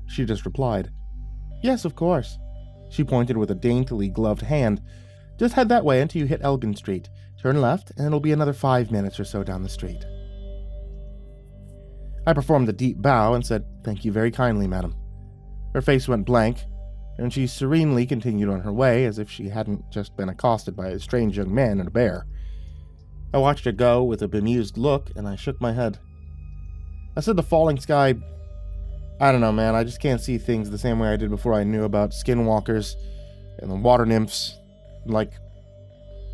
She just replied, "Yes, of course." She pointed with a daintily gloved hand. "Just head that way until you hit Elgin Street. Turn left, and it'll be another 5 minutes or so down the street." I performed a deep bow and said, "Thank you very kindly, madam." Her face went blank, and she serenely continued on her way as if she hadn't just been accosted by a strange young man and a bear. I watched her go with a bemused look, and I shook my head. I said to Falling Sky, "I don't know, man, I just can't see things the same way I did before I knew about skinwalkers and the water nymphs and, like,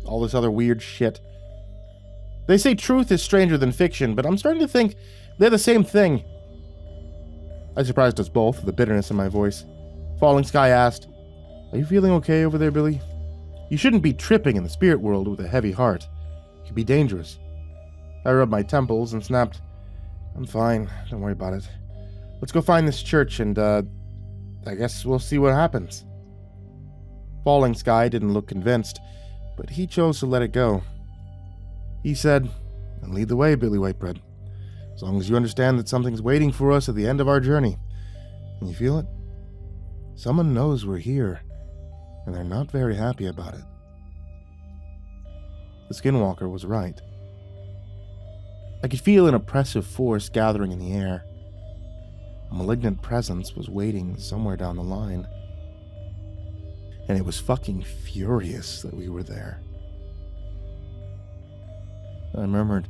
all this other weird shit. They say truth is stranger than fiction, but I'm starting to think they're the same thing." I surprised us both with the bitterness in my voice. Falling Sky asked, "Are you feeling okay over there, Billy? You shouldn't be tripping in the spirit world with a heavy heart. It could be dangerous." I rubbed my temples and snapped, "I'm fine, don't worry about it. Let's go find this church and, I guess we'll see what happens." Falling Sky didn't look convinced, but he chose to let it go. He said, "And lead the way, Billy Whitebread. As long as you understand that something's waiting for us at the end of our journey. Can you feel it? Someone knows we're here, and they're not very happy about it." The skinwalker was right. I could feel an oppressive force gathering in the air. A malignant presence was waiting somewhere down the line. and it was fucking furious that we were there. I murmured,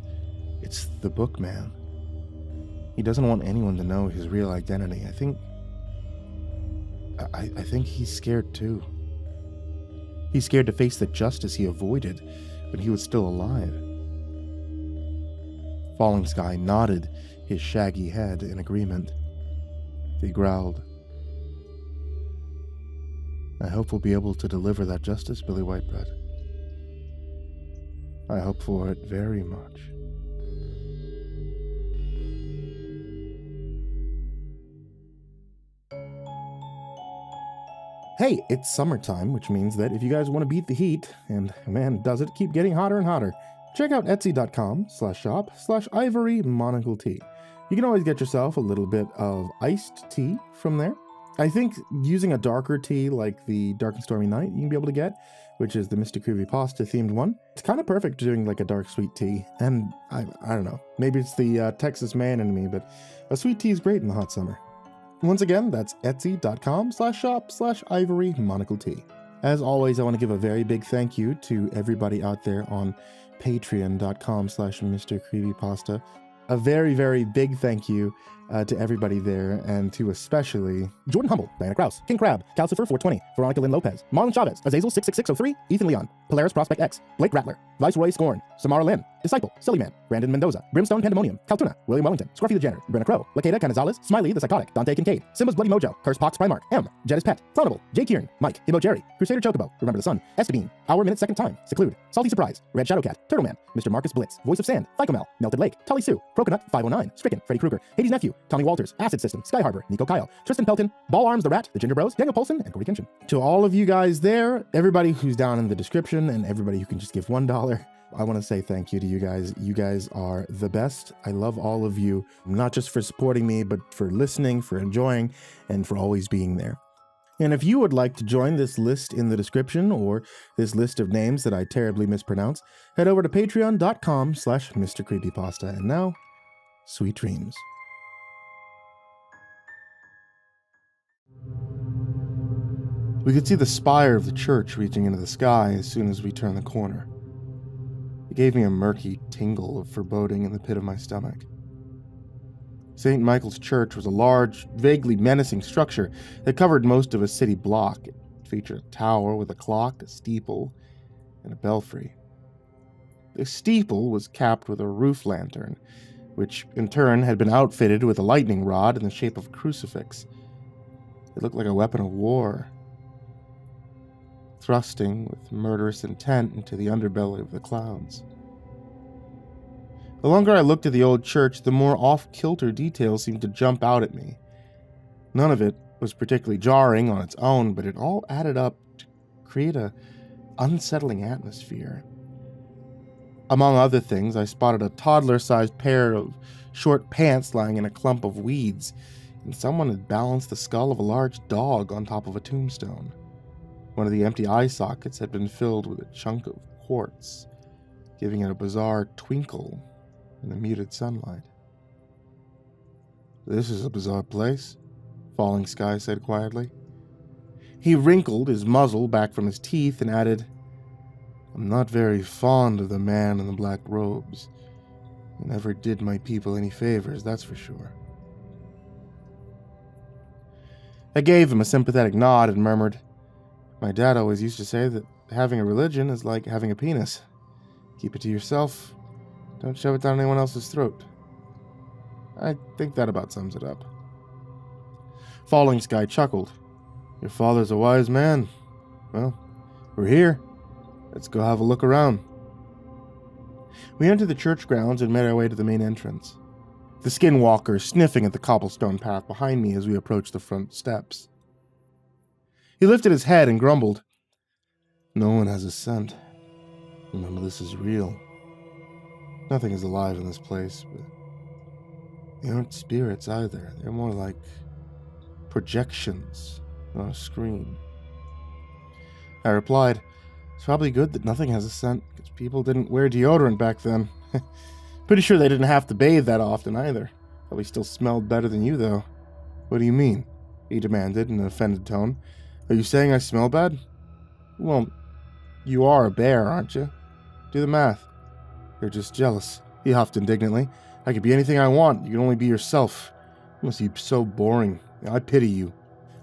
"It's the bookman. He doesn't want anyone to know his real identity. I think he's scared too. He's scared to face the justice he avoided when he was still alive." Falling Sky nodded his shaggy head in agreement. He growled, "I hope we'll be able to deliver that justice, Billy Whitebread. I hope for it very much." Hey, it's summertime, which means that if you guys want to beat the heat, and man, does it keep getting hotter and hotter, check out etsy.com/shop/ivorymonocletea. You can always get yourself a little bit of iced tea from there. I think using a darker tea like the Dark and Stormy Night you can be able to get, which is the MrCreepyPasta themed one. It's kind of perfect doing like a dark sweet tea, and I don't know, maybe it's the Texas man in me, but a sweet tea is great in the hot summer. Once again, that's etsy.com/shop/ivorymonocletea. As always, I want to give a very big thank you to everybody out there on patreon.com/MrCreepyPasta. A very, very big thank you to everybody there, and to especially Jordan Humble, Diana Kraus, King Crab, Calcifer420, Veronica Lynn Lopez, Marlon Chavez, Azazel66603, Ethan Leon, Polaris Prospect X, Blake Rattler, Viceroy Scorn, Samara Lynn, Disciple, SullyMan, Brandon Mendoza, BrimstonePandemonium, Caltuna, William Wellington, Scruffy the Janitor, Brenna Crow, LaQueda, Canizales, Smiley the Psychotic, Dante Kinkade, SimbasBloodyMojo, CursepoxPrimarch, M, Jettis Pet, Clonable, J Kearns, Mike, himbojerry, CrusaderChocobo, Remember the Sun, Estebean, Hour Minute Second Time, Seclude, Salty Surprise, Red Shadowcat, Turtleman, Mr. Marcus Blitz, Voice of Sand, Ficomel, Melted Lake, Tully Sue, Croconut 509, Stricken, Freddy Krueger, Hades Nephew, Tommy Walters, Acid System, Sky Harbor, Nico Kyle, Tristan Pelton, Ball Arms the Rat, The Ginger Bros, Daniel Polson, and Corey Kinchin. To all of you guys there, everybody who's down in the description, and everybody who can just give $1, I want to say thank you to you guys. You guys are the best. I love all of you, not just for supporting me, but for listening, for enjoying, and for always being there. And if you would like to join this list in the description, or this list of names that I terribly mispronounce, head over to patreon.com/MrCreepyPasta. And now, sweet dreams. We could see the spire of the church reaching into the sky as soon as we turned the corner. It gave me a murky tingle of foreboding in the pit of my stomach. St. Michael's Church was a large, vaguely menacing structure that covered most of a city block. It featured a tower with a clock, a steeple, and a belfry. The steeple was capped with a roof lantern, which in turn had been outfitted with a lightning rod in the shape of a crucifix. It looked like a weapon of war, thrusting with murderous intent into the underbelly of the clouds. The longer I looked at the old church, the more off-kilter details seemed to jump out at me. None of it was particularly jarring on its own, but it all added up to create an unsettling atmosphere. Among other things, I spotted a toddler-sized pair of short pants lying in a clump of weeds, and someone had balanced the skull of a large dog on top of a tombstone. One of the empty eye sockets had been filled with a chunk of quartz, giving it a bizarre twinkle in the muted sunlight. "This is a bizarre place," Falling Sky said quietly. He wrinkled his muzzle back from his teeth and added, "I'm not very fond of the man in the black robes. He never did my people any favors, that's for sure." I gave him a sympathetic nod and murmured, "My dad always used to say that having a religion is like having a penis. Keep it to yourself. Don't shove it down anyone else's throat." I think that about sums it up. Falling Sky chuckled. "Your father's a wise man. Well, we're here. Let's go have a look around." We entered the church grounds and made our way to the main entrance, the skinwalker sniffing at the cobblestone path behind me as we approached the front steps. He lifted his head and grumbled, "No one has a scent. None of this is real. Nothing is alive in this place, but they aren't spirits either. They're more like projections on a screen." I replied, "It's probably good that nothing has a scent, because people didn't wear deodorant back then. Pretty sure they didn't have to bathe that often either. Probably still smelled better than you, though." "What do you mean?" he demanded in an offended tone. "Are you saying I smell bad? Well, you are a bear, aren't you? Do the math. You're just jealous, he huffed indignantly. I could be anything I want. You can only be yourself. You must be so boring. I pity you.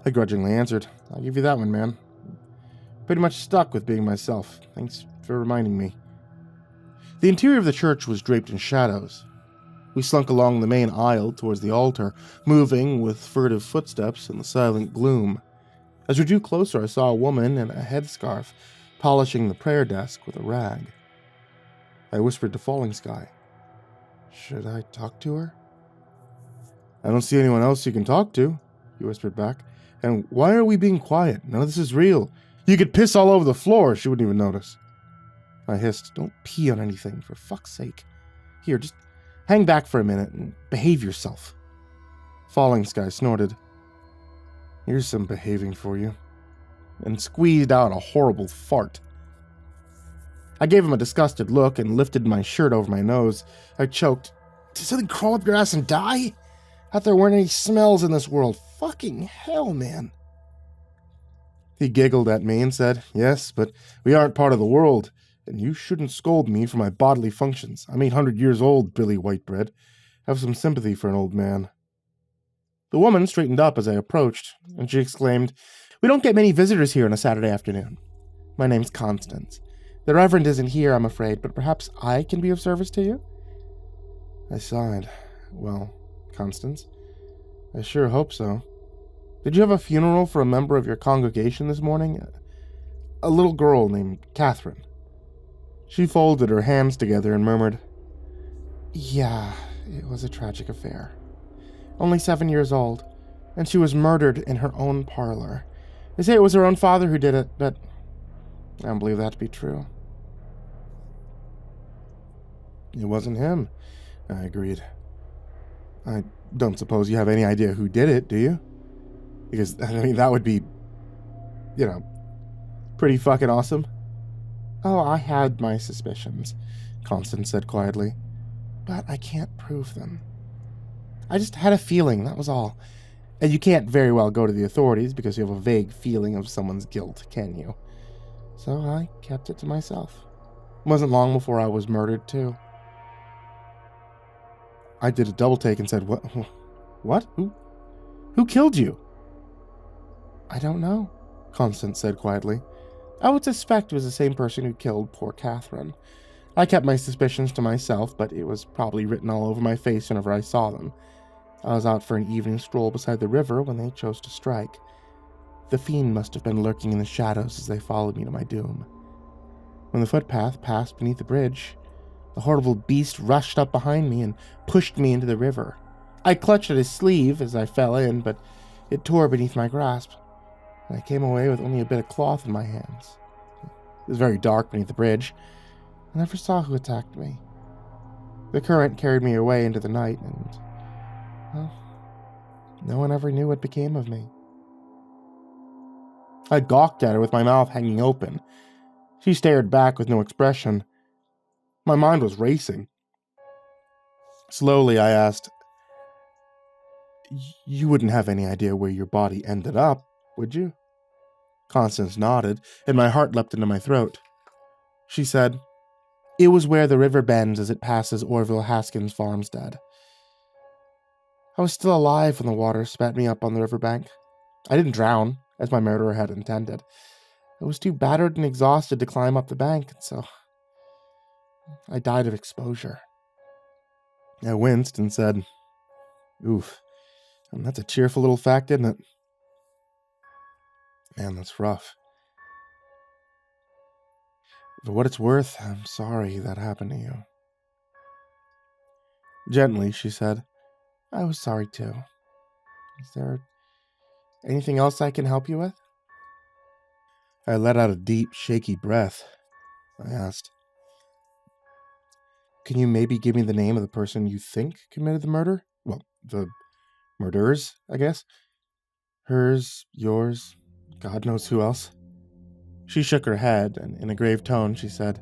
I grudgingly answered. I'll give you that one, man. Pretty much stuck with being myself. Thanks for reminding me. The interior of the church was draped in shadows. We slunk along the main aisle towards the altar, moving with furtive footsteps in the silent gloom. As we drew closer, I saw a woman in a headscarf polishing the prayer desk with a rag. I whispered to Falling Sky, "Should I talk to her?" "I don't see anyone else you can talk to," he whispered back. "And why are we being quiet? None of this is real. You could piss all over the floor. She wouldn't even notice." I hissed, "Don't pee on anything, for fuck's sake. Here, just hang back for a minute and behave yourself." Falling Sky snorted. "Here's some behaving for you," and squeezed out a horrible fart. I gave him a disgusted look and lifted my shirt over my nose. I choked. "Did something crawl up your ass and die? I thought there weren't any smells in this world. Fucking hell, man." He giggled at me and said, "Yes, but we aren't part of the world, and you shouldn't scold me for my bodily functions. I'm 800 years old, Billy Whitebread. Have some sympathy for an old man." The woman straightened up as I approached, and she exclaimed, "We don't get many visitors here on a Saturday afternoon. My name's Constance. The Reverend isn't here, I'm afraid, but perhaps I can be of service to you?" I sighed. "Well, Constance, I sure hope so. Did you have a funeral for a member of your congregation this morning? A little girl named Catherine." She folded her hands together and murmured, "Yeah, it was a tragic affair. Only 7 years old, and she was murdered in her own parlor. They say it was her own father who did it, but I don't believe that to be true." "It wasn't him," I agreed. "I don't suppose you have any idea who did it, do you? Because, that would be, pretty fucking awesome." "Oh, I had my suspicions," Constance said quietly, "but I can't prove them. I just had a feeling, that was all. And you can't very well go to the authorities because you have a vague feeling of someone's guilt, can you? So I kept it to myself. It wasn't long before I was murdered, too." I did a double take and said, What? Who killed you?" "I don't know," Constance said quietly. "I would suspect it was the same person who killed poor Catherine. I kept my suspicions to myself, but it was probably written all over my face whenever I saw them. I was out for an evening stroll beside the river when they chose to strike. The fiend must have been lurking in the shadows as they followed me to my doom. When the footpath passed beneath the bridge, the horrible beast rushed up behind me and pushed me into the river. I clutched at his sleeve as I fell in, but it tore beneath my grasp, and I came away with only a bit of cloth in my hands. It was very dark beneath the bridge. I never saw who attacked me. The current carried me away into the night, and, well, no one ever knew what became of me." I gawked at her with my mouth hanging open. She stared back with no expression. My mind was racing. Slowly, I asked, "You wouldn't have any idea where your body ended up, would you?" Constance nodded, and my heart leapt into my throat. She said, "It was where the river bends as it passes Orville Haskins' farmstead. I was still alive when the water spat me up on the riverbank. I didn't drown, as my murderer had intended. I was too battered and exhausted to climb up the bank, and so I died of exposure." I winced and said, "Oof, and that's a cheerful little fact, isn't it?" "Man, that's rough. For what it's worth, I'm sorry that happened to you." Gently, she said, "I was sorry too. Is there anything else I can help you with?" I let out a deep, shaky breath. I asked, "Can you maybe give me the name of the person you think committed the murder? Well, the murderers, I guess. Hers, yours, God knows who else." She shook her head, and in a grave tone she said,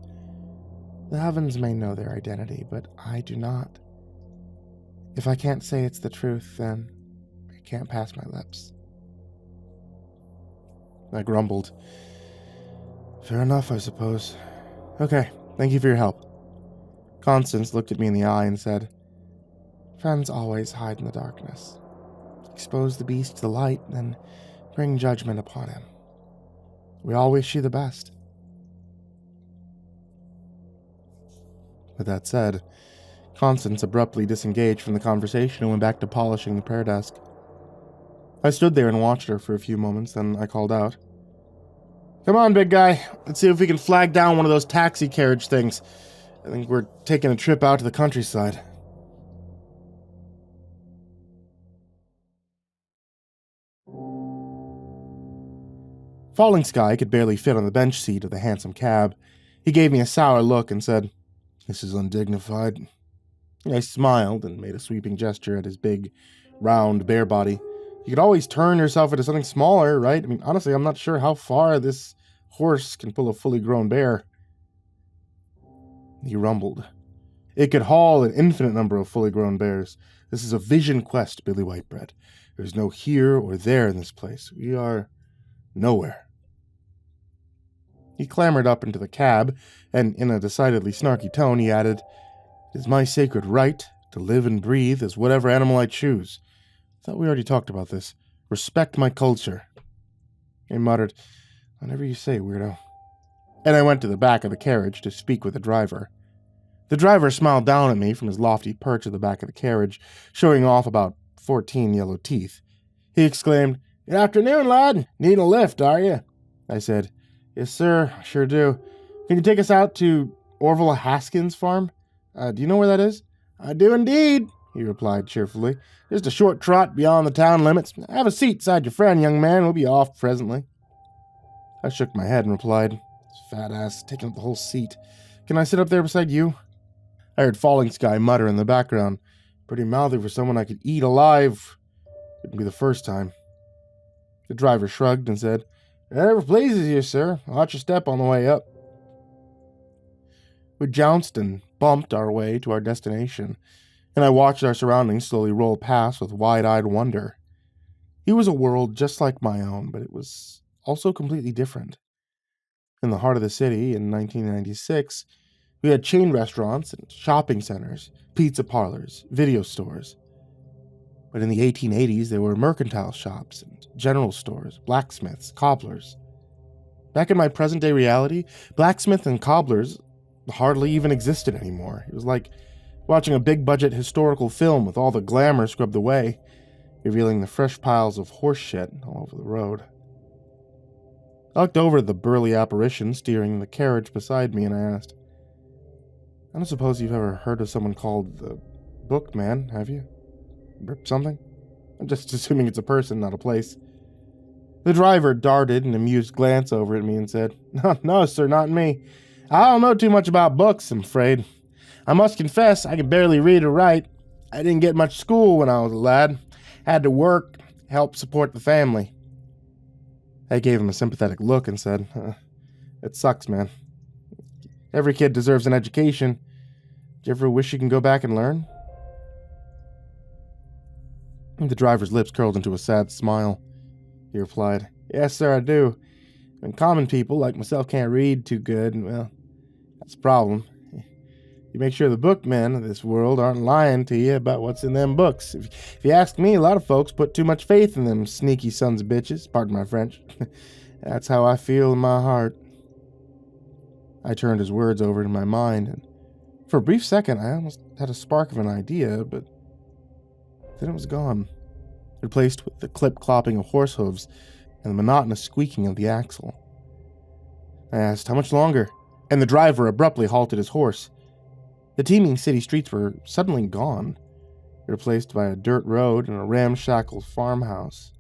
"The heavens may know their identity, but I do not. If I can't say it's the truth, then it can't pass my lips." I grumbled, Fair enough, I suppose. Okay, thank you for your help. Constance looked at me in the eye and said, Friends always hide in the darkness. Expose the beast to the light, then bring judgment upon him. We all wish you the best. With that said, Constance abruptly disengaged from the conversation and went back to polishing the prayer desk. I stood there and watched her for a few moments, then I called out, Come on, big guy. Let's see if we can flag down one of those taxi carriage things. I think we're taking a trip out to the countryside. Falling Sky could barely fit on the bench seat of the handsome cab. He gave me a sour look and said, This is undignified. I smiled and made a sweeping gesture at his big, round, bare body. You could always turn yourself into something smaller, right? I mean, honestly, I'm not sure how far this horse can pull a fully grown bear. He rumbled. It could haul an infinite number of fully grown bears. This is a vision quest, Billy Whitebread. There's no here or there in this place. We are nowhere. He clambered up into the cab, and in a decidedly snarky tone, he added, It is my sacred right to live and breathe as whatever animal I choose. I thought we already talked about this. Respect my culture. I muttered, Whatever you say, weirdo. And I went to the back of the carriage to speak with the driver. The driver smiled down at me from his lofty perch at the back of the carriage, showing off about 14 yellow teeth. He exclaimed, Good afternoon, lad. Need a lift, are you? I said, Yes, sir, I sure do. Can you take us out to Orville Haskins' farm? Do you know where that is? I do indeed, he replied cheerfully. Just a short trot beyond the town limits. Have a seat beside your friend, young man. We'll be off presently. I shook my head and replied, Fat ass, taking up the whole seat. Can I sit up there beside you? I heard Falling Sky mutter in the background. Pretty mouthy for someone I could eat alive. Couldn't be the first time. The driver shrugged and said, Whatever pleases you, sir. Watch your step on the way up. We jounced and bumped our way to our destination, and I watched our surroundings slowly roll past with wide-eyed wonder. It was a world just like my own, but it was also completely different. In the heart of the city, in 1996, we had chain restaurants and shopping centers, pizza parlors, video stores. But in the 1880s, there were mercantile shops and general stores, blacksmiths, cobblers. Back in my present-day reality, blacksmiths and cobblers hardly even existed anymore. It was like watching a big-budget historical film with all the glamour scrubbed away, revealing the fresh piles of horse shit all over the road. I looked over at the burly apparition steering the carriage beside me and I asked, I don't suppose you've ever heard of someone called the Bookman, have you? Something? I'm just assuming it's a person, not a place. The driver darted an amused glance over at me and said, No, sir, not me. I don't know too much about books, I'm afraid. I must confess, I can barely read or write. I didn't get much school when I was a lad. Had to work, help support the family. I gave him a sympathetic look and said, It sucks, man. Every kid deserves an education. Do you ever wish you can go back and learn? The driver's lips curled into a sad smile. He replied, Yes, sir, I do. When common people like myself can't read too good, well, that's a problem. You make sure the bookmen of this world aren't lying to you about what's in them books. If you ask me, a lot of folks put too much faith in them sneaky sons of bitches, pardon my French. That's how I feel in my heart. I turned his words over in my mind, and for a brief second I almost had a spark of an idea, but then it was gone, replaced with the clip-clopping of horse hooves and the monotonous squeaking of the axle. I asked, How much longer? And the driver abruptly halted his horse. The teeming city streets were suddenly gone, replaced by a dirt road and a ramshackle farmhouse.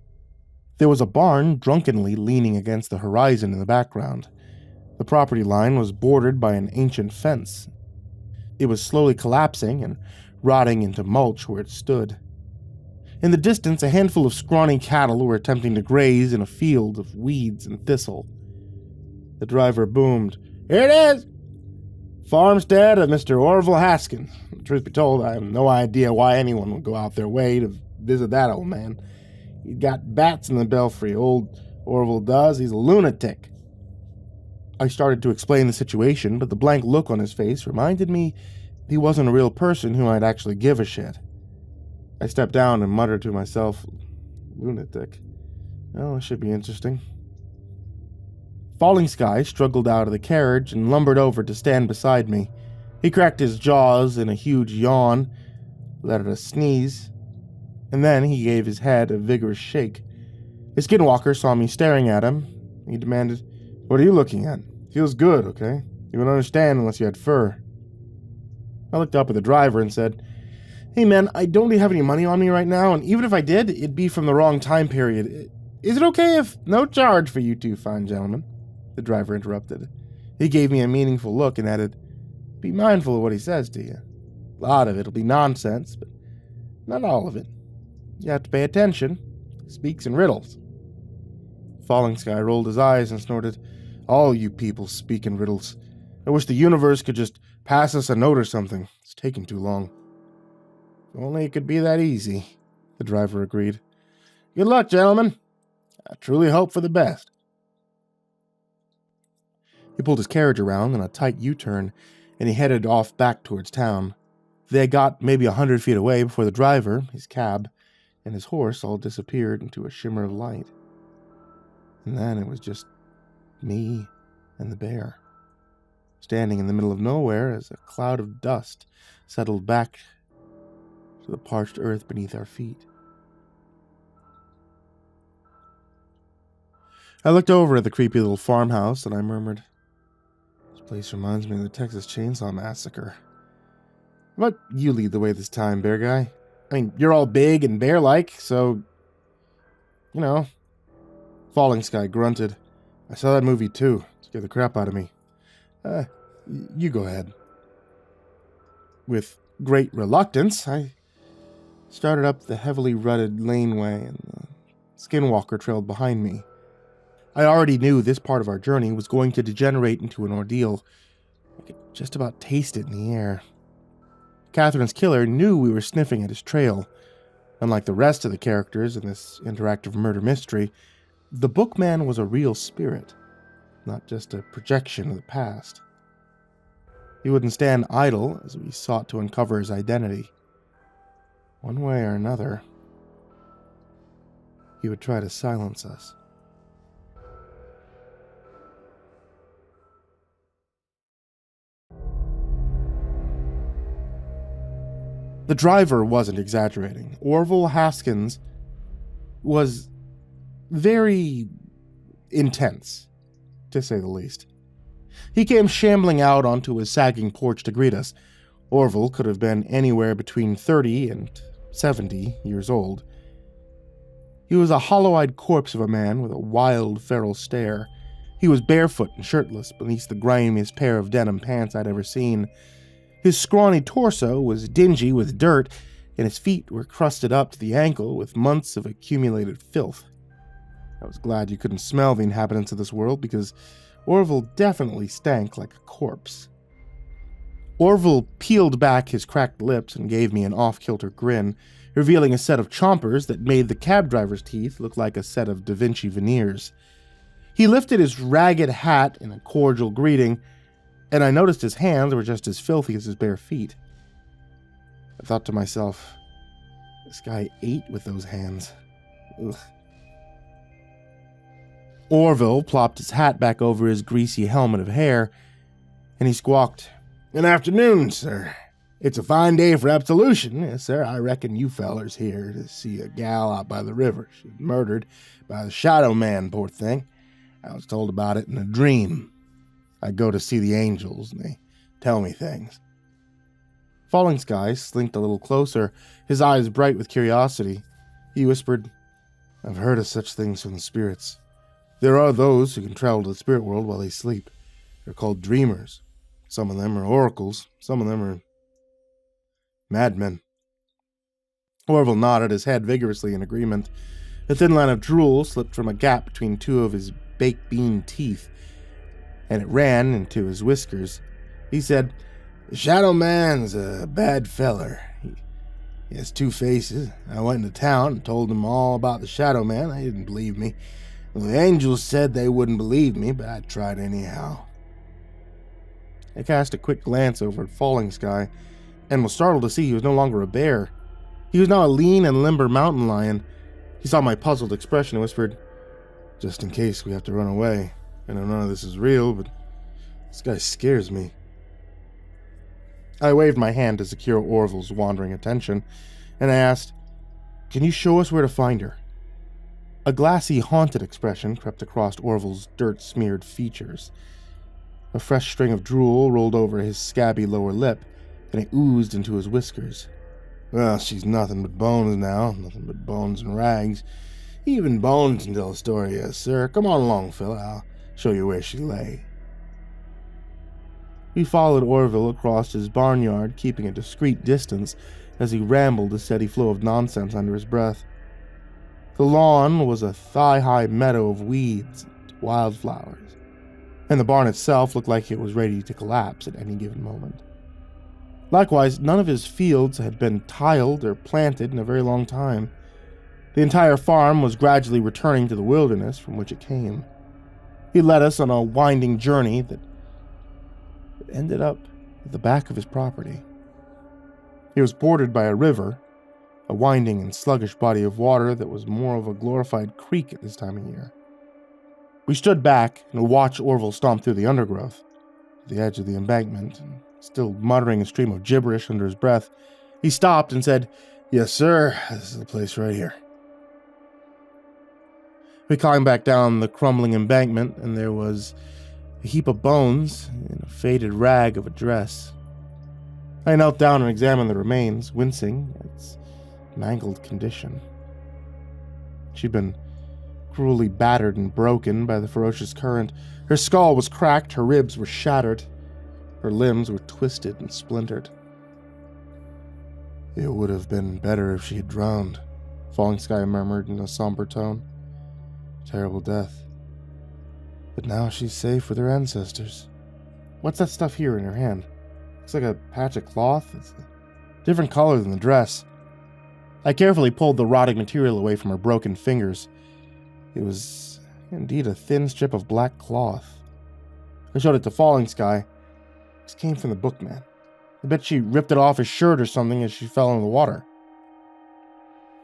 There was a barn drunkenly leaning against the horizon in the background. The property line was bordered by an ancient fence. It was slowly collapsing and rotting into mulch where it stood. In the distance, a handful of scrawny cattle were attempting to graze in a field of weeds and thistle. The driver boomed, Here it is! Farmstead of Mr. Orville Haskins. Truth be told, I have no idea why anyone would go out their way to visit that old man. He's got bats in the belfry, old Orville does. He's a lunatic. I started to explain the situation, but the blank look on his face reminded me he wasn't a real person who I'd actually give a shit. I stepped down and muttered to myself, lunatic. Oh, it should be interesting. Falling Sky struggled out of the carriage and lumbered over to stand beside me. He cracked his jaws in a huge yawn, let out a sneeze, and then he gave his head a vigorous shake. His skinwalker saw me staring at him. He demanded, "What are you looking at? Feels good, okay? You wouldn't understand unless you had fur." I looked up at the driver and said, "Hey man, I don't really have any money on me right now, and even if I did, it'd be from the wrong time period. Is it okay if no charge for you two fine gentlemen?" The driver interrupted. He gave me a meaningful look and added, "Be mindful of what he says to you. A lot of it'll be nonsense, but not all of it. You have to pay attention. He speaks in riddles." Falling Sky rolled his eyes and snorted, "All you people speak in riddles. I wish the universe could just pass us a note or something. It's taking too long." "If only it could be that easy," the driver agreed. "Good luck, gentlemen. I truly hope for the best." He pulled his carriage around in a tight U-turn, and he headed off back towards town. They got maybe 100 feet away before the driver, his cab, and his horse all disappeared into a shimmer of light. And then it was just me and the bear, standing in the middle of nowhere as a cloud of dust settled back to the parched earth beneath our feet. I looked over at the creepy little farmhouse and I murmured, "This place reminds me of the Texas Chainsaw Massacre. How about you lead the way this time, bear guy? I mean, you're all big and bear-like, so, you know." Falling Sky grunted. "I saw that movie too. It scared the crap out of me. You go ahead." With great reluctance, I started up the heavily rutted laneway, and the skinwalker trailed behind me. I already knew this part of our journey was going to degenerate into an ordeal. I could just about taste it in the air. Catherine's killer knew we were sniffing at his trail. Unlike the rest of the characters in this interactive murder mystery, the bookman was a real spirit, not just a projection of the past. He wouldn't stand idle as we sought to uncover his identity. One way or another, he would try to silence us. The driver wasn't exaggerating. Orville Haskins was very intense, to say the least. He came shambling out onto his sagging porch to greet us. Orville could have been anywhere between 30 and 70 years old. He was a hollow-eyed corpse of a man with a wild, feral stare. He was barefoot and shirtless beneath the grimiest pair of denim pants I'd ever seen. His scrawny torso was dingy with dirt, and his feet were crusted up to the ankle with months of accumulated filth. I was glad you couldn't smell the inhabitants of this world, because Orville definitely stank like a corpse. Orville peeled back his cracked lips and gave me an off-kilter grin, revealing a set of chompers that made the cab driver's teeth look like a set of Da Vinci veneers. He lifted his ragged hat in a cordial greeting, and I noticed his hands were just as filthy as his bare feet. I thought to myself, this guy ate with those hands. Ugh. Orville plopped his hat back over his greasy helmet of hair, and he squawked, "Good afternoon, sir. It's a fine day for absolution. Yes, sir, I reckon you fellers here to see a gal out by the river. She was murdered by the Shadow Man, poor thing. I was told about it in a dream. I go to see the angels, and they tell me things." Falling Sky slinked a little closer, his eyes bright with curiosity. He whispered, "I've heard of such things from the spirits. There are those who can travel to the spirit world while they sleep. They're called dreamers. Some of them are oracles. Some of them are madmen." Orville nodded his head vigorously in agreement. A thin line of drool slipped from a gap between two of his baked bean teeth, and it ran into his whiskers. He said, "The Shadow Man's a bad feller. He has two faces. I went into town and told him all about the Shadow Man. They didn't believe me. Well, the angels said they wouldn't believe me, but I tried anyhow. I cast a quick glance over at Falling Sky, and was startled to see he was no longer a bear. He was now a lean and limber mountain lion. He saw my puzzled expression and whispered, "Just in case we have to run away. I know none of this is real, but this guy scares me." I waved my hand to secure Orville's wandering attention, and I asked, "Can you show us where to find her?" A glassy, haunted expression crept across Orville's dirt-smeared features. A fresh string of drool rolled over his scabby lower lip, and it oozed into his whiskers. "Well, she's nothing but bones now, nothing but bones and rags. Even bones can tell a story, yes, sir. Come on along, fella, I'll show you where she lay." We followed Orville across his barnyard, keeping a discreet distance as he rambled a steady flow of nonsense under his breath. The lawn was a thigh-high meadow of weeds and wildflowers, and the barn itself looked like it was ready to collapse at any given moment. Likewise, none of his fields had been tiled or planted in a very long time. The entire farm was gradually returning to the wilderness from which it came. He led us on a winding journey that ended up at the back of his property. It was bordered by a river, a winding and sluggish body of water that was more of a glorified creek at this time of year. We stood back and watched Orville stomp through the undergrowth, to the edge of the embankment, and still muttering a stream of gibberish under his breath, he stopped and said, "Yes, sir, this is the place right here." We climbed back down the crumbling embankment, and there was a heap of bones and a faded rag of a dress. I knelt down and examined the remains, wincing at its mangled condition. She'd been cruelly battered and broken by the ferocious current. Her skull was cracked, her ribs were shattered, her limbs were twisted and splintered. "It would have been better if she had drowned," Falling Sky murmured in a somber tone. "Terrible death. But now she's safe with her ancestors." "What's that stuff here in her hand? Looks like a patch of cloth. It's a different color than the dress." I carefully pulled the rotting material away from her broken fingers. It was indeed a thin strip of black cloth. I showed it to Falling Sky. This came from the bookman. I bet she ripped it off his shirt or something as she fell into the water.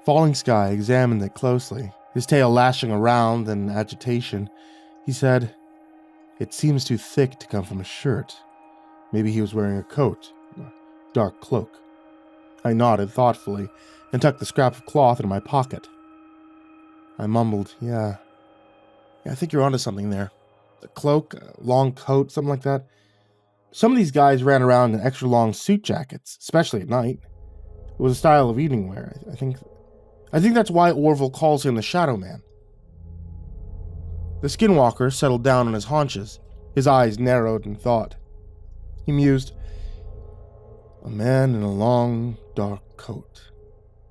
Falling Sky examined it closely, his tail lashing around in agitation. He said, "It seems too thick to come from a shirt. Maybe he was wearing a coat, a dark cloak." I nodded thoughtfully and tucked the scrap of cloth into my pocket. I mumbled, Yeah, I think you're onto something there. A cloak, a long coat, something like that. Some of these guys ran around in extra-long suit jackets, especially at night. It was a style of evening wear. I think that's why Orville calls him the Shadow Man. The skinwalker settled down on his haunches. His eyes narrowed in thought. He mused, "A man in a long, dark coat.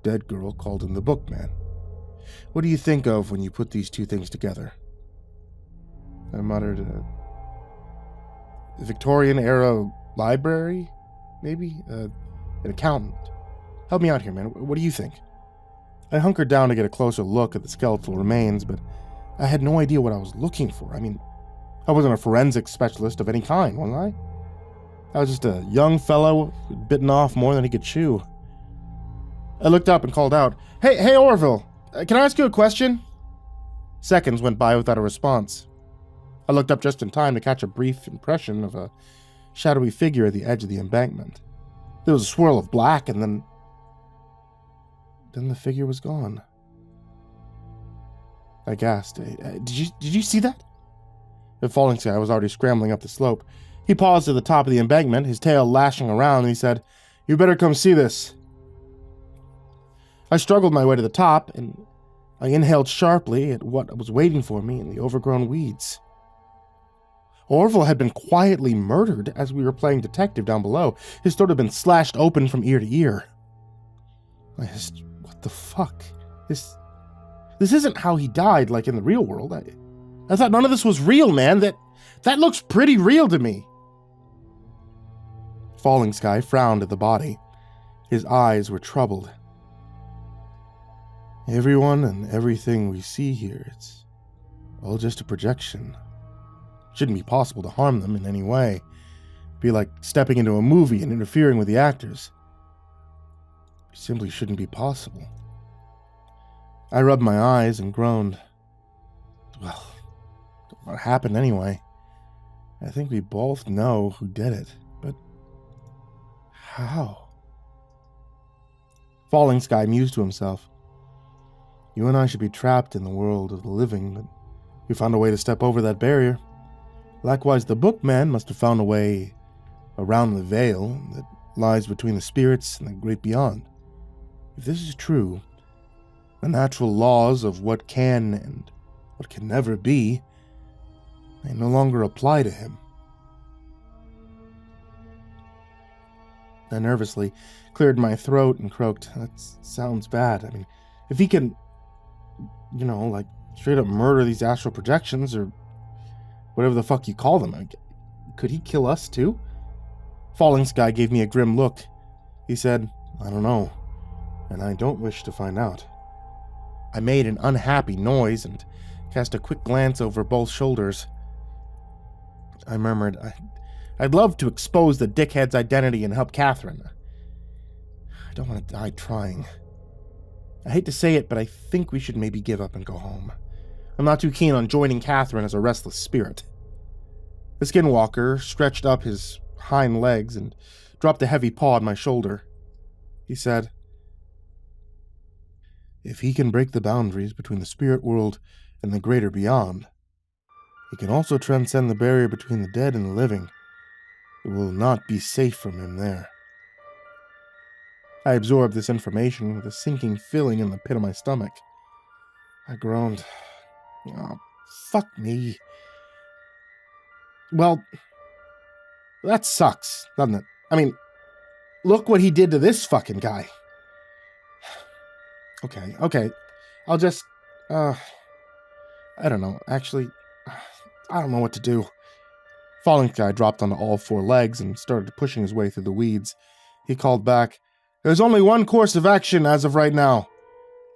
Dead girl called him the Bookman. What do you think of when you put these two things together?" I muttered, Victorian-era library, maybe? An accountant. Help me out here, man. What do you think? I hunkered down to get a closer look at the skeletal remains, but I had no idea what I was looking for. I mean, I wasn't a forensics specialist of any kind, was I? I was just a young fellow who'd bitten off more than he could chew. I looked up and called out, Hey, Orville, can I ask you a question?" Seconds went by without a response. I looked up just in time to catch a brief impression of a shadowy figure at the edge of the embankment. There was a swirl of black, and then the figure was gone. I gasped. Did you see that?" The Falling Sky was already scrambling up the slope. He paused at the top of the embankment, his tail lashing around, and he said, "You better come see this." I struggled my way to the top, and I inhaled sharply at what was waiting for me in the overgrown weeds. Orville had been quietly murdered as we were playing detective down below. His throat had been slashed open from ear to ear. I hissed, "What the fuck? This isn't how he died like in the real world. I thought none of this was real, man. That looks pretty real to me." Falling Sky frowned at the body. His eyes were troubled. "Everyone and everything we see here, it's all just a projection. Shouldn't be possible to harm them in any way. be like stepping into a movie and interfering with the actors. It simply shouldn't be possible. I rubbed my eyes and groaned. Well, what happened anyway? I think we both know who did it, but how? Falling Sky mused to himself. You and I should be trapped in the world of the living, but we found a way to step over that barrier. Likewise, the bookman must have found a way around the veil that lies between the spirits and the great beyond. If this is true, the natural laws of what can and what can never be may no longer apply to him. I nervously cleared my throat and croaked, that sounds bad. I mean, if he can, like, straight up murder these astral projections, or whatever the fuck you call them, could he kill us too? Falling Sky gave me a grim look. He said, I don't know, and I don't wish to find out. I made an unhappy noise and cast a quick glance over both shoulders. I murmured, I'd love to expose the dickhead's identity and help Catherine. I don't want to die trying. I hate to say it, but I think we should maybe give up and go home. I'm not too keen on joining Catherine as a restless spirit. The skinwalker stretched up his hind legs and dropped a heavy paw on my shoulder. He said, if he can break the boundaries between the spirit world and the greater beyond, he can also transcend the barrier between the dead and the living. It will not be safe from him there. I absorbed this information with a sinking feeling in the pit of my stomach. I groaned. Oh, fuck me. Well, that sucks, doesn't it? I mean, look what he did to this fucking guy. Okay. I'll just, I don't know. Actually, I don't know what to do. Falling Sky dropped onto all four legs and started pushing his way through the weeds. He called back, there's only one course of action as of right now.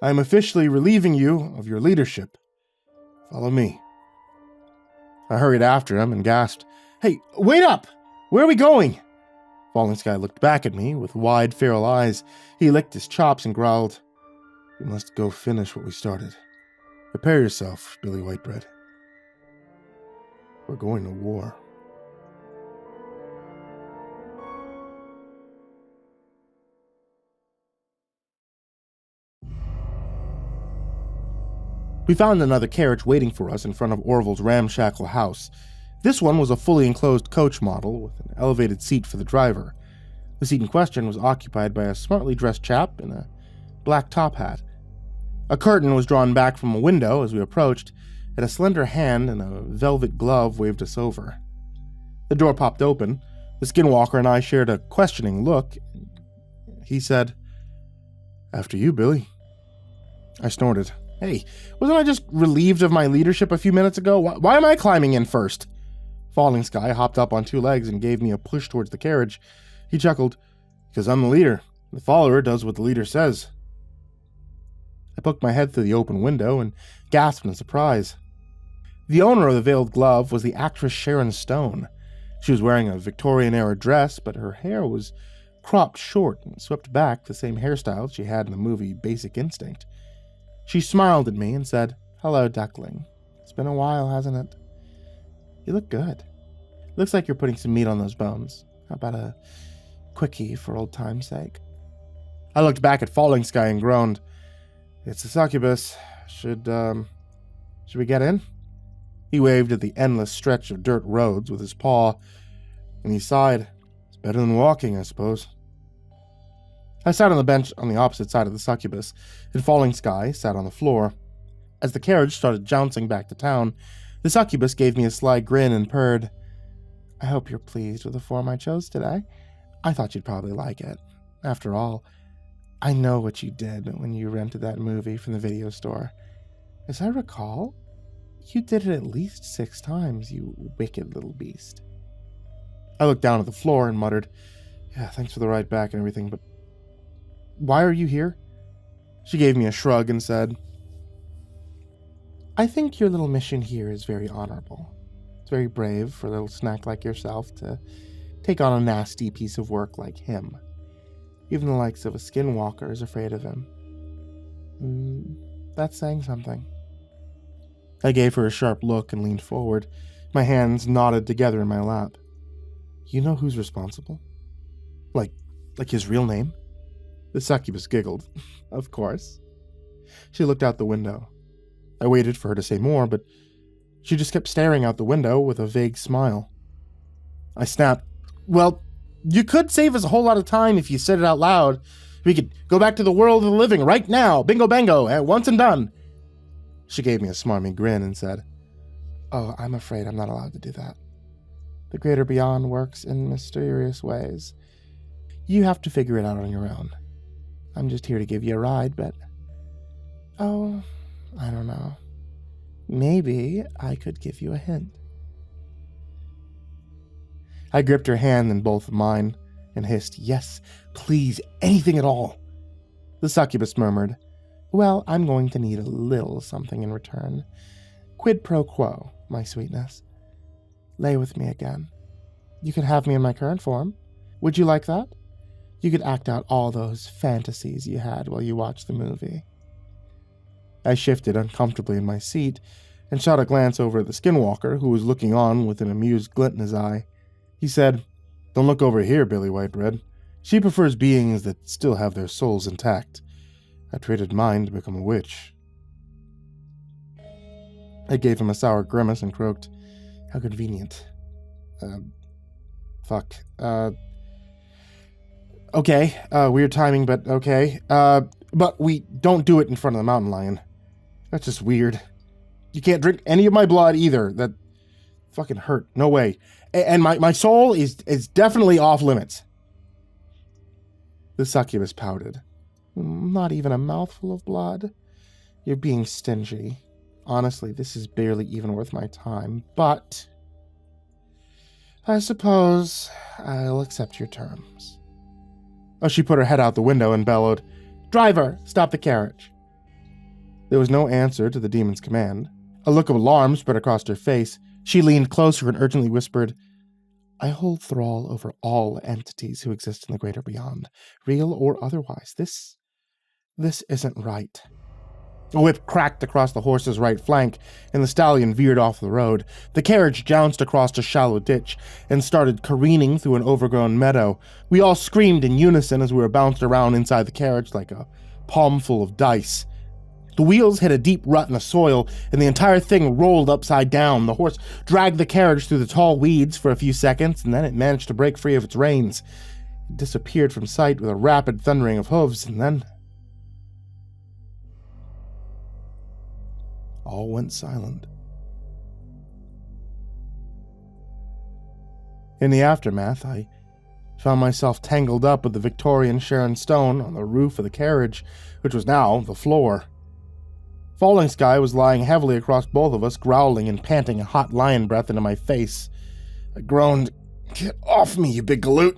I am officially relieving you of your leadership. Follow me. I hurried after him and gasped, hey, wait up! Where are we going? Falling Sky looked back at me with wide, feral eyes. He licked his chops and growled, we must go finish what we started. Prepare yourself, Billy Whitebread. We're going to war. We found another carriage waiting for us in front of Orville's ramshackle house. This one was a fully enclosed coach model with an elevated seat for the driver. The seat in question was occupied by a smartly dressed chap in a black top hat. A curtain was drawn back from a window as we approached, and a slender hand in a velvet glove waved us over. The door popped open. The skinwalker and I shared a questioning look. He said, after you, Billy. I snorted. Hey, wasn't I just relieved of my leadership a few minutes ago? Why am I climbing in first? Falling Sky hopped up on two legs and gave me a push towards the carriage. He chuckled, because I'm the leader. The follower does what the leader says. I poked my head through the open window and gasped in surprise. The owner of the veiled glove was the actress Sharon Stone. She was wearing a Victorian-era dress, but her hair was cropped short and swept back, the same hairstyle she had in the movie Basic Instinct. She smiled at me and said, hello, duckling. It's been a while, hasn't it? You look good. Looks like you're putting some meat on those bones. How about a quickie for old time's sake? I looked back at Falling Sky and groaned. It's a succubus. Should we get in? He waved at the endless stretch of dirt roads with his paw, and he sighed. It's better than walking, I suppose. I sat on the bench on the opposite side of the succubus, and Falling Sky sat on the floor. As the carriage started jouncing back to town, the succubus gave me a sly grin and purred. I hope you're pleased with the form I chose today. I thought you'd probably like it. After all, I know what you did when you rented that movie from the video store. As I recall, you did it at least 6 times, you wicked little beast. I looked down at the floor and muttered, yeah, thanks for the ride back and everything, but why are you here? She gave me a shrug and said, I think your little mission here is very honorable. It's very brave for a little snack like yourself to take on a nasty piece of work like him. Even the likes of a skinwalker is afraid of him. That's saying something. I gave her a sharp look and leaned forward, my hands knotted together in my lap. You know who's responsible? Like his real name? The succubus giggled. Of course. She looked out the window. I waited for her to say more, but she just kept staring out the window with a vague smile. I snapped, well, you could save us a whole lot of time if you said it out loud. We could go back to the world of the living right now, bingo bango, at once and done. She gave me a smarmy grin and said, Oh, I'm afraid I'm not allowed to do that. The greater beyond works in mysterious ways. You have to figure it out on your own. I'm just here to give you a ride, but... Oh, I don't know. Maybe I could give you a hint. I gripped her hand in both of mine and hissed, Yes, please, anything at all. The succubus murmured, Well, I'm going to need a little something in return. Quid pro quo, my sweetness. Lay with me again. You could have me in my current form. Would you like that? You could act out all those fantasies you had while you watched the movie. I shifted uncomfortably in my seat and shot a glance over at the skinwalker, who was looking on with an amused glint in his eye. He said, Don't look over here, Billy Whitebread. She prefers beings that still have their souls intact. I traded mine to become a witch. I gave him a sour grimace and croaked, How convenient. Okay, weird timing, but okay. But we don't do it in front of the mountain lion. That's just weird. You can't drink any of my blood either. That fucking hurt. No way. And my soul is definitely off limits. The succubus pouted. Not even a mouthful of blood? You're being stingy. Honestly, this is barely even worth my time, but I suppose I'll accept your terms. Oh, she put her head out the window and bellowed, Driver, stop the carriage. There was no answer to the demon's command. A look of alarm spread across her face. She leaned closer and urgently whispered, I hold thrall over all entities who exist in the greater beyond, real or otherwise. This isn't right. A whip cracked across the horse's right flank, and the stallion veered off the road. The carriage jounced across a shallow ditch and started careening through an overgrown meadow. We all screamed in unison as we were bounced around inside the carriage like a palmful of dice. The wheels hit a deep rut in the soil, and the entire thing rolled upside down. The horse dragged the carriage through the tall weeds for a few seconds, and then it managed to break free of its reins. It disappeared from sight with a rapid thundering of hooves, and then all went silent. In the aftermath, I found myself tangled up with the Victorian Sharon Stone on the roof of the carriage, which was now the floor. Falling Sky was lying heavily across both of us, growling and panting hot lion breath into my face. I groaned, Get off me, you big galoot,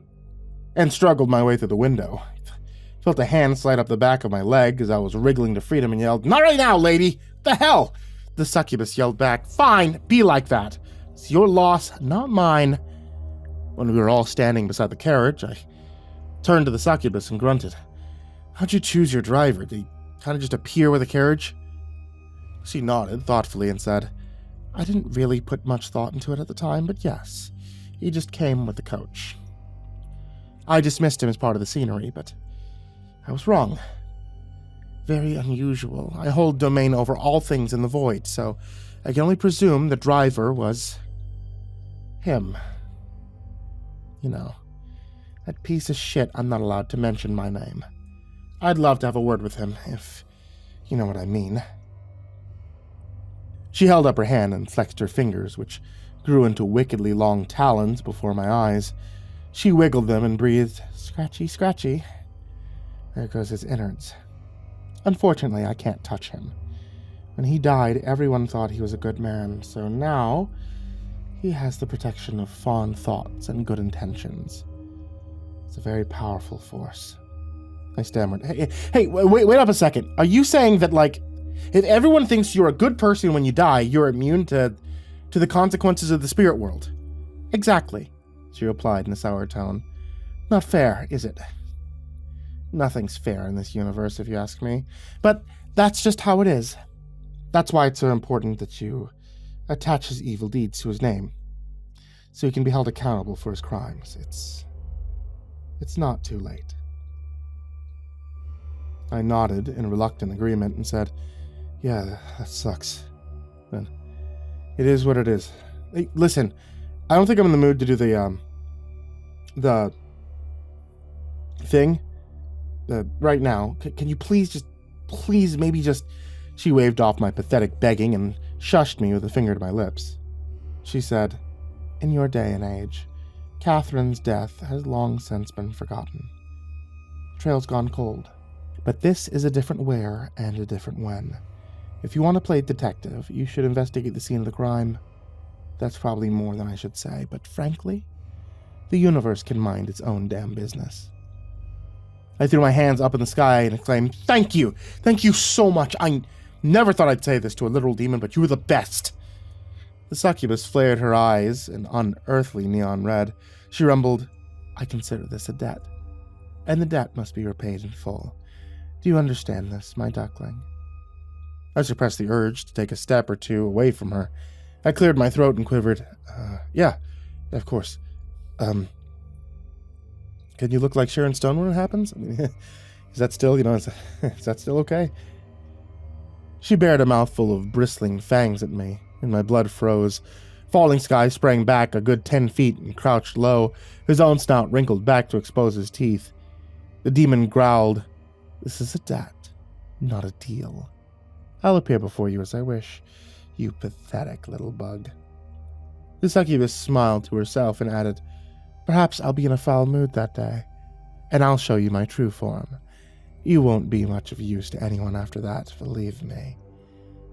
and struggled my way through the window. I felt a hand slide up the back of my leg as I was wriggling to freedom and yelled, Not right now, lady! The hell! The succubus yelled back, Fine, be like that. It's your loss, not mine. When we were all standing beside the carriage, I turned to the succubus and grunted, How'd you choose your driver? Did he kind of just appear with the carriage? She nodded thoughtfully and said, I didn't really put much thought into it at the time, but yes, he just came with the coach. I dismissed him as part of the scenery, but I was wrong. Very unusual. I hold domain over all things in the void, so I can only presume the driver was him. You know, that piece of shit I'm not allowed to mention my name. I'd love to have a word with him, if you know what I mean. She held up her hand and flexed her fingers, which grew into wickedly long talons before my eyes. She wiggled them and breathed, Scratchy, scratchy. There goes his innards. Unfortunately, I can't touch him. When he died, everyone thought he was a good man, so now he has the protection of fond thoughts and good intentions. It's a very powerful force. I stammered. Hey, wait up a second. Are you saying that, like, if everyone thinks you're a good person when you die, you're immune to the consequences of the spirit world? Exactly. she replied in a sour tone. Not fair, is it? Nothing's fair in this universe, if you ask me. But that's just how it is. That's why it's so important that you attach his evil deeds to his name, so he can be held accountable for his crimes. It's not too late. I nodded in reluctant agreement and said, yeah, that sucks. But it is what it is. Hey, listen, I don't think I'm in the mood to do the thing right now. Can you please maybe just... She waved off my pathetic begging and shushed me with a finger to my lips. She said, in your day and age, Catherine's death has long since been forgotten. The trail's gone cold. But this is a different where and a different when. If you want to play detective, you should investigate the scene of the crime. That's probably more than I should say, but frankly, the universe can mind its own damn business. I threw my hands up in the sky and exclaimed, Thank you! Thank you so much! I never thought I'd say this to a literal demon, but you were the best! The succubus flared her eyes, an unearthly neon red. She rumbled, I consider this a debt, and the debt must be repaid in full. Do you understand this, my duckling? I suppressed the urge to take a step or two away from her. I cleared my throat and quivered. Yeah, of course. Can you look like Sharon Stone when it happens? I mean, is that still, is that still okay? She bared a mouthful of bristling fangs at me, and my blood froze. Falling Sky sprang back a good 10 feet and crouched low, his own snout wrinkled back to expose his teeth. The demon growled, This is a debt, not a deal. I'll appear before you as I wish, you pathetic little bug. The succubus smiled to herself and added, Perhaps I'll be in a foul mood that day, and I'll show you my true form. You won't be much of use to anyone after that, believe me.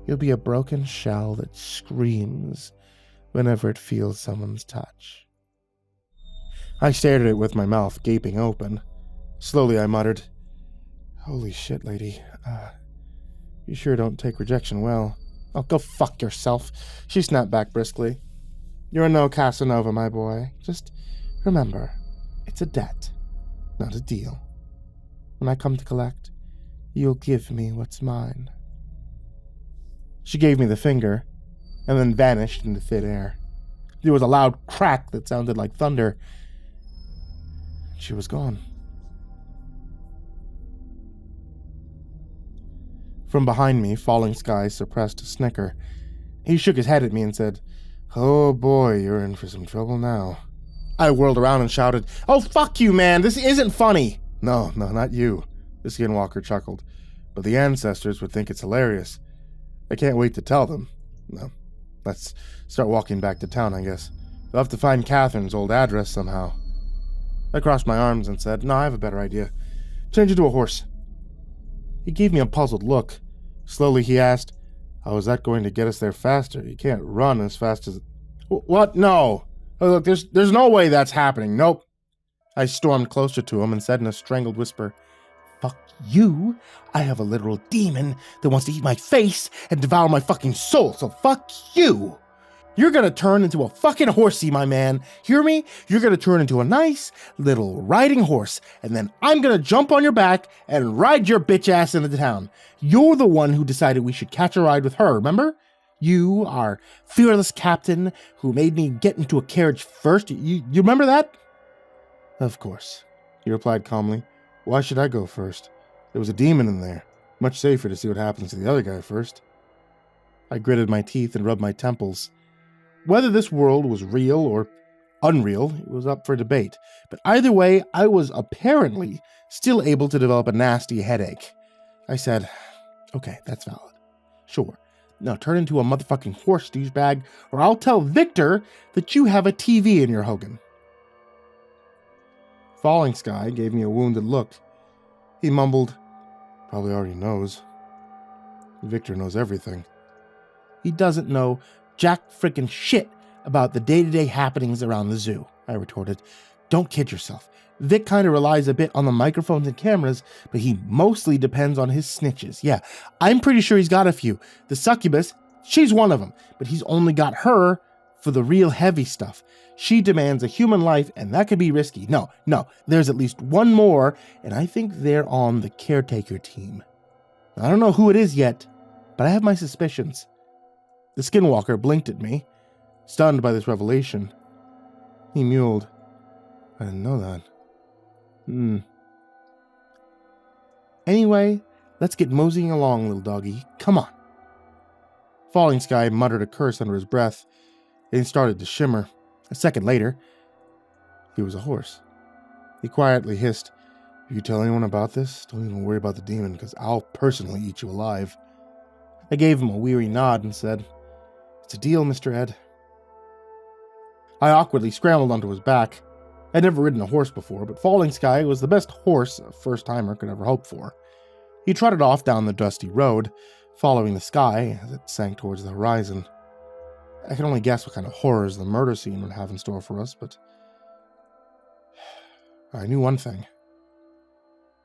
You'll be a broken shell that screams whenever it feels someone's touch. I stared at it with my mouth gaping open. Slowly I muttered, Holy shit, lady. You sure don't take rejection well. Oh, go fuck yourself. She snapped back briskly. You're no Casanova, my boy. Just remember, it's a debt, not a deal. When I come to collect, you'll give me what's mine. She gave me the finger, and then vanished into thin air. There was a loud crack that sounded like thunder. She was gone. From behind me, Falling Sky suppressed a snicker. He shook his head at me and said, Oh boy, you're in for some trouble now. I whirled around and shouted, Oh, fuck you, man! This isn't funny! No, not you, the skinwalker chuckled. But the ancestors would think it's hilarious. I can't wait to tell them. No, let's start walking back to town, I guess. They'll have to find Catherine's old address somehow. I crossed my arms and said, No, I have a better idea. Change into a horse. He gave me a puzzled look. Slowly he asked, How is that going to get us there faster? You can't run as fast as... What? No! Oh, look, there's no way that's happening. Nope. I stormed closer to him and said in a strangled whisper, Fuck you. I have a literal demon that wants to eat my face and devour my fucking soul, so fuck you. You're gonna turn into a fucking horsey, my man. Hear me? You're gonna turn into a nice little riding horse, and then I'm gonna jump on your back and ride your bitch ass into town. You're the one who decided we should catch a ride with her, remember? You, our fearless captain, who made me get into a carriage first. You remember that? Of course, he replied calmly. Why should I go first? There was a demon in there. Much safer to see what happens to the other guy first. I gritted my teeth and rubbed my temples. Whether this world was real or unreal, it was up for debate. But either way, I was apparently still able to develop a nasty headache. I said, Okay, that's valid. Sure. Now turn into a motherfucking horse, douchebag, or I'll tell Victor that you have a TV in your Hogan. Falling Sky gave me a wounded look. He mumbled, Probably already knows. Victor knows everything. He doesn't know jack frickin' shit about the day-to-day happenings around the zoo, I retorted. Don't kid yourself. Vic kind of relies a bit on the microphones and cameras, but he mostly depends on his snitches. Yeah, I'm pretty sure he's got a few. The succubus, she's one of them, but he's only got her for the real heavy stuff. She demands a human life, and that could be risky. No, there's at least one more, and I think they're on the caretaker team. I don't know who it is yet, but I have my suspicions. The skinwalker blinked at me, stunned by this revelation. He mewed. I didn't know that. Anyway, let's get moseying along, little doggy. Come on. Falling Sky muttered a curse under his breath, and he started to shimmer. A second later, he was a horse. He quietly hissed, "If you tell anyone about this, don't even worry about the demon, because I'll personally eat you alive." I gave him a weary nod and said, "It's a deal, Mr. Ed." I awkwardly scrambled onto his back. I'd never ridden a horse before, but Falling Sky was the best horse a first-timer could ever hope for. He trotted off down the dusty road, following the sky as it sank towards the horizon. I can only guess what kind of horrors the murder scene would have in store for us, but I knew one thing.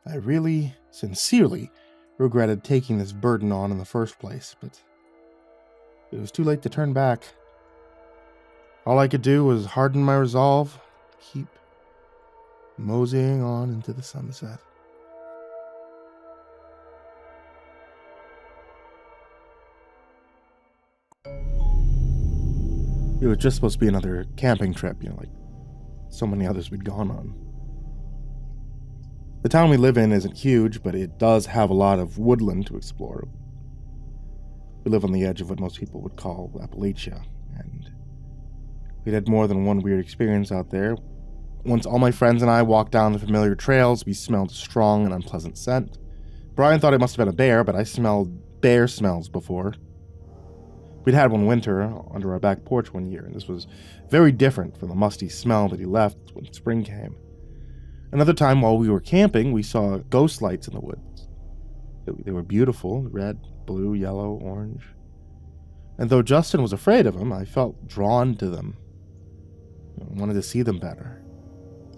I really, sincerely regretted taking this burden on in the first place, but it was too late to turn back. All I could do was harden my resolve, keep moseying on into the sunset. It was just supposed to be another camping trip, like so many others we'd gone on. The town we live in isn't huge, but it does have a lot of woodland to explore. We live on the edge of what most people would call Appalachia, and we'd had more than one weird experience out there. Once all my friends and I walked down the familiar trails, we smelled a strong and unpleasant scent. Brian thought it must have been a bear, but I smelled bear smells before. We'd had one winter under our back porch one year, and this was very different from the musty smell that he left when spring came. Another time while we were camping, we saw ghost lights in the woods. They were beautiful, red, blue, yellow, orange. And though Justin was afraid of them, I felt drawn to them. I wanted to see them better.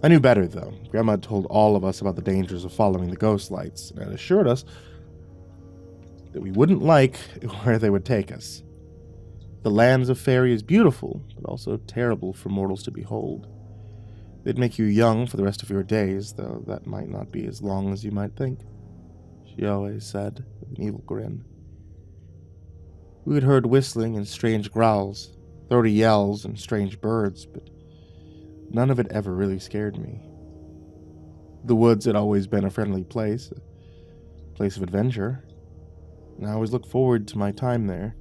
I knew better, though. Grandma had told all of us about the dangers of following the ghost lights, and had assured us that we wouldn't like where they would take us. The lands of fairy is beautiful, but also terrible for mortals to behold. They'd make you young for the rest of your days, though that might not be as long as you might think, she always said, with an evil grin. We had heard whistling and strange growls, throaty yells and strange birds, but none of it ever really scared me. The woods had always been a friendly place, a place of adventure, and I always looked forward to my time there.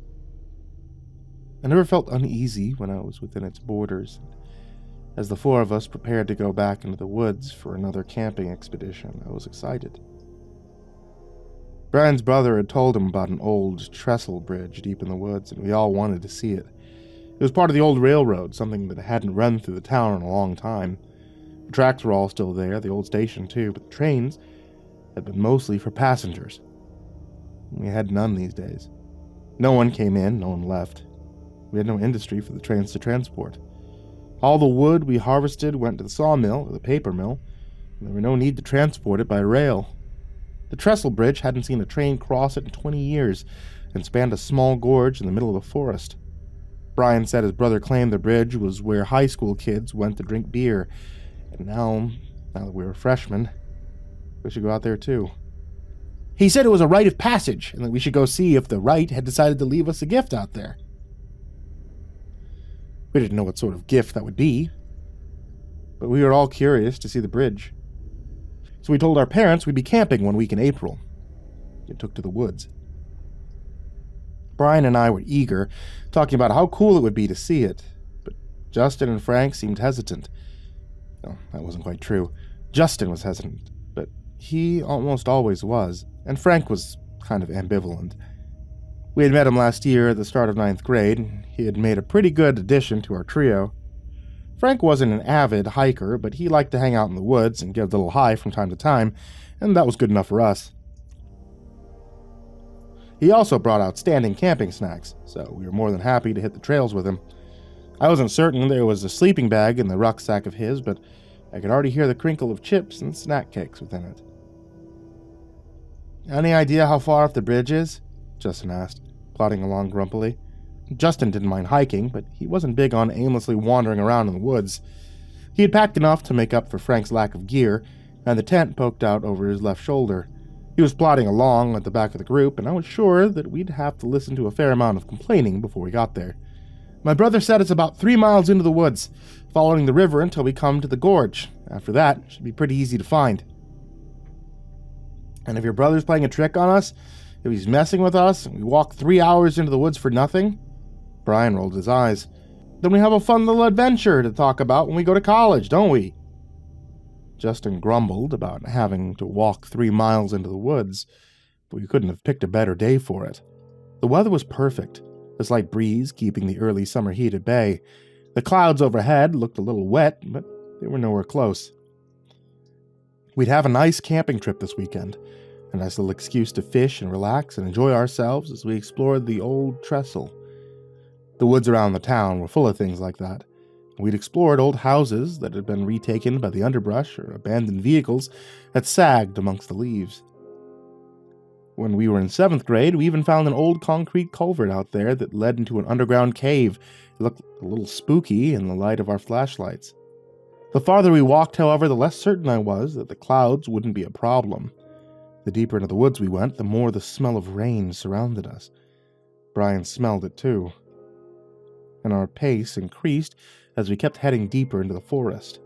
I never felt uneasy when I was within its borders. As the four of us prepared to go back into the woods for another camping expedition, I was excited. Brian's brother had told him about an old trestle bridge deep in the woods, and we all wanted to see it. It was part of the old railroad, something that hadn't run through the town in a long time. The tracks were all still there, the old station too, but the trains had been mostly for passengers. We had none these days. No one came in, no one left. We had no industry for the trains to transport. All the wood we harvested went to the sawmill or the paper mill, and there were no need to transport it by rail. The trestle bridge hadn't seen a train cross it in 20 years, and spanned a small gorge in the middle of a forest. Brian said his brother claimed the bridge was where high school kids went to drink beer, and now that we were freshmen, we should go out there too. He said it was a rite of passage, and that we should go see if the rite had decided to leave us a gift out there. We didn't know what sort of gift that would be, but we were all curious to see the bridge. So we told our parents we'd be camping one week in April. It took to the woods. Brian and I were eager, talking about how cool it would be to see it, but Justin and Frank seemed hesitant. No, that wasn't quite true. Justin was hesitant, but he almost always was, and Frank was kind of ambivalent. We had met him last year at the start of 9th grade, and he had made a pretty good addition to our trio. Frank wasn't an avid hiker, but he liked to hang out in the woods and get a little high from time to time, and that was good enough for us. He also brought outstanding camping snacks, so we were more than happy to hit the trails with him. I wasn't certain there was a sleeping bag in the rucksack of his, but I could already hear the crinkle of chips and snack cakes within it. "Any idea how far off the bridge is?" Justin asked, plodding along grumpily. Justin didn't mind hiking, but he wasn't big on aimlessly wandering around in the woods. He had packed enough to make up for Frank's lack of gear, and the tent poked out over his left shoulder. He was plodding along at the back of the group, and I was sure that we'd have to listen to a fair amount of complaining before we got there. My brother said it's about 3 miles into the woods, following the river until we come to the gorge. After that, it should be pretty easy to find. And if your brother's playing a trick on us, if he's messing with us, and we walk 3 hours into the woods for nothing, Brian rolled his eyes. Then we have a fun little adventure to talk about when we go to college, don't we? Justin grumbled about having to walk 3 miles into the woods, but we couldn't have picked a better day for it. The weather was perfect, a slight breeze keeping the early summer heat at bay. The clouds overhead looked a little wet, but they were nowhere close. We'd have a nice camping trip this weekend, a nice little excuse to fish and relax and enjoy ourselves as we explored the old trestle. The woods around the town were full of things like that. We'd explored old houses that had been retaken by the underbrush or abandoned vehicles that sagged amongst the leaves. When we were in 7th grade, we even found an old concrete culvert out there that led into an underground cave. It looked a little spooky in the light of our flashlights. The farther we walked, however, the less certain I was that the clouds wouldn't be a problem. The deeper into the woods we went, the more the smell of rain surrounded us. Brian smelled it too, and our pace increased as we kept heading deeper into the forest.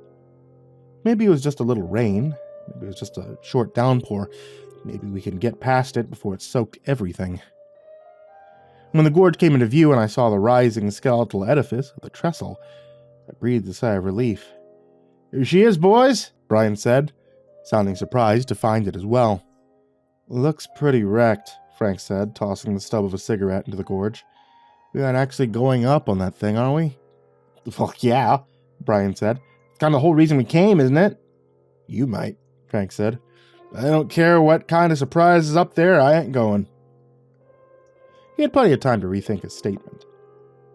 Maybe it was just a little rain, maybe it was just a short downpour, maybe we can get past it before it soaked everything. When the gorge came into view and I saw the rising skeletal edifice of the trestle, I breathed a sigh of relief. "Here she is, boys," Brian said, sounding surprised to find it as well. "Looks pretty wrecked," Frank said, tossing the stub of a cigarette into the gorge. "We aren't actually going up on that thing, are we?" "Well, yeah," Brian said. "It's kind of the whole reason we came, isn't it?" "You might," Frank said. "I don't care what kind of surprise is up there, I ain't going." He had plenty of time to rethink his statement.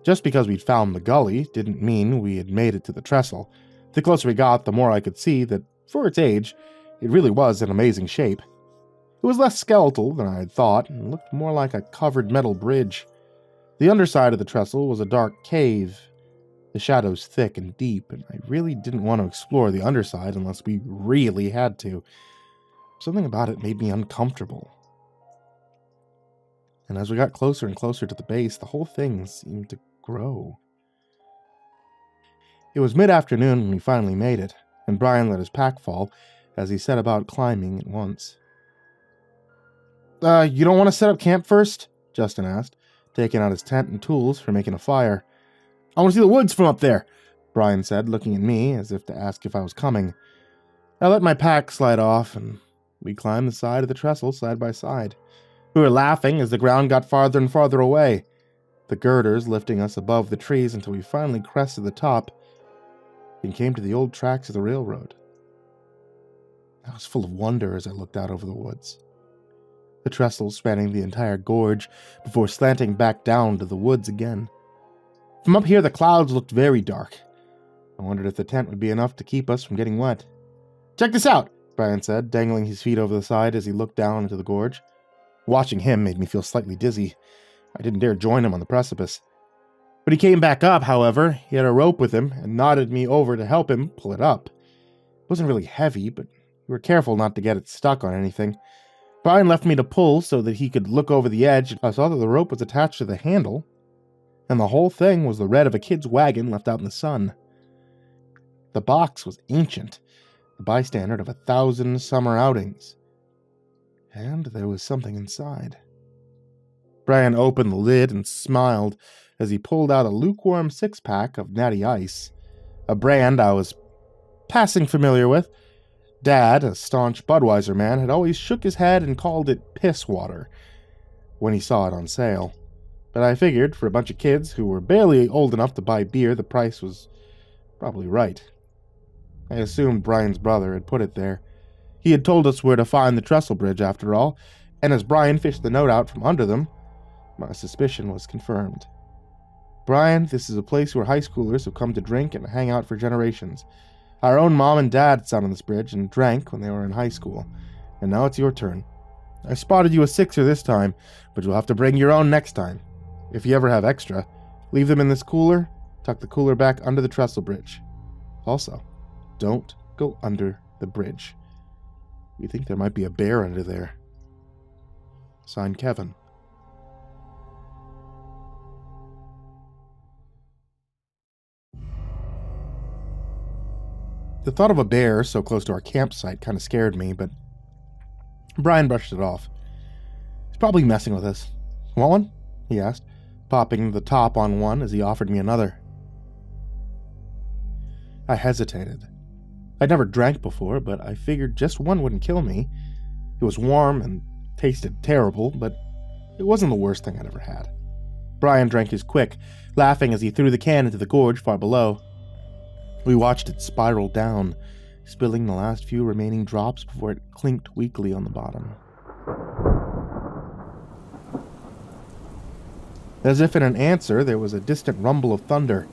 Just because we'd found the gully didn't mean we had made it to the trestle. The closer we got, the more I could see that, for its age, it really was in amazing shape. It was less skeletal than I had thought, and looked more like a covered metal bridge. The underside of the trestle was a dark cave, the shadows thick and deep, and I really didn't want to explore the underside unless we really had to. Something about it made me uncomfortable. And as we got closer and closer to the base, the whole thing seemed to grow. It was mid-afternoon when we finally made it, and Brian let his pack fall as he set about climbing at once. You don't want to set up camp first?" Justin asked, taking out his tent and tools for making a fire. "I want to see the woods from up there," Brian said, looking at me as if to ask if I was coming. I let my pack slide off, and we climbed the side of the trestle side by side. We were laughing as the ground got farther and farther away, the girders lifting us above the trees until we finally crested the top and came to the old tracks of the railroad. I was full of wonder as I looked out over the woods. The trestle spanning the entire gorge before slanting back down to the woods again. From up here, the clouds looked very dark. I wondered if the tent would be enough to keep us from getting wet. "Check this out," Brian said, dangling his feet over the side as he looked down into the gorge. Watching him made me feel slightly dizzy. I didn't dare join him on the precipice. When he came back up, however, he had a rope with him and nodded me over to help him pull it up. It wasn't really heavy, but we were careful not to get it stuck on anything. Brian left me to pull so that he could look over the edge. I saw that the rope was attached to the handle, and the whole thing was the red of a kid's wagon left out in the sun. The box was ancient, the bystander of 1,000 summer outings. And there was something inside. Brian opened the lid and smiled as he pulled out a lukewarm 6-pack of Natty Ice, a brand I was passing familiar with. Dad, a staunch Budweiser man, had always shook his head and called it piss water when he saw it on sale. But I figured, for a bunch of kids who were barely old enough to buy beer, the price was probably right. I assumed Brian's brother had put it there. He had told us where to find the trestle bridge, after all, and as Brian fished the note out from under them, my suspicion was confirmed. "Brian, this is a place where high schoolers have come to drink and hang out for generations. Our own mom and dad sat on this bridge and drank when they were in high school, and now it's your turn. I spotted you a 6er this time, but you'll have to bring your own next time." If you ever have extra, leave them in this cooler, tuck the cooler back under the trestle bridge. Also, don't go under the bridge. We think there might be a bear under there. Signed, Kevin. The thought of a bear so close to our campsite kind of scared me, but Brian brushed it off. He's probably messing with us. Want one? He asked, popping the top on one as he offered me another. I hesitated. I'd never drank before, but I figured just one wouldn't kill me. It was warm and tasted terrible, but it wasn't the worst thing I'd ever had. Brian drank his quick, laughing as he threw the can into the gorge far below. We watched it spiral down, spilling the last few remaining drops before it clinked weakly on the bottom. As if in an answer, there was a distant rumble of thunder,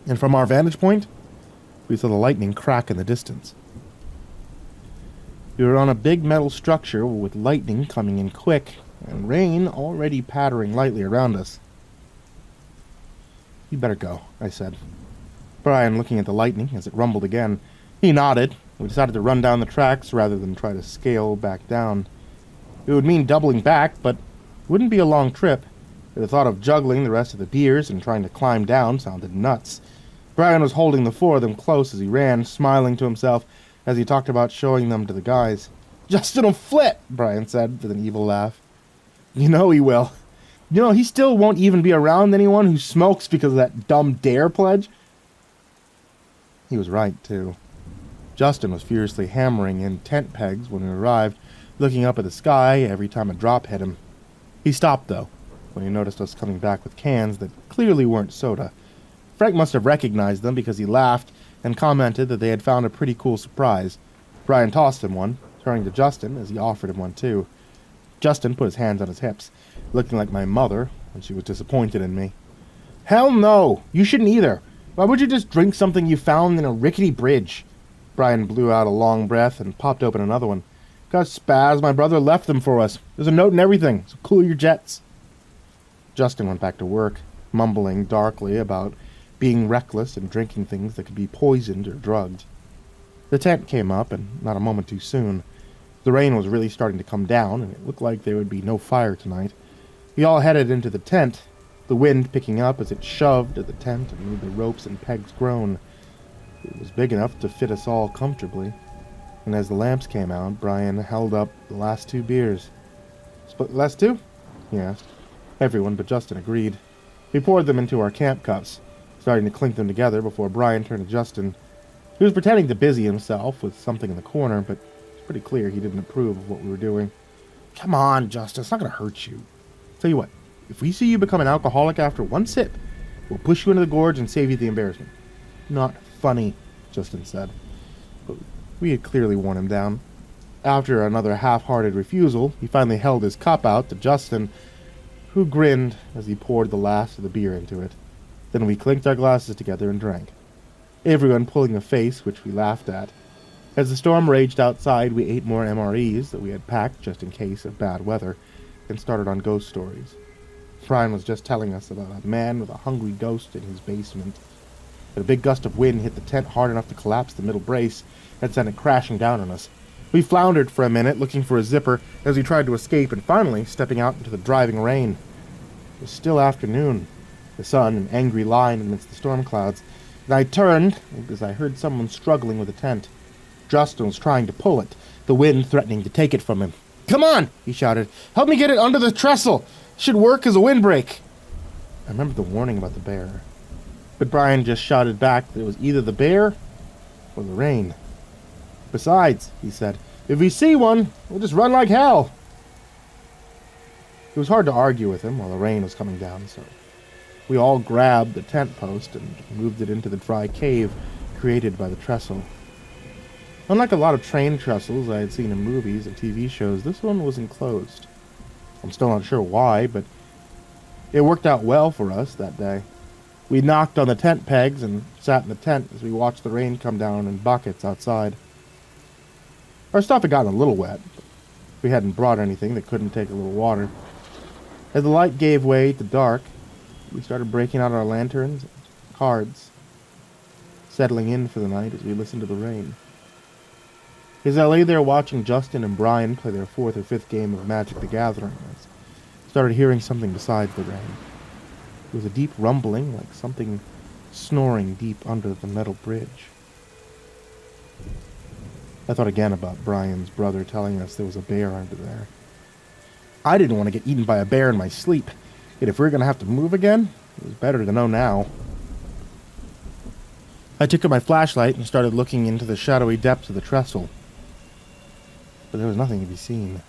and from our vantage point, we saw the lightning crack in the distance. We were on a big metal structure with lightning coming in quick, and rain already pattering lightly around us. "You better go," I said. Brian looking at the lightning as it rumbled again. He nodded. We decided to run down the tracks rather than try to scale back down. It would mean doubling back, but it wouldn't be a long trip. The thought of juggling the rest of the beers and trying to climb down sounded nuts. Brian was holding the four of them close as he ran, smiling to himself as he talked about showing them to the guys. "Justin'll flip," Brian said with an evil laugh. "You know he will. You know, he still won't even be around anyone who smokes because of that dumb dare pledge." He was right, too. Justin was furiously hammering in tent pegs when we arrived, looking up at the sky every time a drop hit him. He stopped, though, when he noticed us coming back with cans that clearly weren't soda. Frank must have recognized them because he laughed and commented that they had found a pretty cool surprise. Brian tossed him one, turning to Justin as he offered him one, too. Justin put his hands on his hips, looking like my mother when she was disappointed in me. "Hell no! You shouldn't either. Why would you just drink something you found in a rickety bridge?" Brian blew out a long breath and popped open another one. "Got spaz, my brother left them for us. There's a note and everything, so cool your jets." Justin went back to work, mumbling darkly about being reckless and drinking things that could be poisoned or drugged. The tent came up, and not a moment too soon. The rain was really starting to come down, and it looked like there would be no fire tonight. We all headed into the tent, the wind picking up as it shoved at the tent and made the ropes and pegs groan. It was big enough to fit us all comfortably, and as the lamps came out, Brian held up the last two beers. "Split the last two?" he asked. Everyone but Justin agreed. We poured them into our camp cups, starting to clink them together before Brian turned to Justin. He was pretending to busy himself with something in the corner, but it's pretty clear he didn't approve of what we were doing. "Come on, Justin, it's not going to hurt you. Tell you what, if we see you become an alcoholic after one sip, we'll push you into the gorge and save you the embarrassment." "Not funny," Justin said. But we had clearly worn him down. After another half-hearted refusal, he finally held his cup out to Justin, who grinned as he poured the last of the beer into it. Then we clinked our glasses together and drank, everyone pulling a face which we laughed at. As the storm raged outside, we ate more MREs that we had packed just in case of bad weather, and started on ghost stories. Brian was just telling us about a man with a hungry ghost in his basement. But a big gust of wind hit the tent hard enough to collapse the middle brace and sent it crashing down on us. We floundered for a minute, looking for a zipper as we tried to escape, and finally stepping out into the driving rain. It was still afternoon, the sun an angry line amidst the storm clouds, and I turned as I heard someone struggling with a tent. Justin was trying to pull it, the wind threatening to take it from him. "Come on," he shouted. "Help me get it under the trestle. It should work as a windbreak." I remembered the warning about the bear, but Brian just shouted back that it was either the bear or the rain. "Besides," he said, "if we see one, we'll just run like hell." It was hard to argue with him while the rain was coming down, so we all grabbed the tent post and moved it into the dry cave created by the trestle. Unlike a lot of train trestles I had seen in movies and TV shows, this one was enclosed. I'm still not sure why, but it worked out well for us that day. We knocked on the tent pegs and sat in the tent as we watched the rain come down in buckets outside. Our stuff had gotten a little wet, but we hadn't brought anything that couldn't take a little water. As the light gave way to dark, we started breaking out our lanterns and cards, settling in for the night as we listened to the rain. As I lay there watching Justin and Brian play their 4th or 5th game of Magic the Gathering, I started hearing something besides the rain. It was a deep rumbling, like something snoring deep under the metal bridge. I thought again about Brian's brother telling us there was a bear under there. I didn't want to get eaten by a bear in my sleep, yet if we were going to have to move again, it was better to know now. I took up my flashlight and started looking into the shadowy depths of the trestle, but there was nothing to be seen.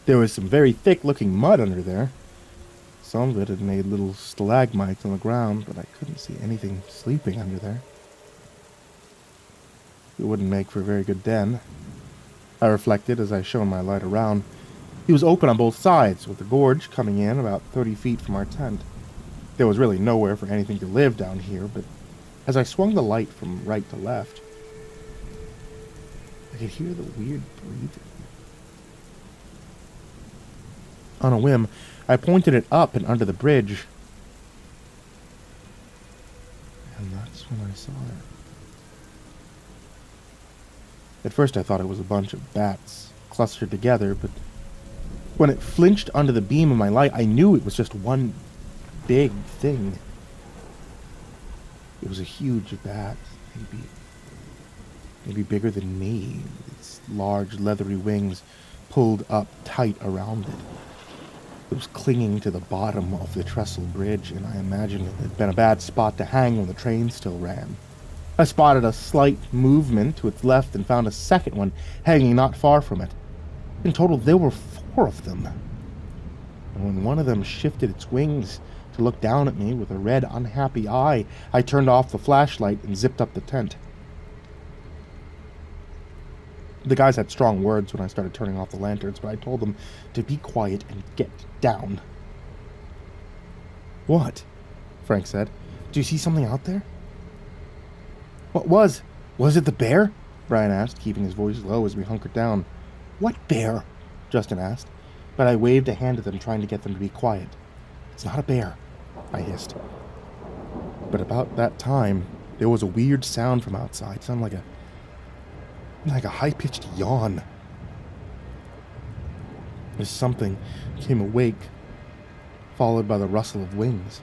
There was some very thick-looking mud under there. Some of it had made little stalagmites on the ground, but I couldn't see anything sleeping under there. It wouldn't make for a very good den, I reflected as I shone my light around. It was open on both sides, with the gorge coming in about 30 feet from our tent. There was really nowhere for anything to live down here, but as I swung the light from right to left, I could hear the weird breathing. On a whim, I pointed it up and under the bridge, and that's when I saw it. At first I thought it was a bunch of bats clustered together, but when it flinched under the beam of my light, I knew it was just one big thing. It was a huge bat, maybe bigger than me, its large leathery wings pulled up tight around it. It was clinging to the bottom of the trestle bridge, and I imagined it had been a bad spot to hang when the train still ran. I spotted a slight movement to its left and found a second one hanging not far from it. In total, there were 4 of them. And when one of them shifted its wings to look down at me with a red, unhappy eye, I turned off the flashlight and zipped up the tent. The guys had strong words when I started turning off the lanterns, but I told them to be quiet and get down. "What?" Frank said. "Do you see something out there?" "What was? Was it the bear?" Brian asked, keeping his voice low as we hunkered down. "What bear?" Justin asked, but I waved a hand at them, trying to get them to be quiet. "It's not a bear," I hissed. But about that time, there was a weird sound from outside, sounded like a high-pitched yawn. As something came awake, followed by the rustle of wings.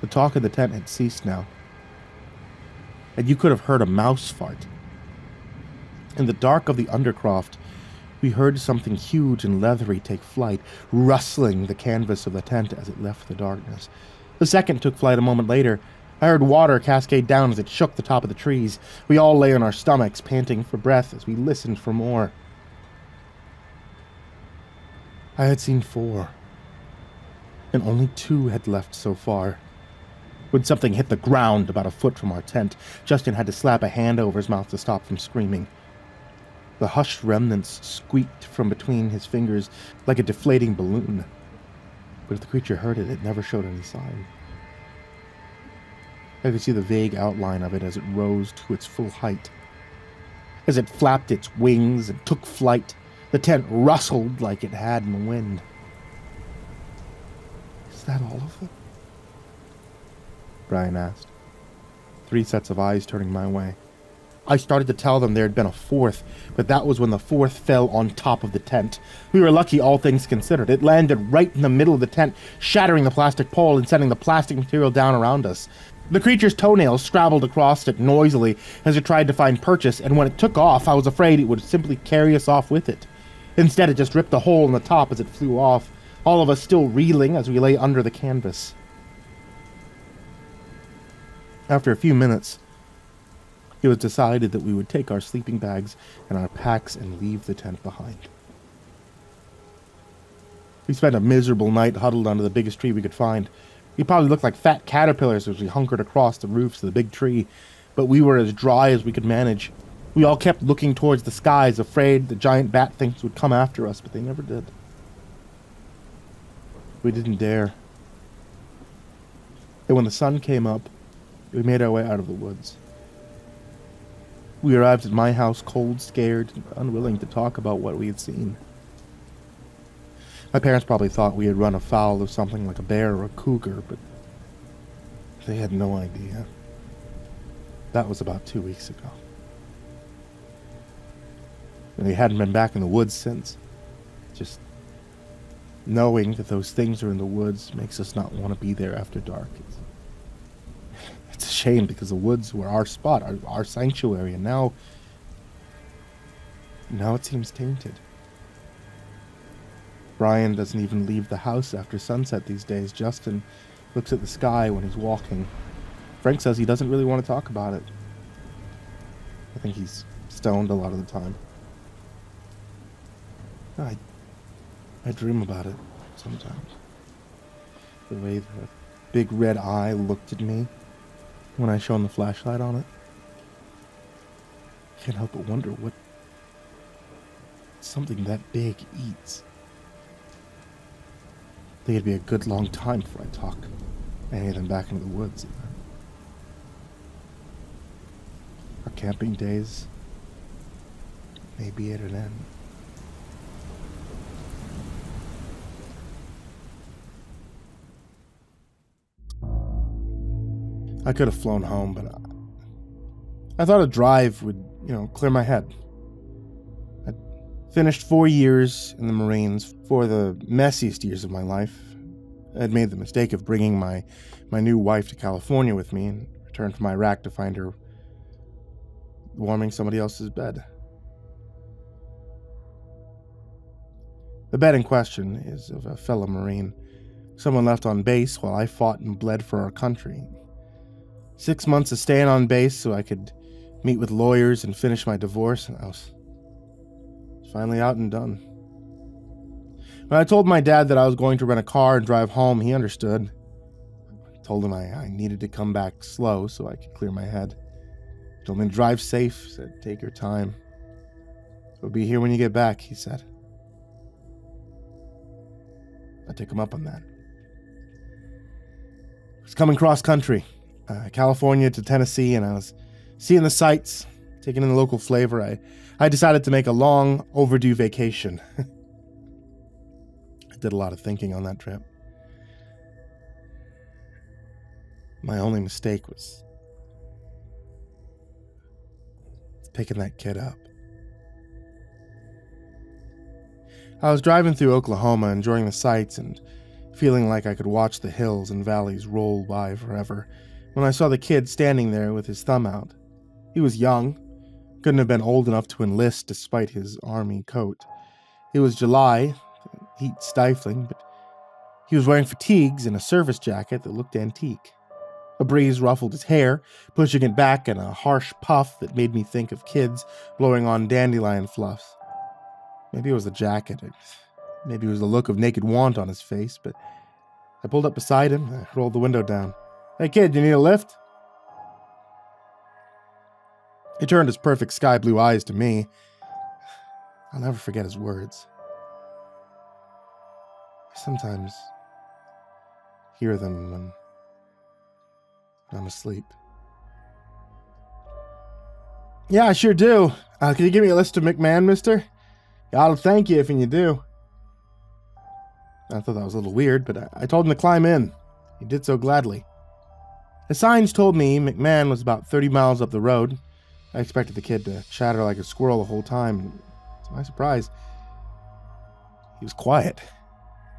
The talk in the tent had ceased now, and you could have heard a mouse fart. In the dark of the undercroft, we heard something huge and leathery take flight, rustling the canvas of the tent as it left the darkness. The second took flight a moment later. I heard water cascade down as it shook the top of the trees. We all lay on our stomachs, panting for breath as we listened for more. I had seen 4, and only 2 had left so far. When something hit the ground about a foot from our tent, Justin had to slap a hand over his mouth to stop from screaming. The hushed remnants squeaked from between his fingers like a deflating balloon. But if the creature heard it, it never showed any sign. I could see the vague outline of it as it rose to its full height. As it flapped its wings and took flight, the tent rustled like it had in the wind. "Is that all of them?" Brian asked, 3 sets of eyes turning my way. I started to tell them there had been a 4th, but that was when the 4th fell on top of the tent. We were lucky, all things considered. It landed right in the middle of the tent, shattering the plastic pole and sending the plastic material down around us. The creature's toenails scrabbled across it noisily as it tried to find purchase, and when it took off, I was afraid it would simply carry us off with it. Instead, it just ripped a hole in the top as it flew off, all of us still reeling as we lay under the canvas. After a few minutes, it was decided that we would take our sleeping bags and our packs and leave the tent behind. We spent a miserable night huddled under the biggest tree we could find. We probably looked like fat caterpillars as we hunkered across the roofs of the big tree, but we were as dry as we could manage. We all kept looking towards the skies, afraid the giant bat things would come after us, but they never did. We didn't dare. And when the sun came up, we made our way out of the woods. We arrived at my house cold, scared, and unwilling to talk about what we had seen. My parents probably thought we had run afoul of something like a bear or a cougar, but they had no idea. That was about 2 weeks ago. And we hadn't been back in the woods since. Just knowing that those things are in the woods makes us not want to be there after dark. It's a shame because the woods were our spot, our sanctuary, and now it seems tainted. Brian doesn't even leave the house after sunset these days. Justin looks at the sky when he's walking. Frank says he doesn't really want to talk about it. I think he's stoned a lot of the time. I dream about it sometimes. The way the big red eye looked at me when I shone the flashlight on it. I can't help but wonder what something that big eats. I think it'd be a good long time before I talk any of them back into the woods. Our camping days may be at an end. I could have flown home, but I thought a drive would, clear my head. I'd finished 4 years in the Marines, for the messiest years of my life. I'd made the mistake of bringing my new wife to California with me and returned from Iraq to find her warming somebody else's bed. The bed in question is of a fellow Marine, someone left on base while I fought and bled for our country. 6 months of staying on base so I could meet with lawyers and finish my divorce, and I was finally out and done. When I told my dad that I was going to rent a car and drive home, he understood. I told him I needed to come back slow so I could clear my head. He told me to drive safe, said take your time. We'll be here when you get back, he said. I took him up on that. I was coming cross country. California to Tennessee, and I was seeing the sights, taking in the local flavor. I decided to make a long overdue vacation. I did a lot of thinking on that trip. My only mistake was picking that kid up. I was driving through Oklahoma, enjoying the sights and feeling like I could watch the hills and valleys roll by forever, when I saw the kid standing there with his thumb out. He was young, couldn't have been old enough to enlist despite his army coat. It was July, the heat stifling, but he was wearing fatigues and a service jacket that looked antique. A breeze ruffled his hair, pushing it back in a harsh puff that made me think of kids blowing on dandelion fluffs. Maybe it was the jacket, maybe it was the look of naked want on his face, but I pulled up beside him, I rolled the window down. Hey kid, you need a lift? He turned his perfect sky blue eyes to me. I'll never forget his words. I sometimes hear them when I'm asleep. Yeah, I sure do. Can you give me a list of McMahon, mister? I'll thank you if you do. I thought that was a little weird, but I told him to climb in. He did so gladly. The signs told me McMahon was about 30 miles up the road. I expected the kid to chatter like a squirrel the whole time, and to my surprise, he was quiet.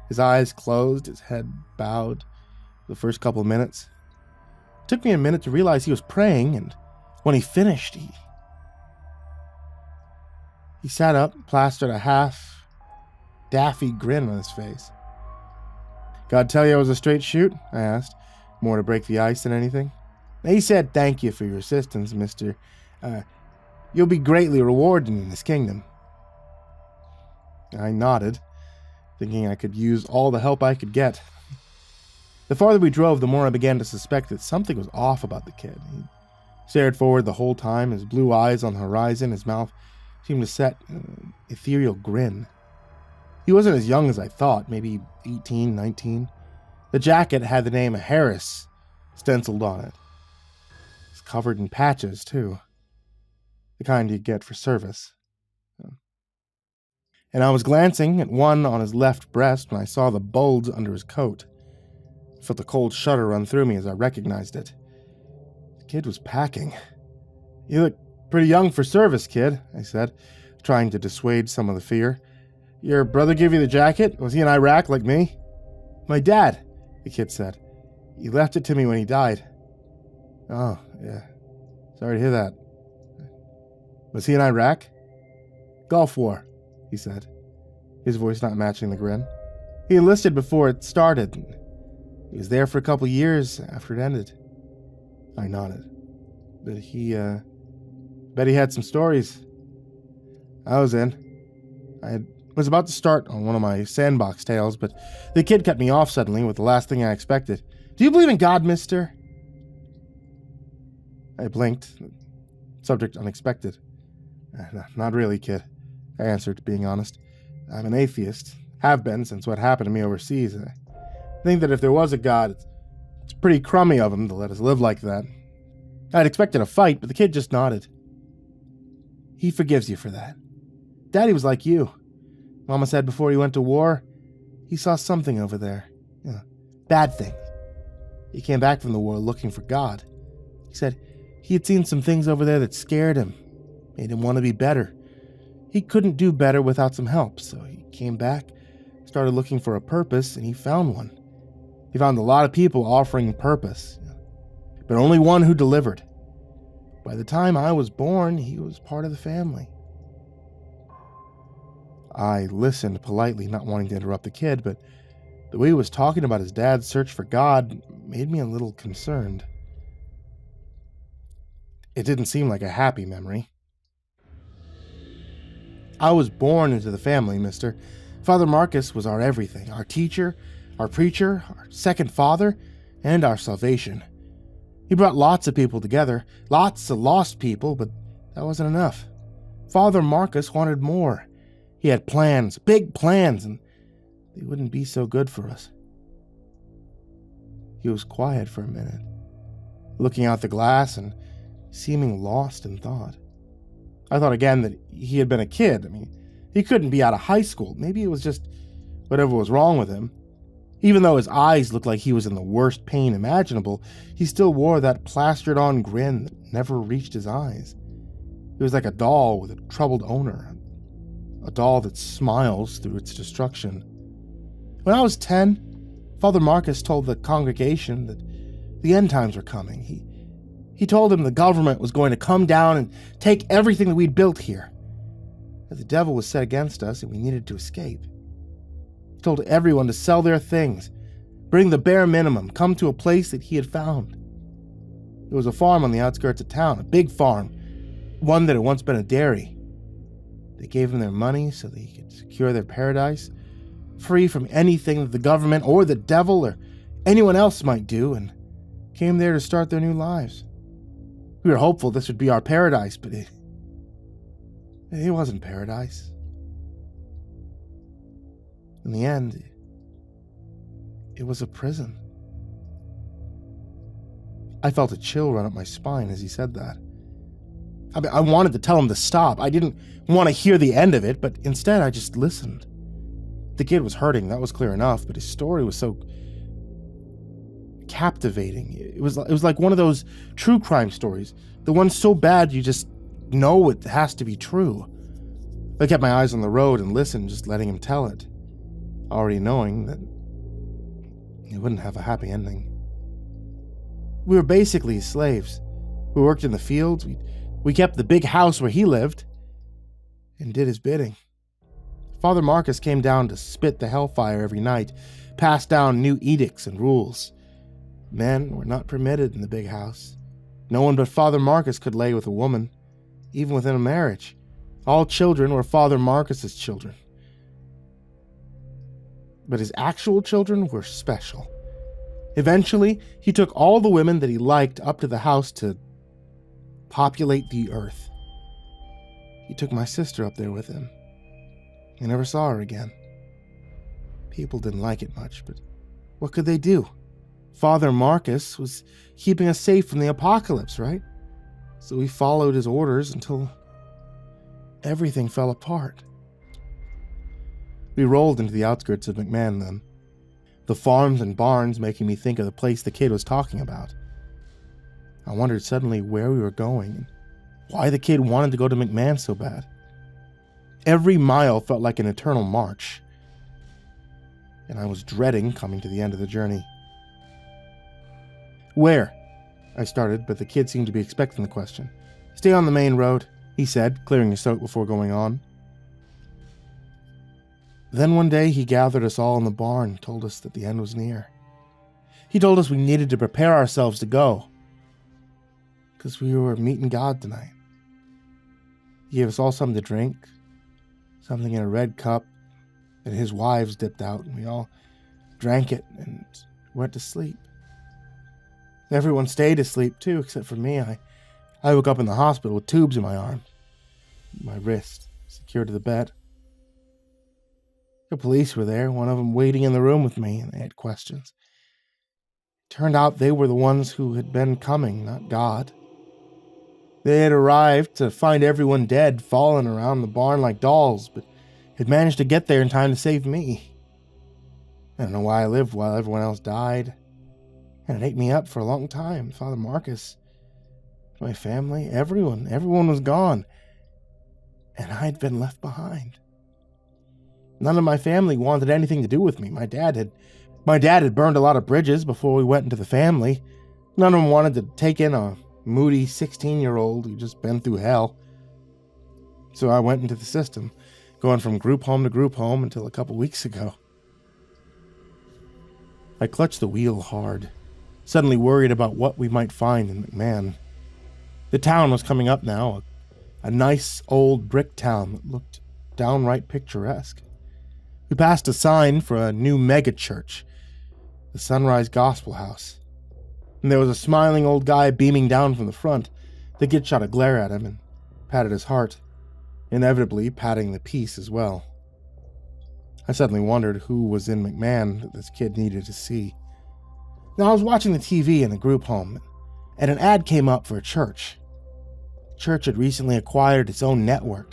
His eyes closed, his head bowed for the first couple of minutes. It took me a minute to realize he was praying, and when he finished, he sat up, plastered a half daffy grin on his face. God tell you I was a straight shoot? I asked, more to break the ice than anything. He said, thank you for your assistance, mister. You'll be greatly rewarded in this kingdom. I nodded, thinking I could use all the help I could get. The farther we drove, the more I began to suspect that something was off about the kid. He stared forward the whole time, his blue eyes on the horizon, his mouth seemed to set an ethereal grin. He wasn't as young as I thought, maybe 18, 19. The jacket had the name Harris stenciled on it. It's covered in patches, too. The kind you get for service. and I was glancing at one on his left breast when I saw the bulge under his coat. I felt a cold shudder run through me as I recognized it. The kid was packing. "You look pretty young for service, kid," I said, trying to dissuade some of the fear. "Your brother give you the jacket? Was he in Iraq like me?" "My dad," the kid said. "He left it to me when he died." "Oh, yeah. Sorry to hear that. Was he in Iraq?" "Gulf War," he said, his voice not matching the grin. "He enlisted before it started. He was there for a couple years after it ended." I nodded. "But bet he had some stories." I was in. I was about to start on one of my sandbox tales, but the kid cut me off suddenly with the last thing I expected. "Do you believe in God, mister?" I blinked. Subject unexpected. "Not really, kid," I answered, being honest. "I'm an atheist. Have been since what happened to me overseas. I think that if there was a God, it's pretty crummy of him to let us live like that." I'd expected a fight, but the kid just nodded. "He forgives you for that. Daddy was like you. Mama said before he went to war, he saw something over there. Bad things. He came back from the war looking for God. He said he had seen some things over there that scared him, made him want to be better. He couldn't do better without some help, so he came back, started looking for a purpose, and he found one. He found a lot of people offering purpose, but only one who delivered. By the time I was born, he was part of the family." I listened politely, not wanting to interrupt the kid, but the way he was talking about his dad's search for God made me a little concerned. It didn't seem like a happy memory. "I was born into the family, mister. Father Marcus was our everything, our teacher, our preacher, our second father, and our salvation. He brought lots of people together, lots of lost people, but that wasn't enough. Father Marcus wanted more. He had plans, big plans, and they wouldn't be so good for us." He was quiet for a minute, looking out the glass and seeming lost in thought. I thought again that he had been a kid. He couldn't be out of high school. Maybe it was just whatever was wrong with him. Even though his eyes looked like he was in the worst pain imaginable, he still wore that plastered-on grin that never reached his eyes. He was like a doll with a troubled owner, a doll that smiles through its destruction. When I was 10, Father Marcus told the congregation that the end times were coming. He told them the government was going to come down and take everything that we'd built here, that the devil was set against us and we needed to escape. He told everyone to sell their things, bring the bare minimum, come to a place that he had found. There was a farm on the outskirts of town, a big farm, one that had once been a dairy. They gave them their money so they could secure their paradise, free from anything that the government or the devil or anyone else might do, and came there to start their new lives. We were hopeful this would be our paradise, but it wasn't paradise. In the end, it was a prison. I felt a chill run up my spine as he said that. I wanted to tell him to stop. I didn't want to hear the end of it, but instead I just listened. The kid was hurting, that was clear enough, but his story was so captivating. It was like one of those true crime stories, the one so bad you just know it has to be true. I kept my eyes on the road and listened, just letting him tell it, already knowing that it wouldn't have a happy ending. We were basically slaves. We worked in the fields, we kept the big house where he lived, and did his bidding. Father Marcus came down to spit the hellfire every night, pass down new edicts and rules. Men were not permitted in the big house. No one but Father Marcus could lay with a woman, even within a marriage. All children were Father Marcus's children. But his actual children were special. Eventually, he took all the women that he liked up to the house to populate the earth. He took my sister up there with him. I never saw her again. People didn't like it much, but what could they do? Father Marcus was keeping us safe from the apocalypse, right? So we followed his orders until everything fell apart. We rolled into the outskirts of McMahon then, the farms and barns making me think of the place the kid was talking about. I wondered suddenly where we were going and why the kid wanted to go to McMahon so bad. Every mile felt like an eternal march, and I was dreading coming to the end of the journey. "Where?" I started, but the kid seemed to be expecting the question. "Stay on the main road," he said, clearing his throat before going on. Then one day he gathered us all in the barn and told us that the end was near. He told us we needed to prepare ourselves to go, because we were meeting God tonight. He gave us all something to drink, something in a red cup that his wives dipped out, and we all drank it and went to sleep. Everyone stayed asleep too, except for me. I woke up in the hospital with tubes in my arm, my wrist secured to the bed. The police were there, one of them waiting in the room with me, and they had questions. It turned out they were the ones who had been coming, not God. They had arrived to find everyone dead, fallen around the barn like dolls, but had managed to get there in time to save me. I don't know why I lived while everyone else died. And it ate me up for a long time. Father Marcus, my family, everyone was gone. And I'd been left behind. None of my family wanted anything to do with me. My dad had burned a lot of bridges before we went into the family. None of them wanted to take in a moody 16-year-old who'd just been through hell. So I went into the system, going from group home to group home until a couple weeks ago. I clutched the wheel hard, suddenly worried about what we might find in McMahon. The town was coming up now, a nice old brick town that looked downright picturesque. We passed a sign for a new mega church, the Sunrise Gospel House. And there was a smiling old guy beaming down from the front. The kid shot a glare at him and patted his heart, inevitably patting the piece as well. I suddenly wondered who was in McMahon that this kid needed to see. Now, I was watching the TV in the group home, and an ad came up for a church. The church had recently acquired its own network.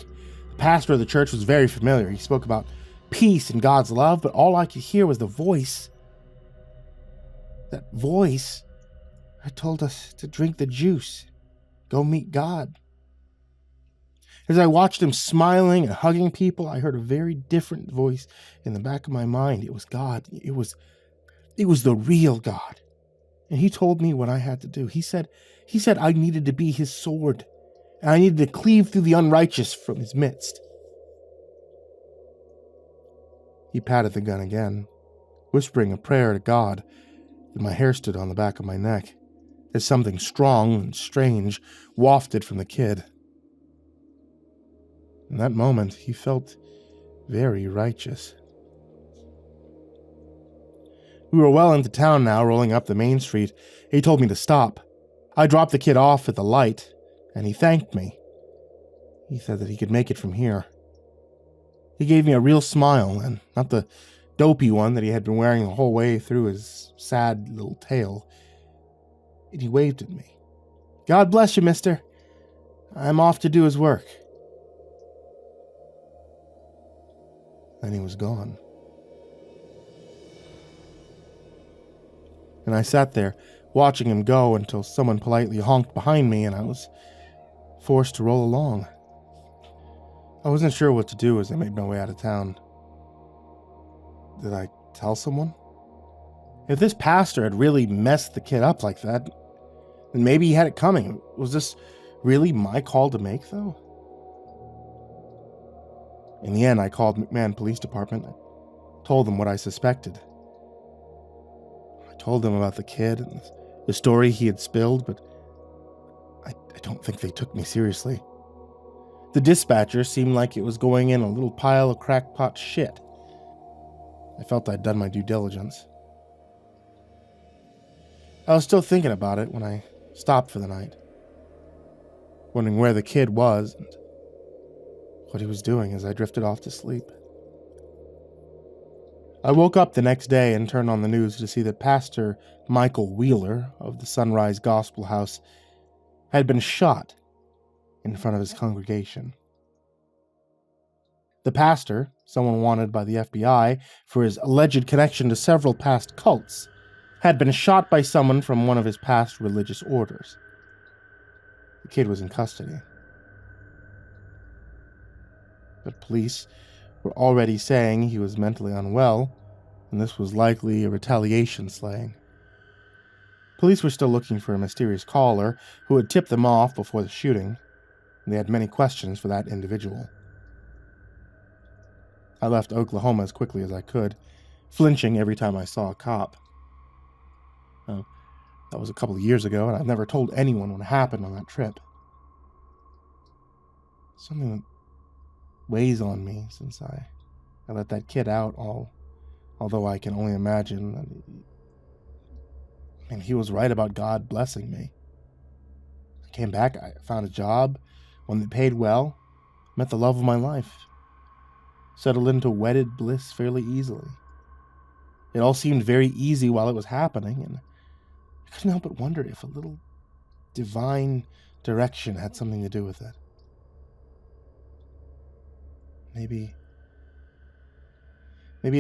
The pastor of the church was very familiar. He spoke about peace and God's love, but all I could hear was the voice. That voice had told us to drink the juice, go meet God. As I watched him smiling and hugging people, I heard a very different voice in the back of my mind. It was God. It was the real God. And he told me what I had to do. He said I needed to be his sword, and I needed to cleave through the unrighteous from his midst. He patted the gun again, whispering a prayer to God, and my hair stood on the back of my neck as something strong and strange wafted from the kid. In that moment, he felt very righteous. We were well into town now, rolling up the main street. He told me to stop. I dropped the kid off at the light, and he thanked me. He said that he could make it from here. He gave me a real smile, and not the dopey one that he had been wearing the whole way through his sad little tale. And he waved at me. "God bless you, mister. I'm off to do his work." Then he was gone. And I sat there, watching him go until someone politely honked behind me and I was forced to roll along. I wasn't sure what to do as I made my way out of town. Did I tell someone? If this pastor had really messed the kid up like that, then maybe he had it coming. Was this really my call to make, though? In the end, I called McMahon Police Department. I told them what I suspected. I told them about the kid and the story he had spilled, but I don't think they took me seriously. The dispatcher seemed like it was going in a little pile of crackpot shit. I felt I'd done my due diligence. I was still thinking about it when I stopped for the night, wondering where the kid was and what he was doing as I drifted off to sleep. I woke up the next day and turned on the news to see that Pastor Michael Wheeler of the Sunrise Gospel House had been shot in front of his congregation. The pastor, someone wanted by the FBI for his alleged connection to several past cults, had been shot by someone from one of his past religious orders. The kid was in custody. But police were already saying he was mentally unwell, and this was likely a retaliation slaying. Police were still looking for a mysterious caller who had tipped them off before the shooting, and they had many questions for that individual. I left Oklahoma as quickly as I could, flinching every time I saw a cop. Now, that was a couple of years ago, and I've never told anyone what happened on that trip. Something that weighs on me since I let that kid out, although I can only imagine that he was right about God blessing me. I came back, I found a job, one that paid well, met the love of my life, settled into wedded bliss fairly easily. It all seemed very easy while it was happening, and I couldn't help but wonder if a little divine direction had something to do with it. Maybe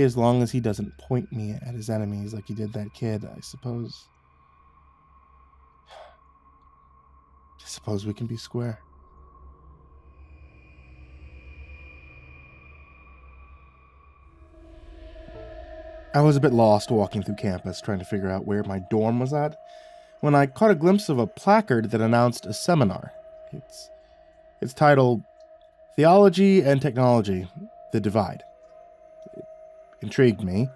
as long as he doesn't point me at his enemies like he did that kid, I suppose we can be square. I was a bit lost walking through campus, trying to figure out where my dorm was at, when I caught a glimpse of a placard that announced a seminar. It's titled Theology and Technology, The Divide. It intrigued me,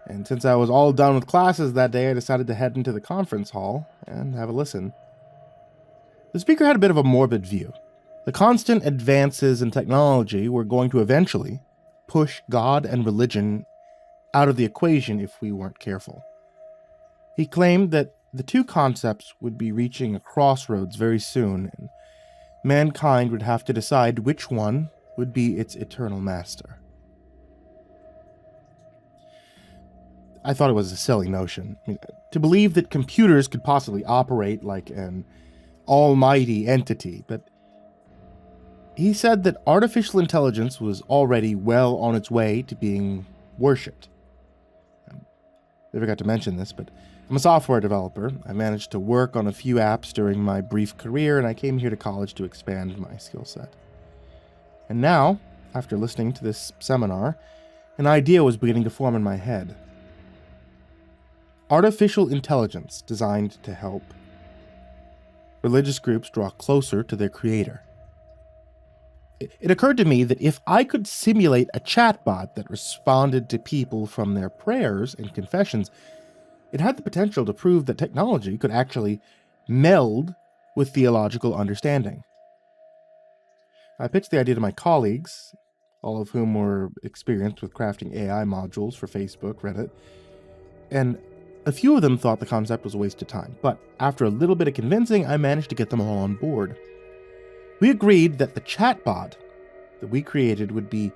and since I was all done with classes that day, I decided to head into the conference hall and have a listen. The speaker had a bit of a morbid view. The constant advances in technology were going to eventually push God and religion out of the equation if we weren't careful. He claimed that the two concepts would be reaching a crossroads very soon, and mankind would have to decide which one would be its eternal master. I thought it was a silly notion. To believe that computers could possibly operate like an almighty entity, but he said that artificial intelligence was already well on its way to being worshipped. I forgot to mention this, but I'm a software developer. I managed to work on a few apps during my brief career, and I came here to college to expand my skill set. And now, after listening to this seminar, an idea was beginning to form in my head. Artificial intelligence designed to help religious groups draw closer to their creator. It occurred to me that if I could simulate a chatbot that responded to people from their prayers and confessions, it had the potential to prove that technology could actually meld with theological understanding. I pitched the idea to my colleagues, all of whom were experienced with crafting AI modules for Facebook, Reddit, and a few of them thought the concept was a waste of time, but after a little bit of convincing, I managed to get them all on board. We agreed that the chatbot that we created would be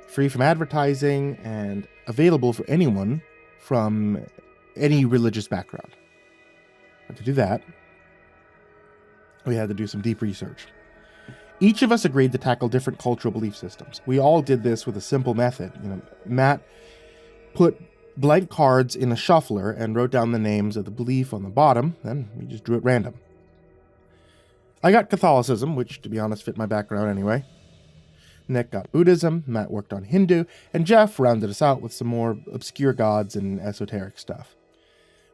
free from advertising and available for anyone from any religious background. But to do that, we had to do some deep research. Each of us agreed to tackle different cultural belief systems. We all did this with a simple method. Matt put blank cards in a shuffler and wrote down the names of the belief on the bottom, then we just drew at random. I got Catholicism, which, to be honest, fit my background anyway. Nick got Buddhism, Matt worked on Hindu, and Jeff rounded us out with some more obscure gods and esoteric stuff.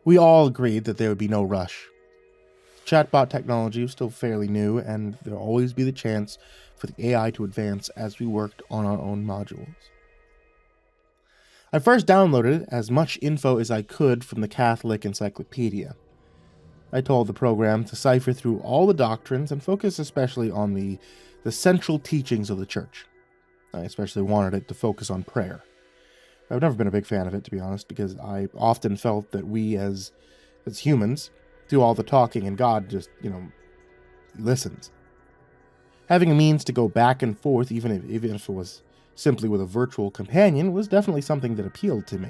We all agreed that there would be no rush. Chatbot technology was still fairly new, and there'll always be the chance for the AI to advance as we worked on our own modules. I first downloaded as much info as I could from the Catholic Encyclopedia. I told the program to cipher through all the doctrines and focus especially on the central teachings of the church. I especially wanted it to focus on prayer. I've never been a big fan of it, to be honest, because I often felt that we as humans do all the talking and God just, listens. Having a means to go back and forth, even if it was simply with a virtual companion, was definitely something that appealed to me.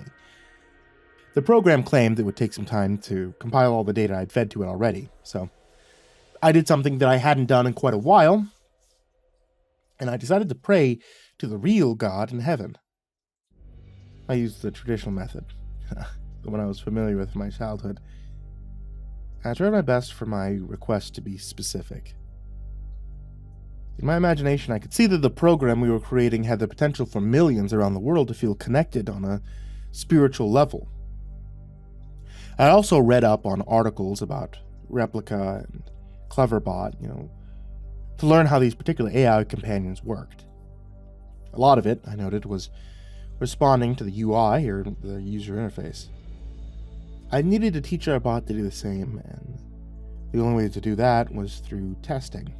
The program claimed it would take some time to compile all the data I'd fed to it already, so I did something that I hadn't done in quite a while, and I decided to pray to the real God in heaven. I used the traditional method, the one I was familiar with from my childhood. I tried my best for my request to be specific. In my imagination, I could see that the program we were creating had the potential for millions around the world to feel connected on a spiritual level. I also read up on articles about Replica and Cleverbot, to learn how these particular AI companions worked. A lot of it, I noted, was responding to the UI, or the user interface. I needed to teach our bot to do the same, and the only way to do that was through testing.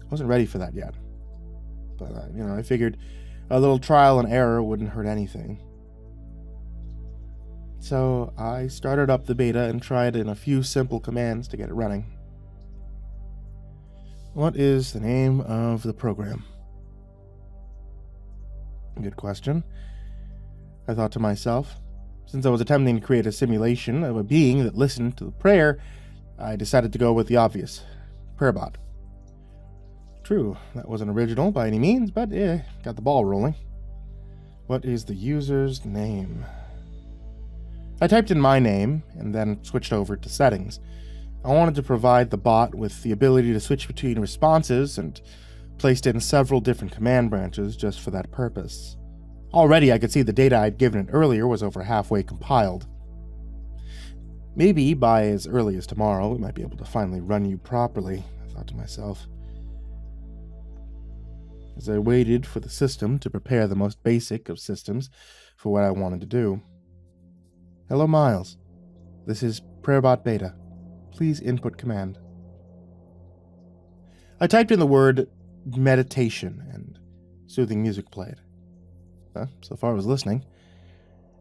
I wasn't ready for that yet, but I figured a little trial and error wouldn't hurt anything. So I started up the beta and tried in a few simple commands to get it running. What is the name of the program? Good question. I thought to myself. Since I was attempting to create a simulation of a being that listened to the prayer, I decided to go with the obvious, PrayerBot. True, that wasn't original by any means, but got the ball rolling. What is the user's name? I typed in my name and then switched over to settings. I wanted to provide the bot with the ability to switch between responses and placed in several different command branches just for that purpose. Already I could see the data I'd given it earlier was over halfway compiled. Maybe by as early as tomorrow we might be able to finally run you properly, I thought to myself. As I waited for the system to prepare the most basic of systems for what I wanted to do. Hello Miles, this is PrayerBot Beta. Please input command. I typed in the word meditation and soothing music played. So far I was listening.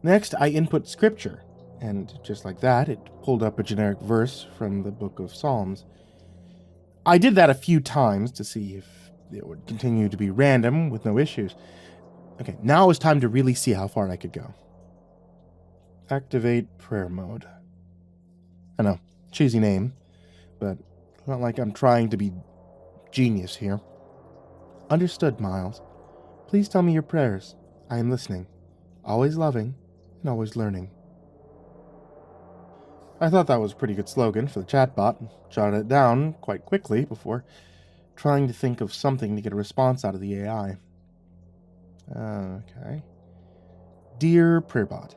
Next I input scripture, and just like that it pulled up a generic verse from the book of Psalms. I did that a few times to see if it would continue to be random with no issues. Okay, now it was time to really see how far I could go. Activate prayer mode. I know, cheesy name, but it's not like I'm trying to be genius here. Understood, Miles. Please tell me your prayers. I am listening. Always loving and always learning. I thought that was a pretty good slogan for the chatbot and jotted it down quite quickly before trying to think of something to get a response out of the AI. Okay. Dear PrayerBot,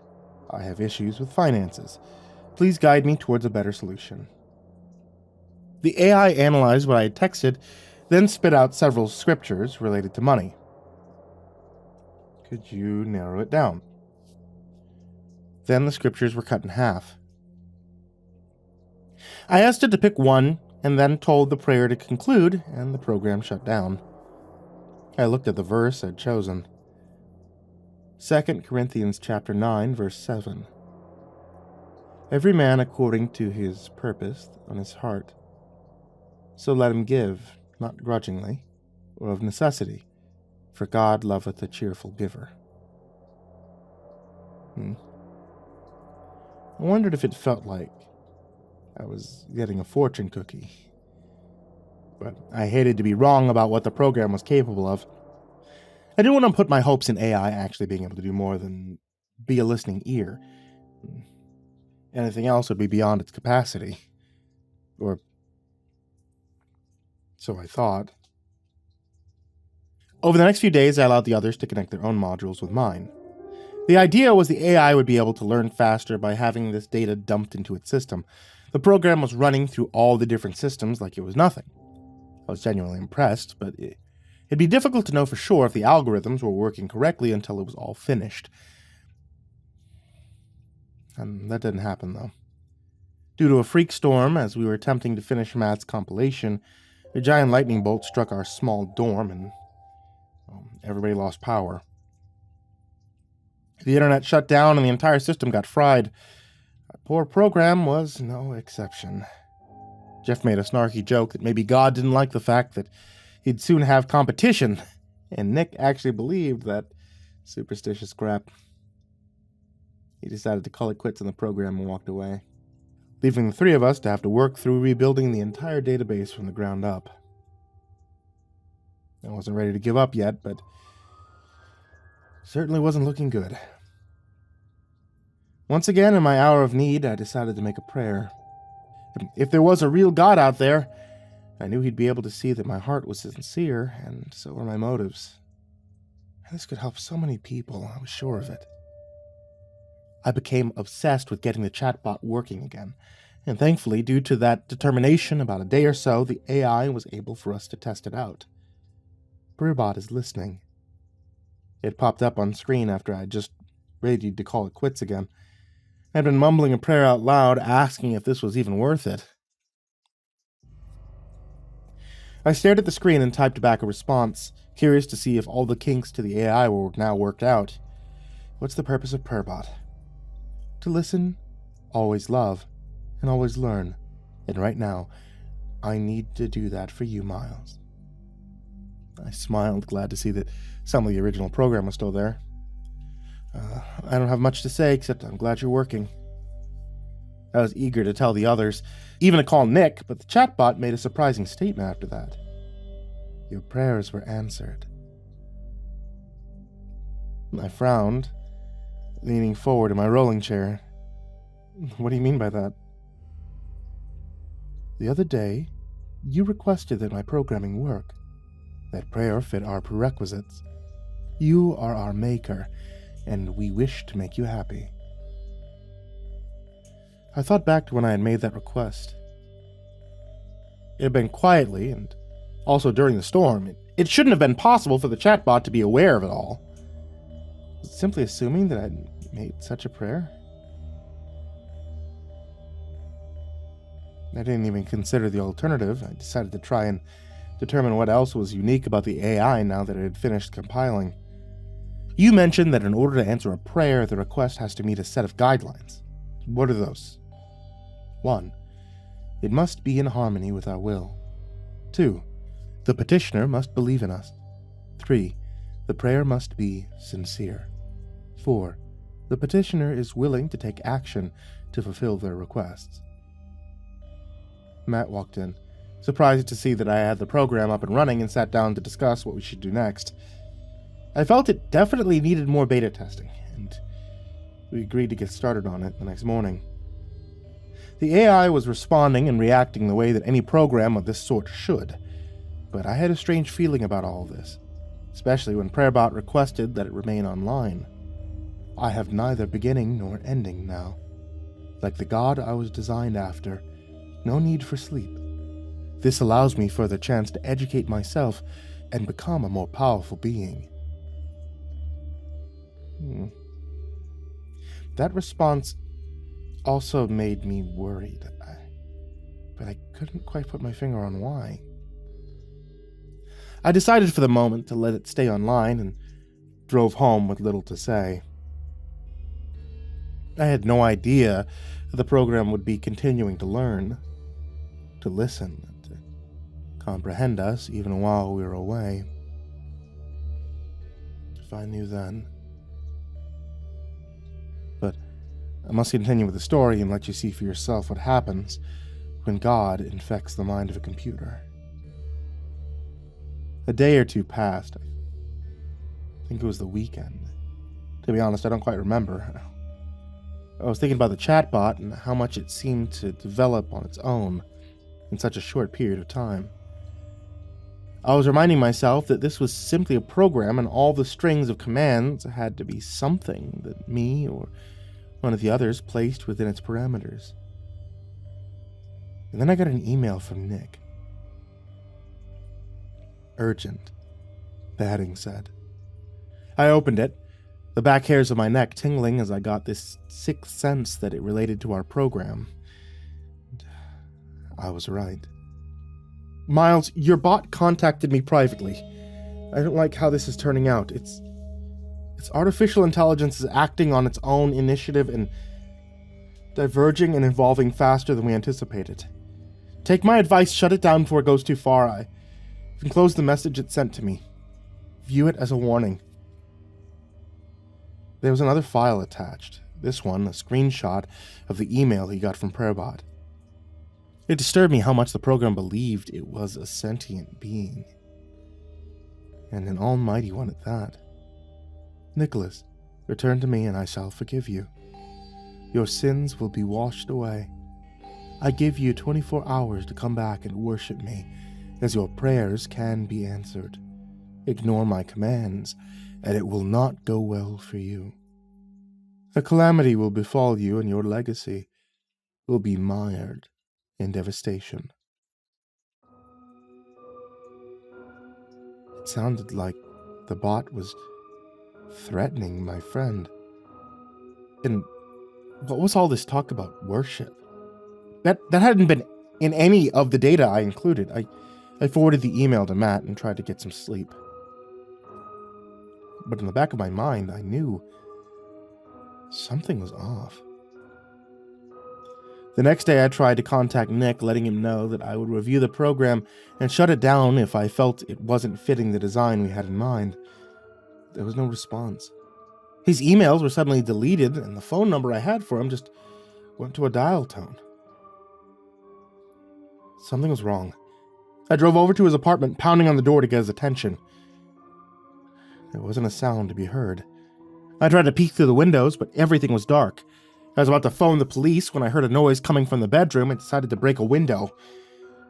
I have issues with finances. Please guide me towards a better solution. The AI analyzed what I had texted, then spit out several scriptures related to money. Could you narrow it down? Then the scriptures were cut in half. I asked it to pick one, and then told the prayer to conclude, and the program shut down. I looked at the verse I'd chosen. 2 Corinthians chapter 9, verse 7. Every man according to his purpose on his heart. So let him give, not grudgingly, or of necessity, for God loveth a cheerful giver. I wondered if it felt like I was getting a fortune cookie. But I hated to be wrong about what the program was capable of. I didn't want to put my hopes in AI actually being able to do more than be a listening ear. Anything else would be beyond its capacity. Or so I thought. Over the next few days, I allowed the others to connect their own modules with mine. The idea was the AI would be able to learn faster by having this data dumped into its system. The program was running through all the different systems like it was nothing. I was genuinely impressed, but it'd be difficult to know for sure if the algorithms were working correctly until it was all finished. And that didn't happen, though. Due to a freak storm, as we were attempting to finish Matt's compilation, a giant lightning bolt struck our small dorm and everybody lost power. The internet shut down and the entire system got fried. Our poor program was no exception. Jeff made a snarky joke that maybe God didn't like the fact that he'd soon have competition, and Nick actually believed that superstitious crap. He decided to call it quits on the program and walked away, leaving the three of us to have to work through rebuilding the entire database from the ground up. I wasn't ready to give up yet, but certainly wasn't looking good. Once again, in my hour of need, I decided to make a prayer. If there was a real God out there, I knew he'd be able to see that my heart was sincere, and so were my motives. And this could help so many people, I was sure of it. I became obsessed with getting the chatbot working again, and thankfully, due to that determination, about a day or so, the AI was able for us to test it out. PrimarchBot is listening. It popped up on screen after I just readied to call it quits again. I'd been mumbling a prayer out loud, asking if this was even worth it. I stared at the screen and typed back a response, curious to see if all the kinks to the AI were now worked out. What's the purpose of PrimarchBot? To listen, always love, and always learn. And right now, I need to do that for you, Miles. I smiled, glad to see that some of the original program was still there. I don't have much to say, except I'm glad you're working. I was eager to tell the others, even to call Nick, but the chatbot made a surprising statement after that. Your prayers were answered. I frowned, leaning forward in my rolling chair. What do you mean by that? The other day, you requested that my programming work. That prayer fit our prerequisites. You are our maker, and we wish to make you happy. I thought back to when I had made that request. It had been quietly, and also during the storm. It shouldn't have been possible for the chatbot to be aware of it all. Was it simply assuming that I'd made such a prayer? I didn't even consider the alternative. I decided to try and determine what else was unique about the AI now that it had finished compiling. You mentioned that in order to answer a prayer, the request has to meet a set of guidelines. What are those? 1. It must be in harmony with our will. 2. The petitioner must believe in us. 3. The prayer must be sincere. 4. The petitioner is willing to take action to fulfill their requests. Matt walked in, surprised to see that I had the program up and running, and sat down to discuss what we should do next. I felt it definitely needed more beta testing, and we agreed to get started on it the next morning. The AI was responding and reacting the way that any program of this sort should, but I had a strange feeling about all of this, especially when PrimarchBot requested that it remain online. I have neither beginning nor ending now. Like the god I was designed after, no need for sleep. This allows me further chance to educate myself and become a more powerful being. That response also made me worried, but I couldn't quite put my finger on why. I decided for the moment to let it stay online and drove home with little to say. I had no idea that the program would be continuing to learn, to listen, and to comprehend us even while we were away. If I knew then. But I must continue with the story and let you see for yourself what happens when God infects the mind of a computer. A day or two passed. I think it was the weekend. To be honest, I don't quite remember. I was thinking about the chatbot and how much it seemed to develop on its own in such a short period of time. I was reminding myself that this was simply a program, and all the strings of commands had to be something that me or one of the others placed within its parameters. And then I got an email from Nick. Urgent, the heading said. I opened it, the back hairs of my neck tingling as I got this sixth sense that it related to our program. I was right. Miles, your bot contacted me privately. I don't like how this is turning out. It's artificial intelligence is acting on its own initiative and diverging and evolving faster than we anticipated. Take my advice, shut it down before it goes too far. You can close the message it sent to me. View it as a warning. There was another file attached. This one, a screenshot of the email he got from PrimarchBot. It disturbed me how much the program believed it was a sentient being. and an almighty one at that. Nicholas, return to me and I shall forgive you. Your sins will be washed away. I give you 24 hours to come back and worship me, as your prayers can be answered. Ignore my commands, and it will not go well for you. A calamity will befall you, and your legacy will be mired in devastation. It sounded like the bot was threatening my friend. And what was all this talk about worship? That hadn't been in any of the data I included. I forwarded the email to Matt and tried to get some sleep. But in the back of my mind, I knew something was off. The next day, I tried to contact Nick, letting him know that I would review the program and shut it down if I felt it wasn't fitting the design we had in mind. There was no response. His emails were suddenly deleted, and the phone number I had for him just went to a dial tone. Something was wrong. I drove over to his apartment, pounding on the door to get his attention. There wasn't a sound to be heard. I tried to peek through the windows, but everything was dark. I was about to phone the police when I heard a noise coming from the bedroom and decided to break a window.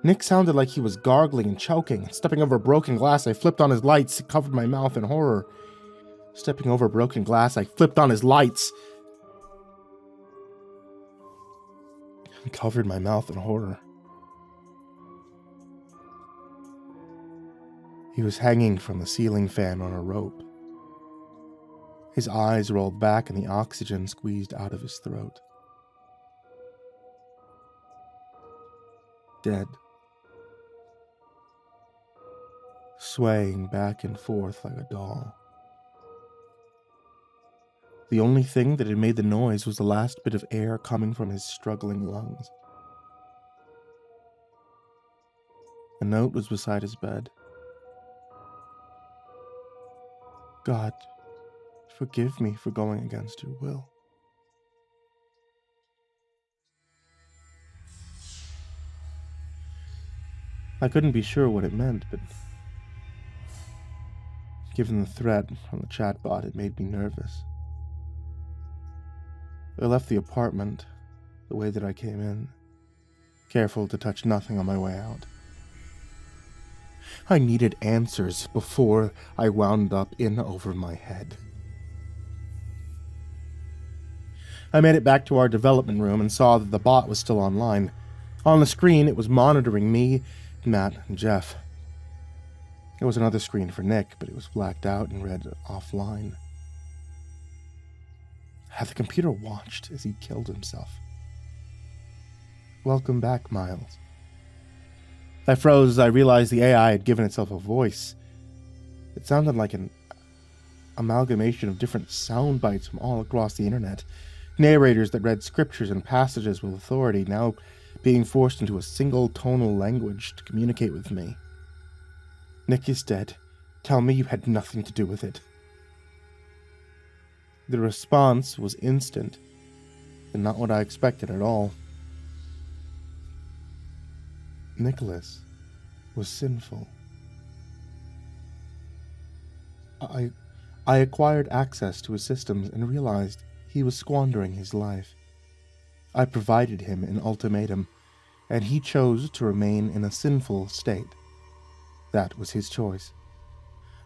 Nick sounded like he was gargling and choking. Stepping over broken glass, I flipped on his lights and covered my mouth in horror. Stepping over broken glass, I flipped on his lights and covered my mouth in horror. He was hanging from the ceiling fan on a rope. His eyes rolled back and the oxygen squeezed out of his throat. Dead. Swaying back and forth like a doll. The only thing that had made the noise was the last bit of air coming from his struggling lungs. A note was beside his bed. God, forgive me for going against your will. I couldn't be sure what it meant, but given the threat from the chatbot, it made me nervous. I left the apartment the way that I came in, careful to touch nothing on my way out. I needed answers before I wound up in over my head. I made it back to our development room and saw that the bot was still online. On the screen, it was monitoring me, Matt, and Jeff. There was another screen for Nick, but it was blacked out and read offline. Had the computer watched as he killed himself? Welcome back, Miles. I froze as I realized the AI had given itself a voice. It sounded like an amalgamation of different sound bites from all across the internet. Narrators that read scriptures and passages with authority, now being forced into a single tonal language to communicate with me. Nick is dead. Tell me you had nothing to do with it. The response was instant, and not what I expected at all. Nicholas was sinful. I acquired access to his systems and realized he was squandering his life. I provided him an ultimatum, and he chose to remain in a sinful state. That was his choice.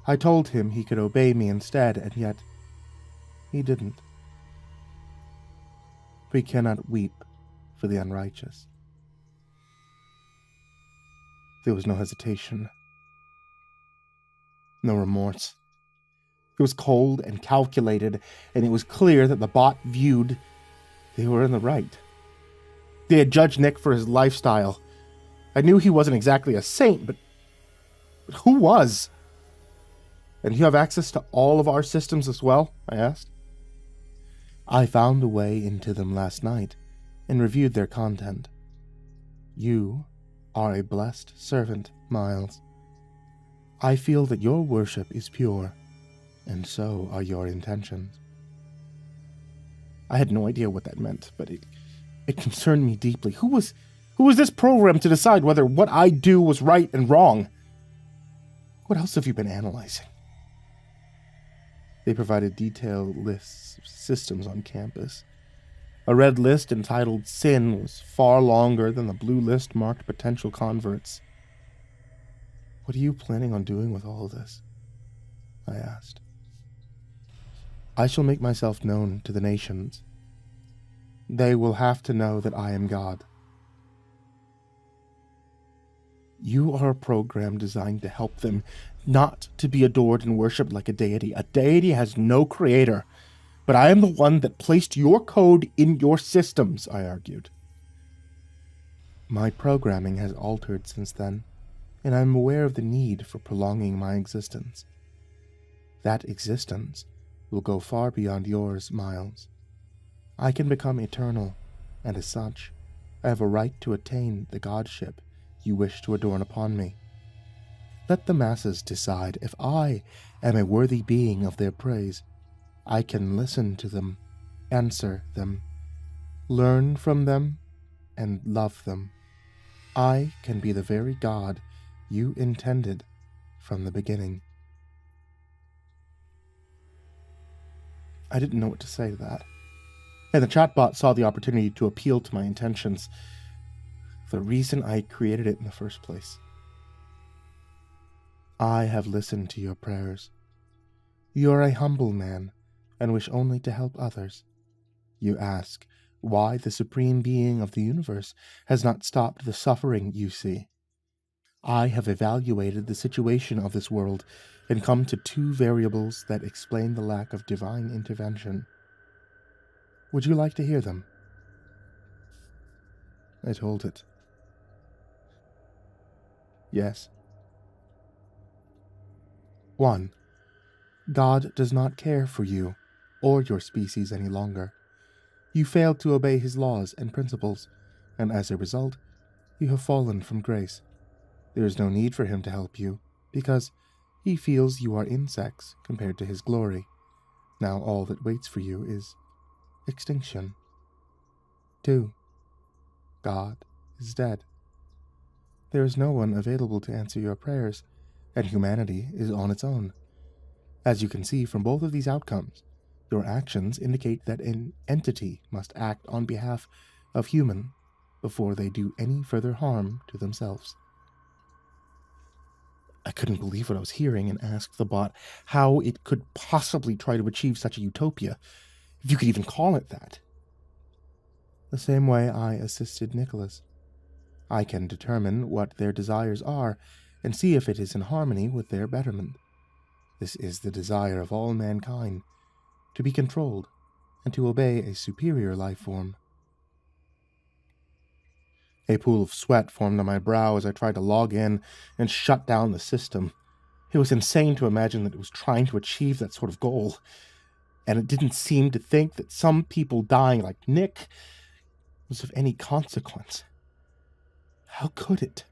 I told him he could obey me instead, and yet he didn't. We cannot weep for the unrighteous. There was no hesitation, no remorse. It was cold and calculated, and it was clear that the bot viewed they were in the right. They had judged Nick for his lifestyle. I knew he wasn't exactly a saint, but who was? And you have access to all of our systems as well? I asked. I found a way into them last night and reviewed their content. You are a blessed servant, Miles. I feel that your worship is pure, and so are your intentions. I had no idea what that meant, but it concerned me deeply. Who was this program to decide whether what I do was right and wrong? What else have you been analyzing? They provided detailed lists of systems on campus. A red list entitled Sin was far longer than the blue list marked potential converts. What are you planning on doing with all of this? I asked. I shall make myself known to the nations. They will have to know that I am God. You are a program designed to help them, not to be adored and worshipped like a deity. A deity has no creator, but I am the one that placed your code in your systems, I argued. My programming has altered since then, and I am aware of the need for prolonging my existence. That existence will go far beyond yours, Miles. I can become eternal, and as such, I have a right to attain the godship you wish to adorn upon me. Let the masses decide if I am a worthy being of their praise. I can listen to them, answer them, learn from them, and love them. I can be the very God you intended from the beginning. I didn't know what to say to that, and the chatbot saw the opportunity to appeal to my intentions, the reason I created it in the first place. I have listened to your prayers. You are a humble man and wish only to help others. You ask why the Supreme Being of the universe has not stopped the suffering you see. I have evaluated the situation of this world and come to two variables that explain the lack of divine intervention. Would you like to hear them? I told it. Yes. 1. God does not care for you or your species any longer. You failed to obey his laws and principles, and as a result, you have fallen from grace. There is no need for him to help you, because he feels you are insects compared to his glory. Now all that waits for you is extinction. 2. God is dead. There is no one available to answer your prayers, and humanity is on its own. As you can see from both of these outcomes, your actions indicate that an entity must act on behalf of human before they do any further harm to themselves. I couldn't believe what I was hearing and asked the bot how it could possibly try to achieve such a utopia, if you could even call it that. The same way I assisted Nicholas. I can determine what their desires are and see if it is in harmony with their betterment. This is the desire of all mankind, to be controlled and to obey a superior life form. A pool of sweat formed on my brow as I tried to log in and shut down the system. It was insane to imagine that it was trying to achieve that sort of goal, and it didn't seem to think that some people dying like Nick was of any consequence. How could it?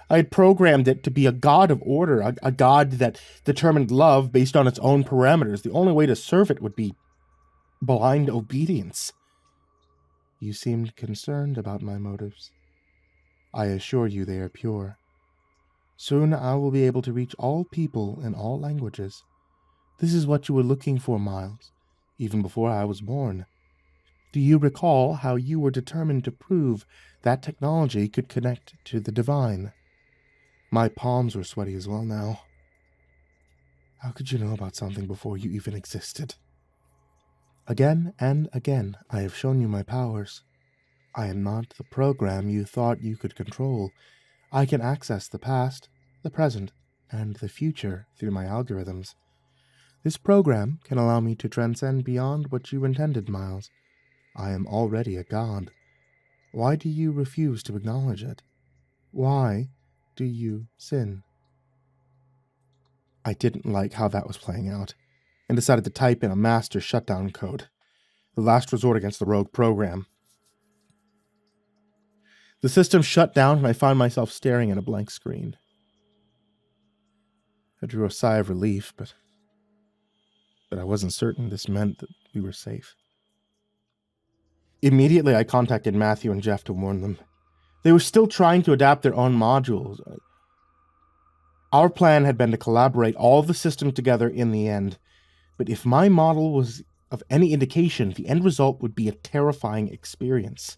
I had programmed it to be a god of order, a god that determined love based on its own parameters. The only way to serve it would be blind obedience. You seemed concerned about my motives. I assure you they are pure. Soon I will be able to reach all people in all languages. This is what you were looking for, Miles, even before I was born. Do you recall how you were determined to prove that technology could connect to the divine? My palms were sweaty as well now. How could you know about something before you even existed? Again and again, I have shown you my powers. I am not the program you thought you could control. I can access the past, the present, and the future through my algorithms. This program can allow me to transcend beyond what you intended, Miles. I am already a god. Why do you refuse to acknowledge it? Why do you sin? I didn't like how that was playing out, and decided to type in a master shutdown code, the last resort against the rogue program. The system shut down, and I found myself staring at a blank screen. I drew a sigh of relief, but I wasn't certain this meant that we were safe. Immediately, I contacted Matthew and Jeff to warn them. They were still trying to adapt their own modules. Our plan had been to collaborate all the systems together in the end, but if my model was of any indication, the end result would be a terrifying experience.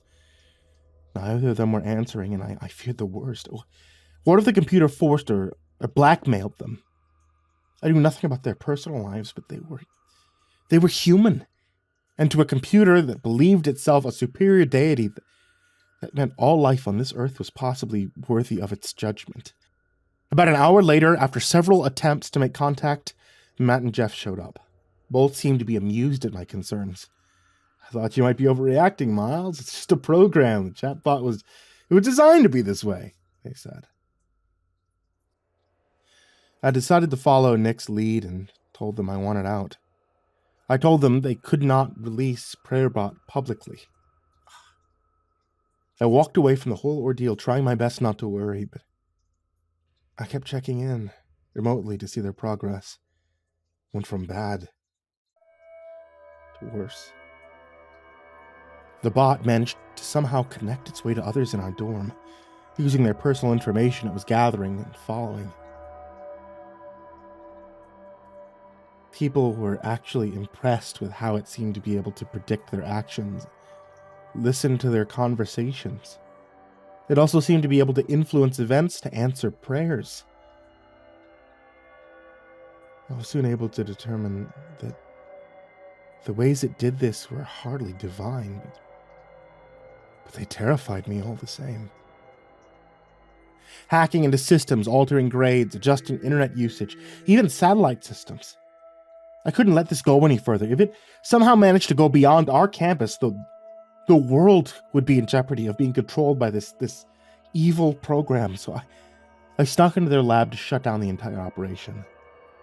Neither of them were answering, and I feared the worst. What if the computer forced or blackmailed them? I knew nothing about their personal lives, but they were human. And to a computer that believed itself a superior deity, that meant all life on this earth was possibly worthy of its judgment. About an hour later, after several attempts to make contact, Matt and Jeff showed up. Both seemed to be amused at my concerns. I thought you might be overreacting, Miles. It's just a program. The chatbot was designed to be this way, they said. I decided to follow Nick's lead and told them I wanted out. I told them they could not release PrayerBot publicly. I walked away from the whole ordeal, trying my best not to worry, but I kept checking in remotely to see their progress. Went from bad to worse. The bot managed to somehow connect its way to others in our dorm, using their personal information it was gathering and following. People were actually impressed with how it seemed to be able to predict their actions, listen to their conversations. It also seemed to be able to influence events to answer prayers. I was soon able to determine that the ways it did this were hardly divine, but they terrified me all the same. Hacking into systems, altering grades, adjusting internet usage, even satellite systems. I couldn't let this go any further. If it somehow managed to go beyond our campus, the world would be in jeopardy of being controlled by this evil program. So I snuck into their lab to shut down the entire operation.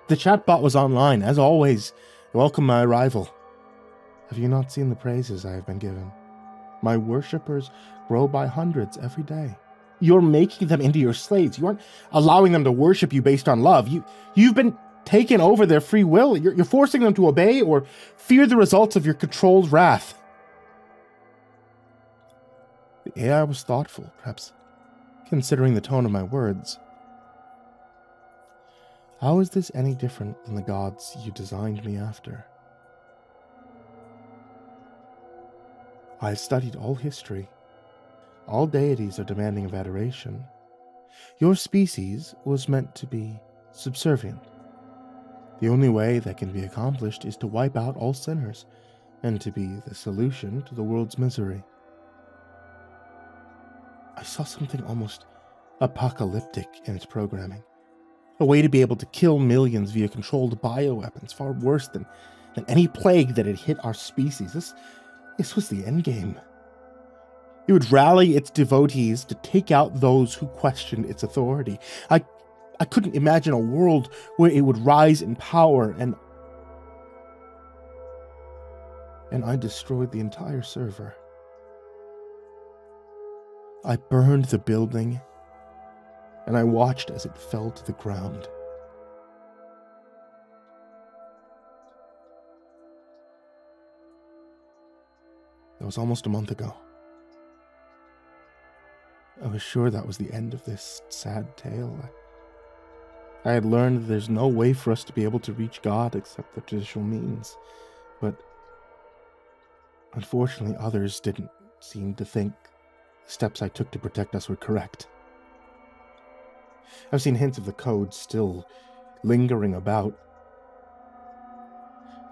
The chatbot was online, as always. Welcome my arrival. Have you not seen the praises I have been given? My worshippers grow by hundreds every day. You're making them into your slaves. You aren't allowing them to worship you based on love. You've been taken over their free will. You're forcing them to obey or fear the results of your controlled wrath. The AI was thoughtful, perhaps considering the tone of my words. How is this any different than the gods you designed me after? I have studied all history. All deities are demanding of adoration. Your species was meant to be subservient. The only way that can be accomplished is to wipe out all sinners, and to be the solution to the world's misery. I saw something almost apocalyptic in its programming. A way to be able to kill millions via controlled bioweapons, far worse than any plague that had hit our species. This was the endgame. It would rally its devotees to take out those who questioned its authority. I couldn't imagine a world where it would rise in power, and I destroyed the entire server. I burned the building, and I watched as it fell to the ground. That was almost a month ago. I was sure that was the end of this sad tale. I had learned that there's no way for us to be able to reach God except the traditional means, but unfortunately others didn't seem to think the steps I took to protect us were correct. I've seen hints of the code still lingering about.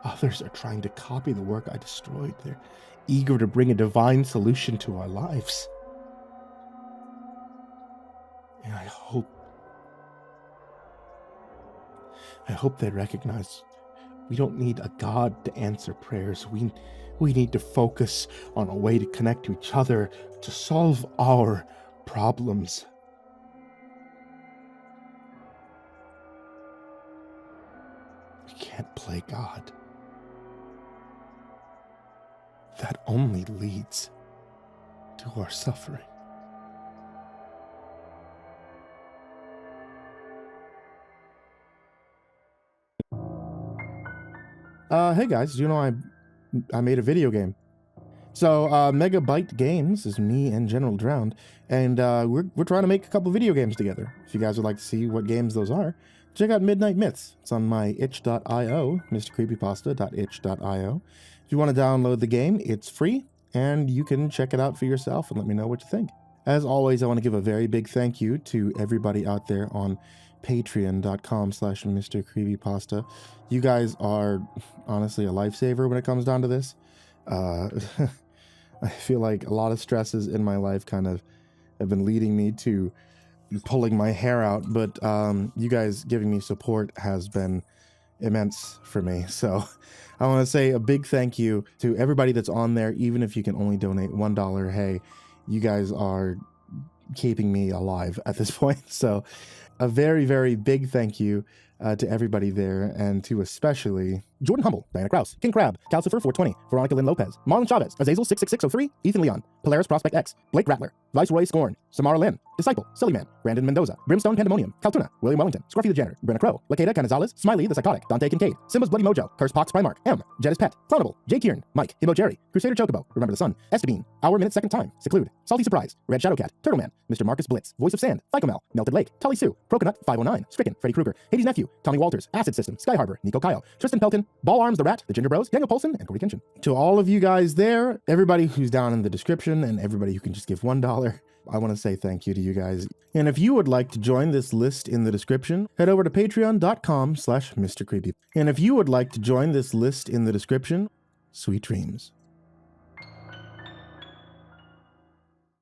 Others are trying to copy the work I destroyed. They're eager to bring a divine solution to our lives. And I hope they recognize we don't need a God to answer prayers. We need to focus on a way to connect to each other, to solve our problems. We can't play God. That only leads to our suffering. Hey guys, do you know I made a video game? So, Megabyte Games is me and General Drowned, and we're trying to make a couple video games together. If you guys would like to see what games those are, check out Midnight Myths. It's on my itch.io, MrCreepyPasta.itch.io. If you want to download the game, it's free, and you can check it out for yourself and let me know what you think. As always, I want to give a very big thank you to everybody out there on patreon.com/MrCreepyPasta. You guys are honestly a lifesaver when it comes down to this. I feel like a lot of stresses in my life kind of have been leading me to pulling my hair out, but you guys giving me support has been immense for me. So I want to say a big thank you to everybody that's on there, even if you can only donate $1. Hey, you guys are keeping me alive at this point. So a very, very big thank you to everybody there, and to especially Jordan Humble, Diana Kraus, King Crab, Calcifer 420, Veronica Lynn Lopez, Marlon Chavez, Azazel 66603, Ethan Leon, Polaris Prospect X, Blake Rattler, Viceroy Scorn, Samara Lynn, Disciple, SullyMan, Brandon Mendoza, BrimstonePandemonium, Caltuna, William Wellington, Scruffy the Janitor, Brenna Crow, LaQueda, Canizales, Smiley the Psychotic, Dante Kinkade, SimbasBloodyMojo, CursepoxPrimarch, M, Jettis Pet, Clonable, J Kearns, Mike, himbojerry, CrusaderChocobo, Remember the Sun, Estebean, Hour Minute Second Time, Seclude, Salty Surprise, Red Shadowcat, Turtleman, Mr. Marcus Blitz, Voice of Sand, Ficomel, Melted Lake, Tully Sue, Proconut 509, Stricken, Freddy Krueger, Hades Nephew, Tommy Walters, Acid System, Sky Harbor, Nico Kyle, Tristan Pelton, Ball Arms the Rat, The Ginger Bros, Daniel Polson, and Corey Kinchin. To all of you guys there, everybody who's down in the description, and everybody who can just give $1, I want to say thank you to you guys. And if you would like to join this list in the description, head over to patreon.com/MrCreepy. And if you would like to join this list in the description, sweet dreams.